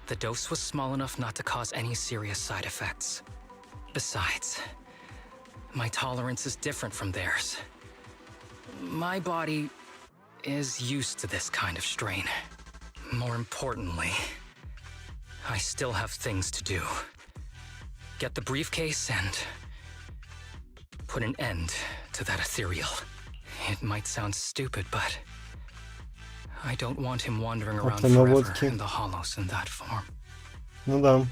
S5: The dose was small enough not to cause any serious side effects. Besides, my tolerance is different from theirs. My body is used to this kind of strain. More importantly, I still have things to do. Get the briefcase and put an end to that ethereal. It might sound stupid, but I don't want him wandering around forever in the hollows in that form.
S2: Ну да.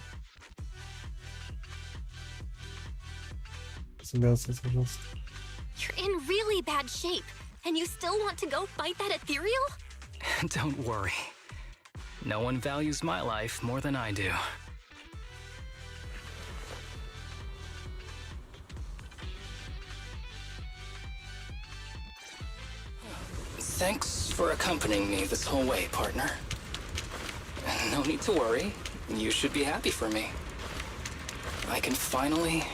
S2: Собирался, пожалуйста.
S8: You're in really bad shape, and you still want to go fight that ethereal?
S5: Don't worry. No one values my life more than I do. Thanks for accompanying me this whole way, partner. No need to worry. You should be happy for me. I can finally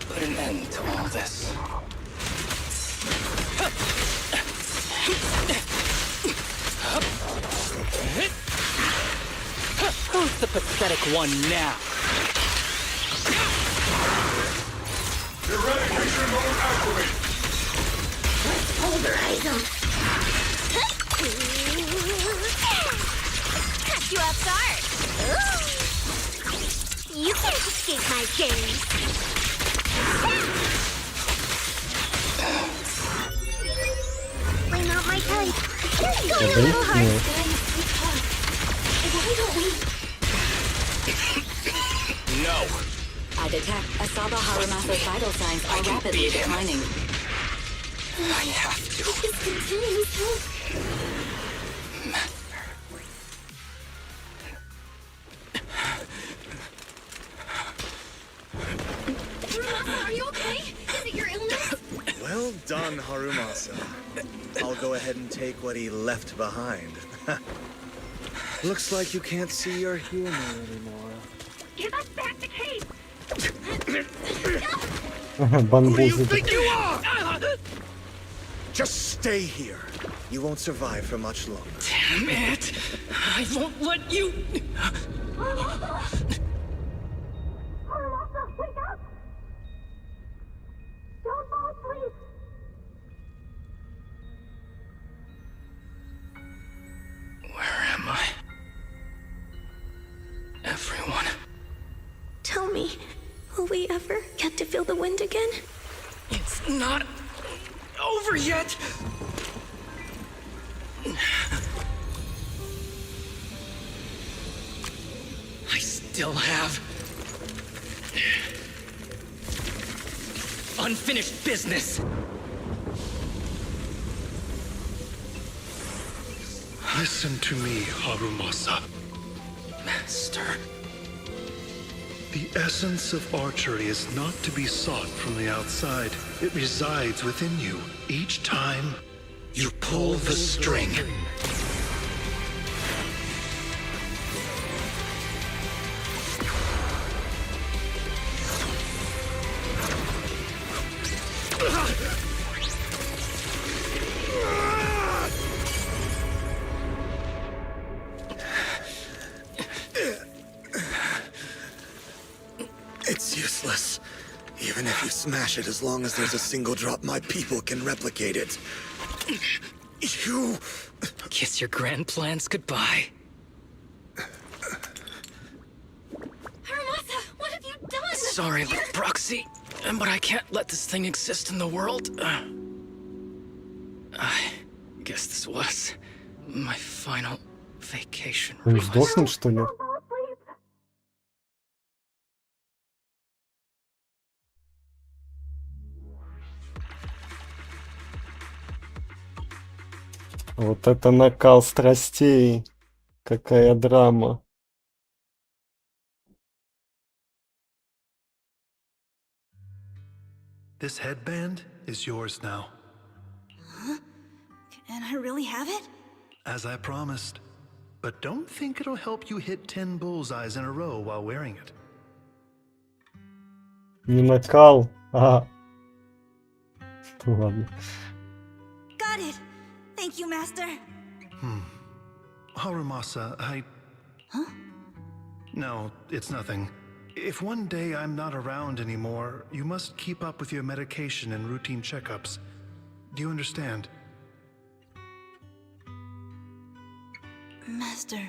S5: put an end to all this. Who's the pathetic one now?
S19: Eradication mode activate!
S7: Pulverize him.
S8: Catch you off guard!
S7: You can't escape my gaze. We're not my type. Going a little hard. Why don't we?
S5: No!
S18: I detect Asaba Harumasa's vital signs are rapidly declining.
S5: I have to.
S7: Just continue, help.
S8: Are you okay? Is it your illness?
S11: Well done, Harumasa. I'll go ahead and take what he left behind. Looks like you can't see your humor anymore.
S8: Give us back the case!
S11: Who do you think you are? Just stay here. You won't survive for much longer.
S5: Damn it! I won't let you...
S7: Harumasa, wake up! Don't fall asleep!
S5: Where am I? Everyone.
S14: Tell me, will we ever get to feel the wind again?
S5: It's not over yet! I still have unfinished business.
S16: Listen to me, Harumasa.
S5: Master.
S16: The essence of archery is not to be sought from the outside. It resides within you. Each time you pull the string.
S11: It's useless. Even if you smash it, as long as there's a single drop, my people can replicate it. You...
S5: Kiss your grand plans goodbye.
S8: Harumasa, what have you done?
S5: Sorry, little proxy, but I can't let this thing exist in the world. I guess this was my final vacation.
S2: Он сдохнет, что ли? Вот это накал страстей. Какая драма.
S16: This headband is yours now.
S15: Huh? Can I really have it?
S16: As I promised. But don't think it'll help you hit 10 bullseyes in a row while wearing it.
S2: Не накал, а... Ладно.
S15: Got it. Thank you, Master.
S16: Harumasa,
S15: Huh?
S16: No, it's nothing. If one day I'm not around anymore, you must keep up with your medication and routine checkups. Do you understand?
S15: Master,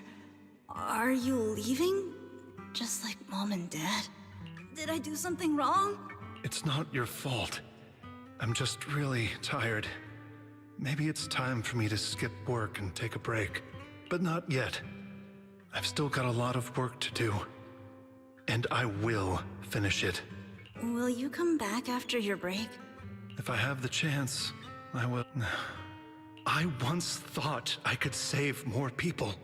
S15: are you leaving? Just like Mom and Dad? Did I do something wrong?
S16: It's not your fault. I'm just really tired. Maybe it's time for me to skip work and take a break. But not yet. I've still got a lot of work to do. And I will finish it.
S15: Will you come back after your break?
S16: If I have the chance, I will. I once thought I could save more people.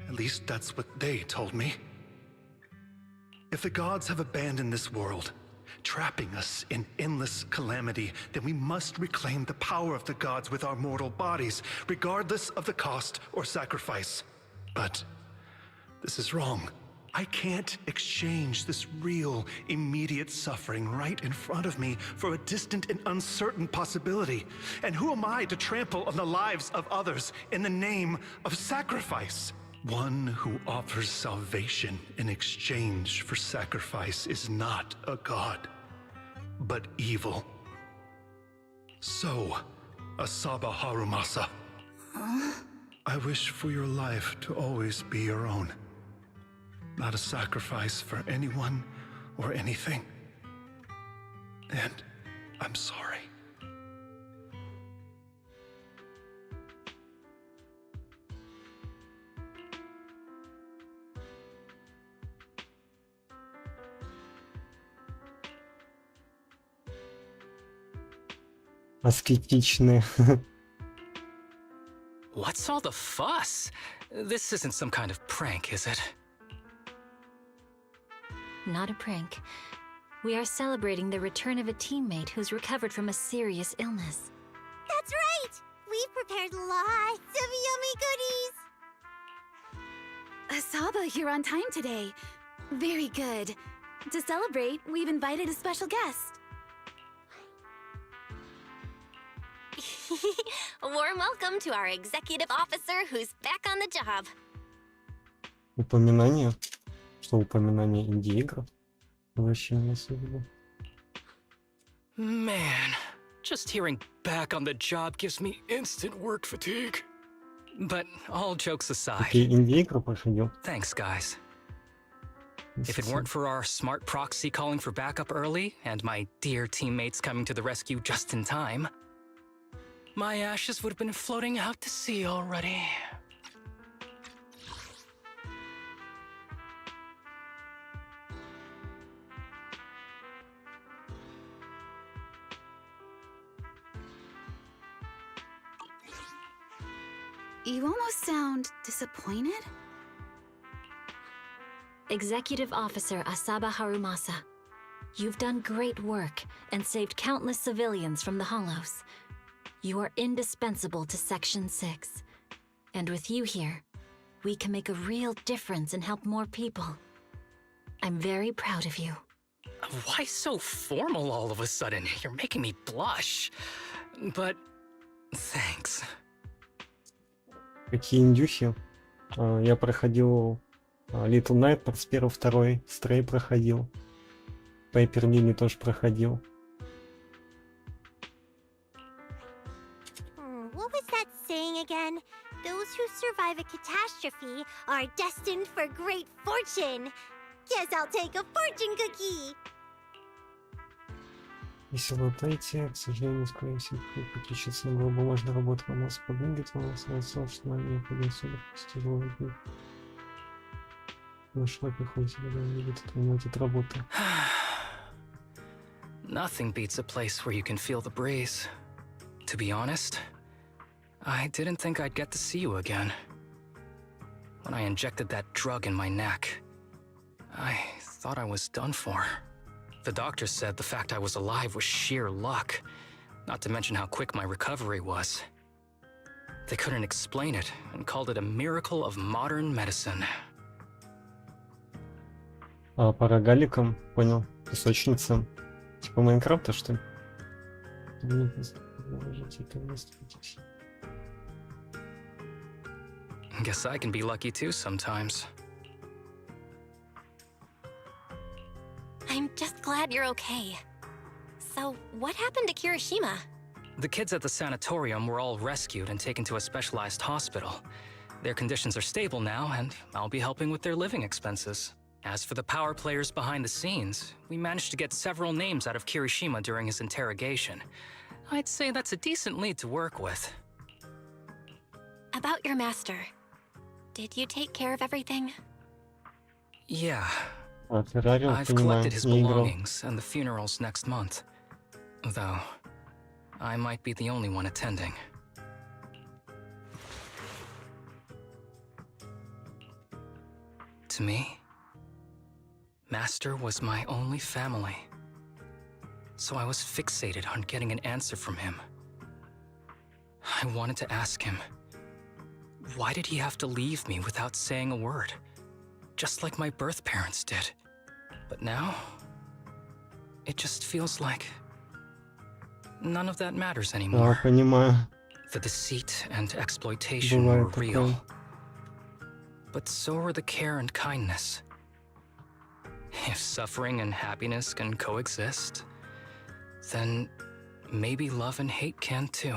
S16: At least that's what they told me. If the gods have abandoned this world, trapping us in endless calamity, then we must reclaim the power of the gods with our mortal bodies, regardless of the cost or sacrifice. But this is wrong. I can't exchange this real, immediate suffering right in front of me for a distant and uncertain possibility. And who am I to trample on the lives of others in the name of sacrifice? One who offers salvation in exchange for sacrifice is not a god, but evil. So, Asaba Harumasa, I wish for your life to always be your own. Not a sacrifice for anyone or anything. And I'm sorry.
S2: Аскетичные.
S5: What's all the fuss? This isn't some kind of prank, is it?
S4: Not a prank. We are celebrating the return of a teammate who's recovered from a serious illness.
S7: That's right! We've prepared lots of yummy goodies!
S6: Asaba, you're on time today. Very good. To celebrate, we've invited a special guest.
S8: Warm welcome to our executive officer who's back on the job.
S2: Упоминание. Что упоминание инди-игр? Вообще не особо.
S5: Man, just hearing back on the job gives me instant work fatigue. But all jokes aside.
S2: Какие инди-игры проходил?
S5: Thanks, guys. If it weren't for our smart proxy calling for backup early and my dear teammates coming to the rescue just in time, my ashes would have been floating out to sea already.
S6: You almost sound disappointed?
S4: Executive Officer Asaba Harumasa, you've done great work and saved countless civilians from the Hollows. You are indispensable to Section 6. And with you here, we can make a real difference and help more people. I'm very proud of you.
S5: Why so formal all of a sudden? You're making me blush. But thanks.
S2: Какие индюхи? Я проходил Little Nightmares 1, 2, Stray проходил. Paper Mini тоже проходил.
S7: What was that saying again? Those who survive a catastrophe are destined for great fortune. Guess I'll take a fortune cookie.
S2: Если вы отойти, к сожалению, скорее всего, переключиться на бумажную работу Харумаса подвигать, что нам необходимо сюда тяжелый день. Нашла приходится видеть отменять от работы.
S5: Nothing beats a place where you can feel the breeze. To be honest, I didn't think I'd get to see you again. When I injected that drug in my neck, I thought I was done for. The doctor said the fact I was alive was sheer luck, not to mention how quick my recovery was. They couldn't explain it and called it a miracle of modern medicine.
S2: А по рогаликам, понял, песочница. Типа Майнкрафта, что ли?
S5: Guess I can be lucky too sometimes.
S8: I'm just glad you're okay. So, what happened to Kirishima?
S5: The kids at the sanatorium were all rescued and taken to a specialized hospital. Their conditions are stable now, and I'll be helping with their living expenses. As for the power players behind the scenes, we managed to get several names out of Kirishima during his interrogation. I'd say that's a decent lead to work with.
S8: About your master. Did you take care of everything?
S5: Yeah.
S2: I've
S5: collected his belongings and the funeral's next month. Though, I might be the only one attending. To me, Master was my only family. So I was fixated on getting an answer from him. I wanted to ask him, why did he have to leave me without saying a word? Just like my birth parents did. But now, it just feels like none of that matters anymore. The deceit and exploitation were real. But so are the care and kindness. If suffering and happiness can coexist, then maybe love and hate can too.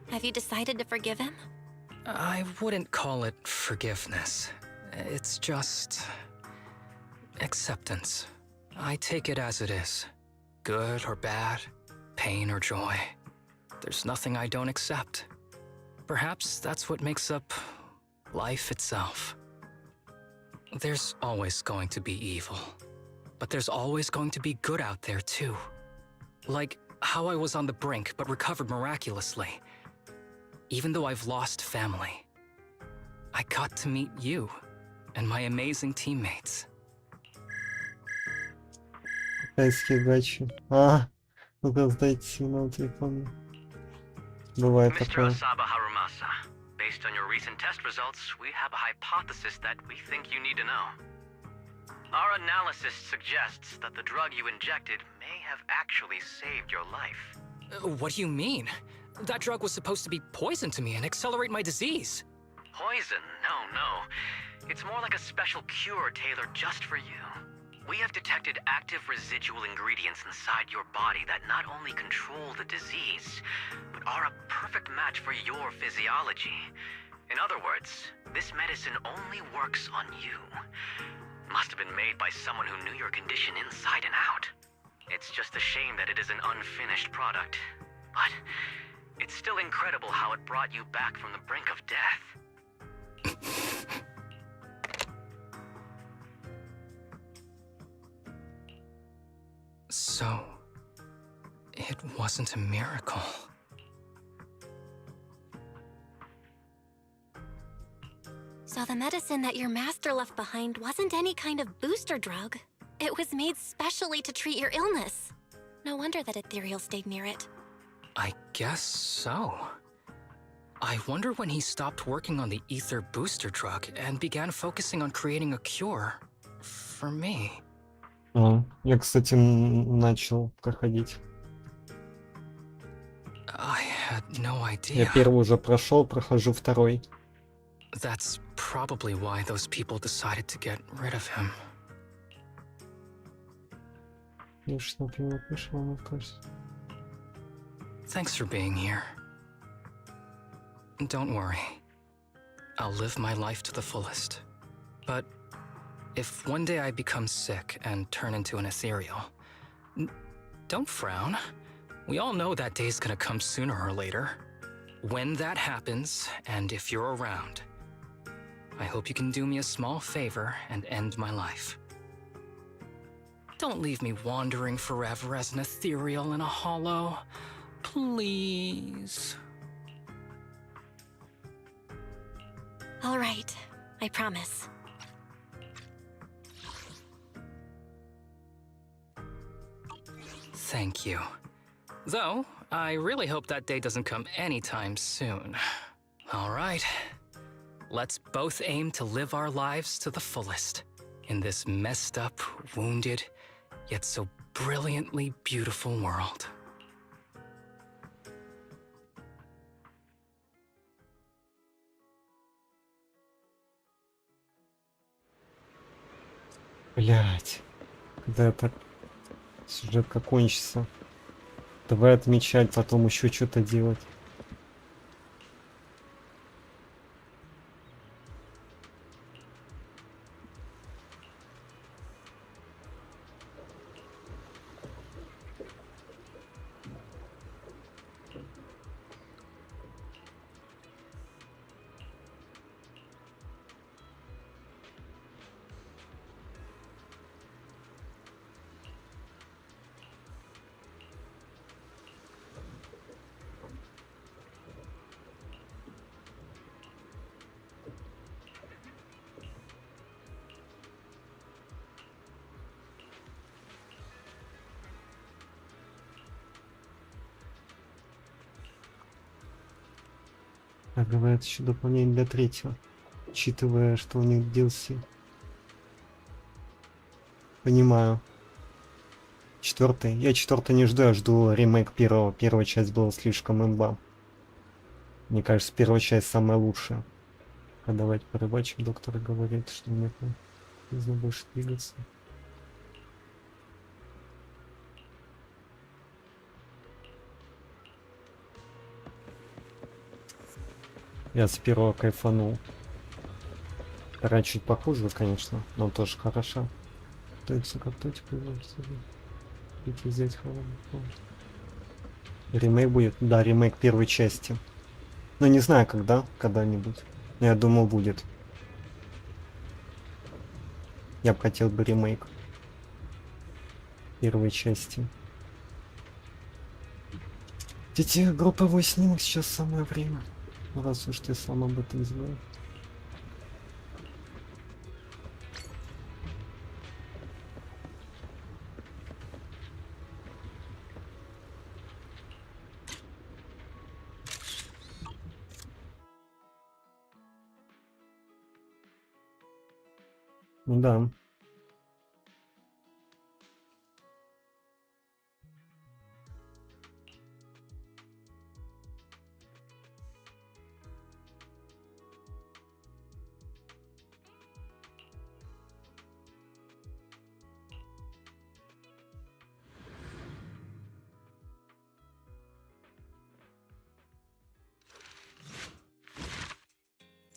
S8: Have you decided to forgive him?
S5: I wouldn't call it forgiveness. It's just acceptance. I take it as it is. Good or bad, pain or joy. There's nothing I don't accept. Perhaps that's what makes up life itself. There's always going to be evil, but there's always going to be good out there too. Like how I was on the brink but recovered miraculously. Even though I've lost family, I got to meet you and my amazing teammates.
S2: Китайские гачи. Ну-ка, сдайте сигнал телефона. Бывает такое.
S19: Mr. Asaba Harumasa, based on your recent test results, we have a hypothesis that we think you need to know. Our analysis suggests that the drug you injected may have actually saved your life.
S5: What do you mean? That drug was supposed to be poison to me and accelerate my disease.
S19: Poison? No. It's more like a special cure tailored just for you. We have detected active residual ingredients inside your body that not only control the disease, but are a perfect match for your physiology. In other words, this medicine only works on you. Must have been made by someone who knew your condition inside and out. It's just a shame that it is an unfinished product. But it's still incredible how it brought you back from the brink of death.
S5: So, it wasn't a miracle.
S8: So the medicine that your master left behind wasn't any kind of booster drug. It was made specially to treat your illness. No wonder that Ethereal stayed near it.
S5: I guess so. I wonder when he stopped working on the ether booster drug and began focusing on creating a cure for me.
S2: Я, кстати, начал проходить.
S5: I had no idea.
S2: Я первый уже прошел, прохожу второй.
S5: That's probably why those people decided to get rid of him. Thanks for being here. Don't worry. I'll live my life to the fullest. But if one day I become sick and turn into an ethereal, don't frown. We all know that day's gonna come sooner or later. When that happens, and if you're around, I hope you can do me a small favor and end my life. Don't leave me wandering forever as an ethereal in a hollow. Please.
S8: All right, I promise.
S5: Thank you. Though, I really hope that day doesn't come anytime soon. All right. Let's both aim to live our lives to the fullest in this messed up, wounded, yet so brilliantly beautiful world.
S2: Блять, когда это сюжетка кончится. Давай отмечать, потом еще что-то делать. А говорят, еще дополнение для третьего, учитывая, что у них DLC. Понимаю. Четвертый. Я четвертый не жду, я жду ремейк первого. Первая часть была слишком имба. Мне кажется, первая часть самая лучшая. А давайте порыбачим. Доктор говорит, что мне нужно больше двигаться. Я с первого кайфанул. Вторая чуть похуже, конечно, но тоже хороша. Пытается как точку взять ремейк будет? Да, ремейк первой части. Но не знаю когда, когда-нибудь. Но я думал будет. Я бы хотел бы ремейк первой части. Дети, групповой снимок сейчас самое время. Раз уж ты сам об этом знаешь. Да.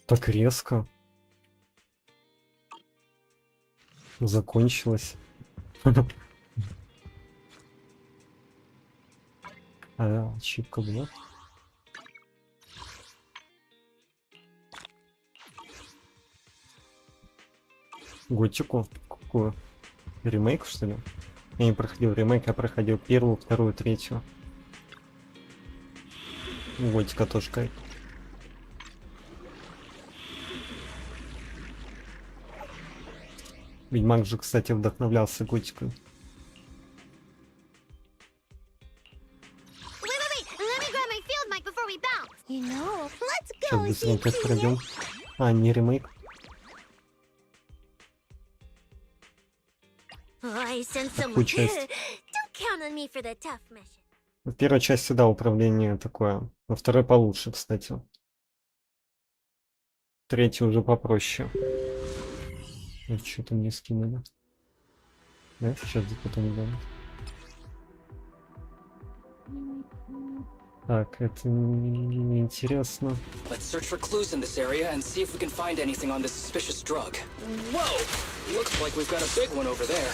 S2: Так резко. Закончилось. А, ошибка была. Готику? Какую? Ремейк, что ли? Я не проходил ремейк, я проходил первую, вторую, третью. Готика тоже кайф. Ведьмак же, кстати, вдохновлялся готикой. Сейчас быстренько пройдем. А, не ремейк. Какую часть? В первой части, да, управление такое. Во второй получше, кстати. Третий уже попроще. Что-то мне скинули. Да, сейчас потом дам. Так, это не интересно.
S5: Let's search for clues in this area and see if we can find anything on this suspicious drug. Whoa! Looks like we've got a big one over there.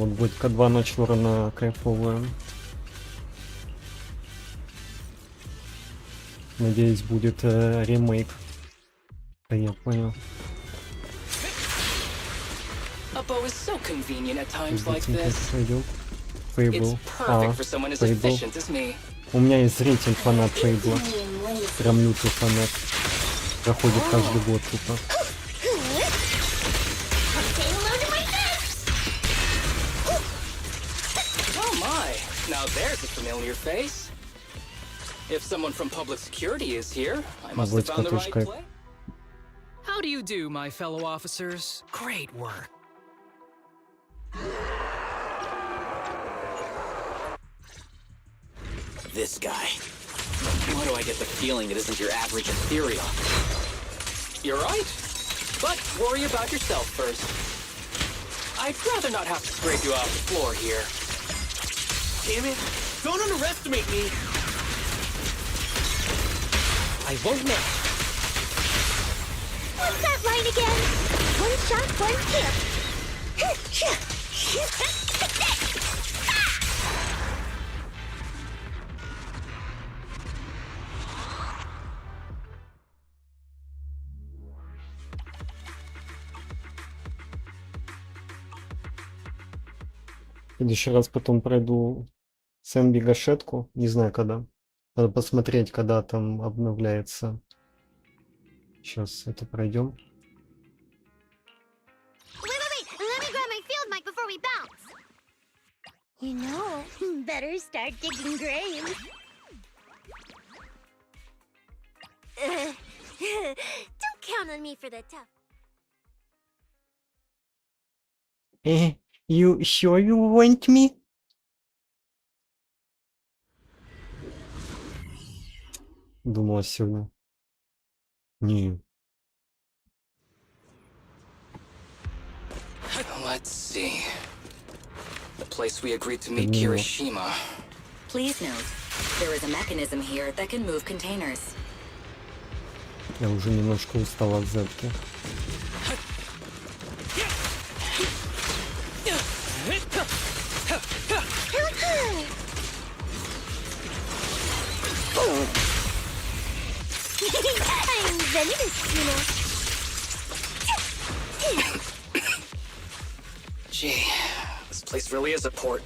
S2: Вот годика 2 на черно кайфовая. Надеюсь, будет ремейк. Да, я понял. Пойдем. Фейбл. Фейбл. У меня есть зритель, фанат Фейбла. Прям лютый фанат. Проходит каждый год тупо.
S5: Now there's a familiar face. If someone from public security is here, I must have found the right place. How do you do, my fellow officers? Great work.
S13: This guy. Why do I get the feeling it isn't your average ethereal?
S5: You're right. But worry about yourself first. I'd rather not have to scrape you off the floor here.
S10: Damn it! Don't underestimate me! I won't miss.
S7: What's that line again? One shot, one kill.
S2: В следующий раз потом пройду с Энби гашетку, не знаю когда. Надо посмотреть, когда там обновляется. Сейчас это пройдем.
S7: Wait, let me grab my field mic before we bounce. You know, better start digging graves. Don't count on me for the tough.
S2: You sure you want me? Думала сегодня. Не.
S5: Let's see. The place we agreed to meet Kirishima.
S17: Please note, there is a mechanism here that can move containers.
S2: Я уже немножко устал от зетки.
S7: I'm Zenless, you know.
S5: Gee, this place really is a port.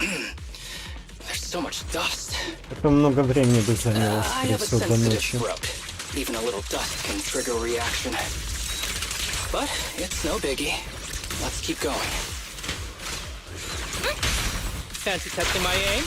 S5: There's so much dust.
S2: Это много времени бы заняло,
S5: I
S2: скорее
S5: have a
S2: всего, до
S5: sensitive
S2: ночи.
S5: throat. Even a little dust can trigger a reaction. But it's no biggie. Let's keep going. Fancy testing my aim?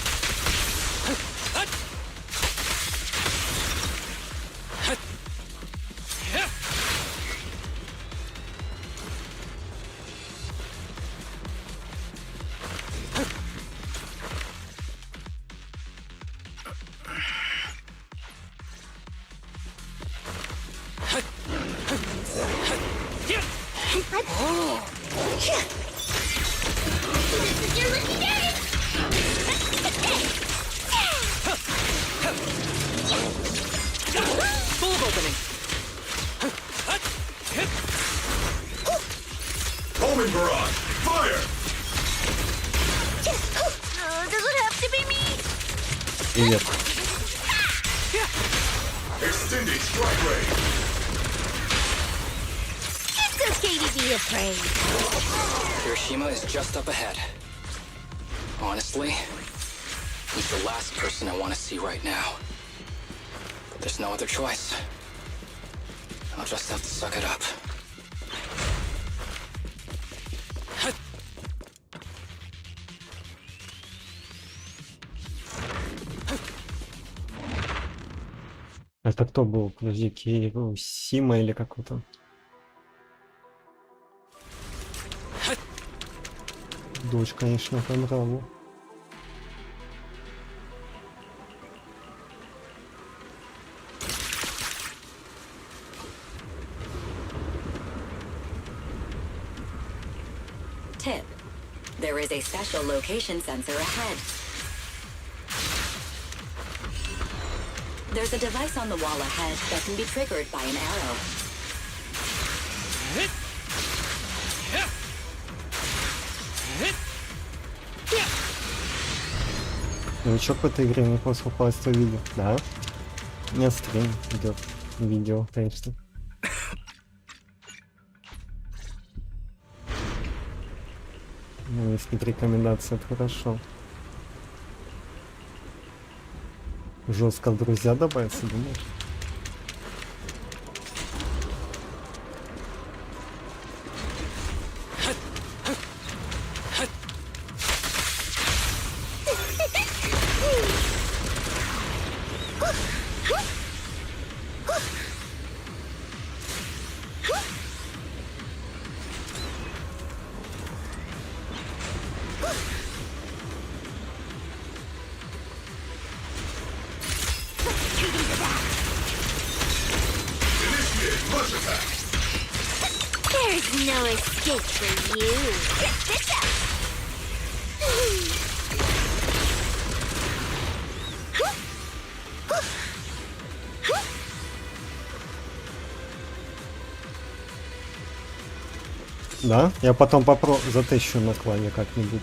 S16: Homing barrage! Fire!
S7: Does it have to be me?
S2: Привет.
S16: Extending strike range!
S7: It's okay to be afraid.
S5: Kirishima is just up ahead. Honestly, he's the last person I want to see right now. But there's no other choice. I'll just have to suck it up.
S2: Это кто был? Подожди, Сима или как-то? Дочь, конечно, по нраву.
S17: Tip. There is a special location sensor ahead. There's a device on the wall ahead that can be triggered by an arrow.
S2: Новичок в этой игре не после холостого видео. Да. У меня стрим идет. Видео, конечно. Ну, если нет рекомендации, это хорошо. Жестко в друзья добавиться, думаешь?
S7: There's no escape for you.
S2: Да? Я потом затащу на клане как-нибудь.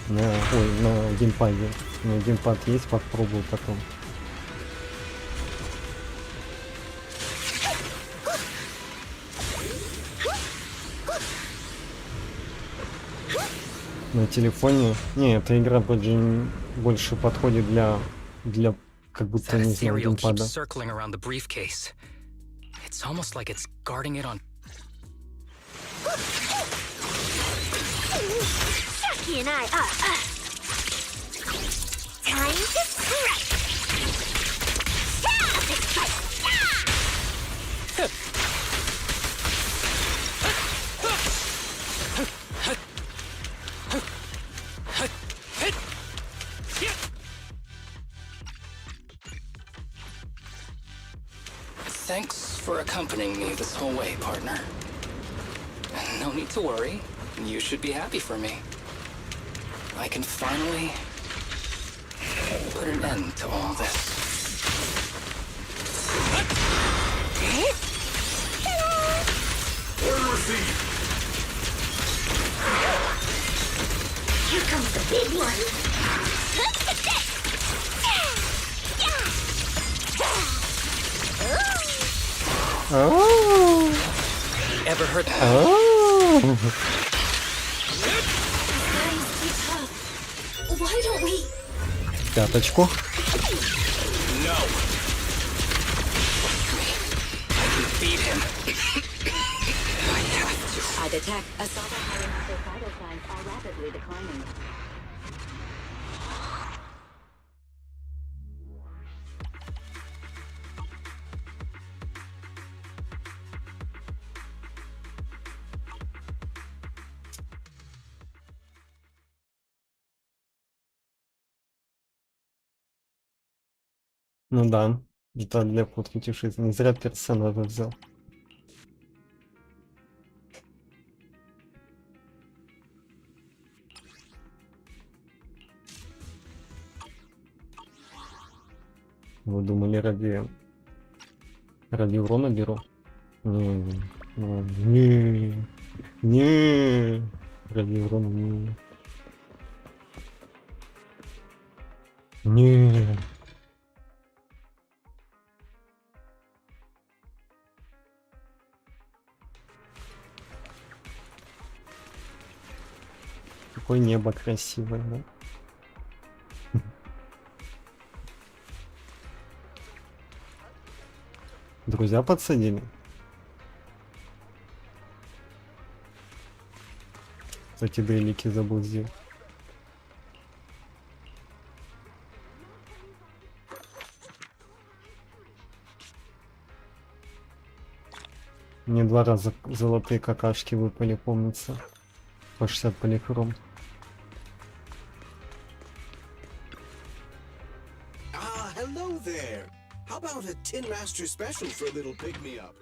S2: На геймпаде. У меня геймпад есть, попробую потом. На телефоне. Не, эта игра больше подходит для как будто не знаю, геймпада.
S7: Chucky and I are time to strike.
S5: Thanks for accompanying me this whole way, partner. No need to worry. You should be happy for me. I can finally put an end to all this.
S7: Order received. Here comes the big one. Look at this.
S2: Oh.
S5: Ever heard?
S2: Oh.
S7: Why don't we?
S2: Пяточку.
S5: No. I can beat him. I have to.
S17: I detect assault Harumasa vital signs are rapidly declining.
S2: Ну да, это для фотки жизни. Не зря персонажа взял. Вы думали, ради урона беру? Не, ради урона не. Какое небо красивое, да? Друзья подсадили. Кстати, брелики забыл сделать. Мне 2 раза золотые какашки выпали, помнится. По 60 полихром.
S20: Hello there. How about a Tin Master special for a little pick-me-up?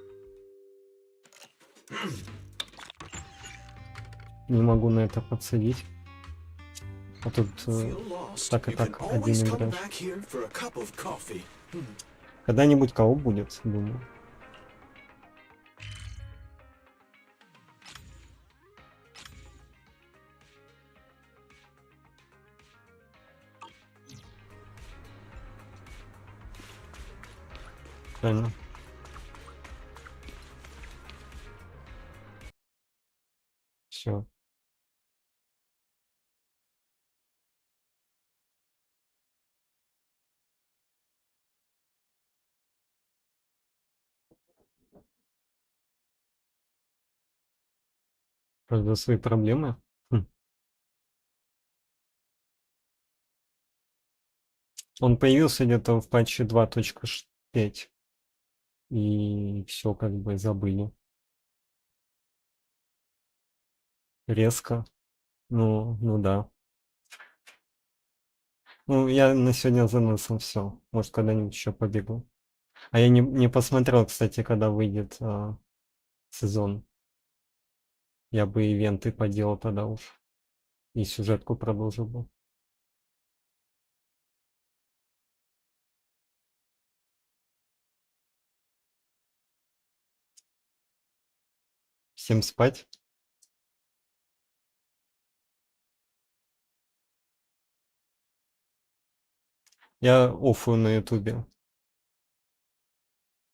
S2: Не могу на это подсадить. А тут так и так один играешь. Когда-нибудь кого будет, думаю. Правильно. Все. Правда, свои проблемы. Он появился где-то в патче 2.5. И все как бы забыли. Резко. Ну да. Ну, я на сегодня Зенлессом все. Может, когда-нибудь еще побегу. А я не посмотрел, кстати, когда выйдет сезон. Я бы ивенты поделал тогда уж. И сюжетку продолжил бы. Всем спать. Я оффую на ютубе.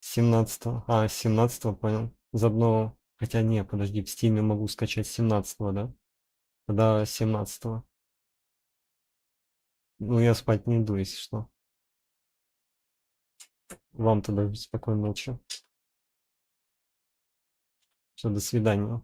S2: 17-го. 17-го, понял. Заодно... Хотя не, подожди, в стиме могу скачать 17-го, да? Тогда 17-го. Ну, я спать не иду, если что. Вам тогда спокойной ночи. Все, до свидания.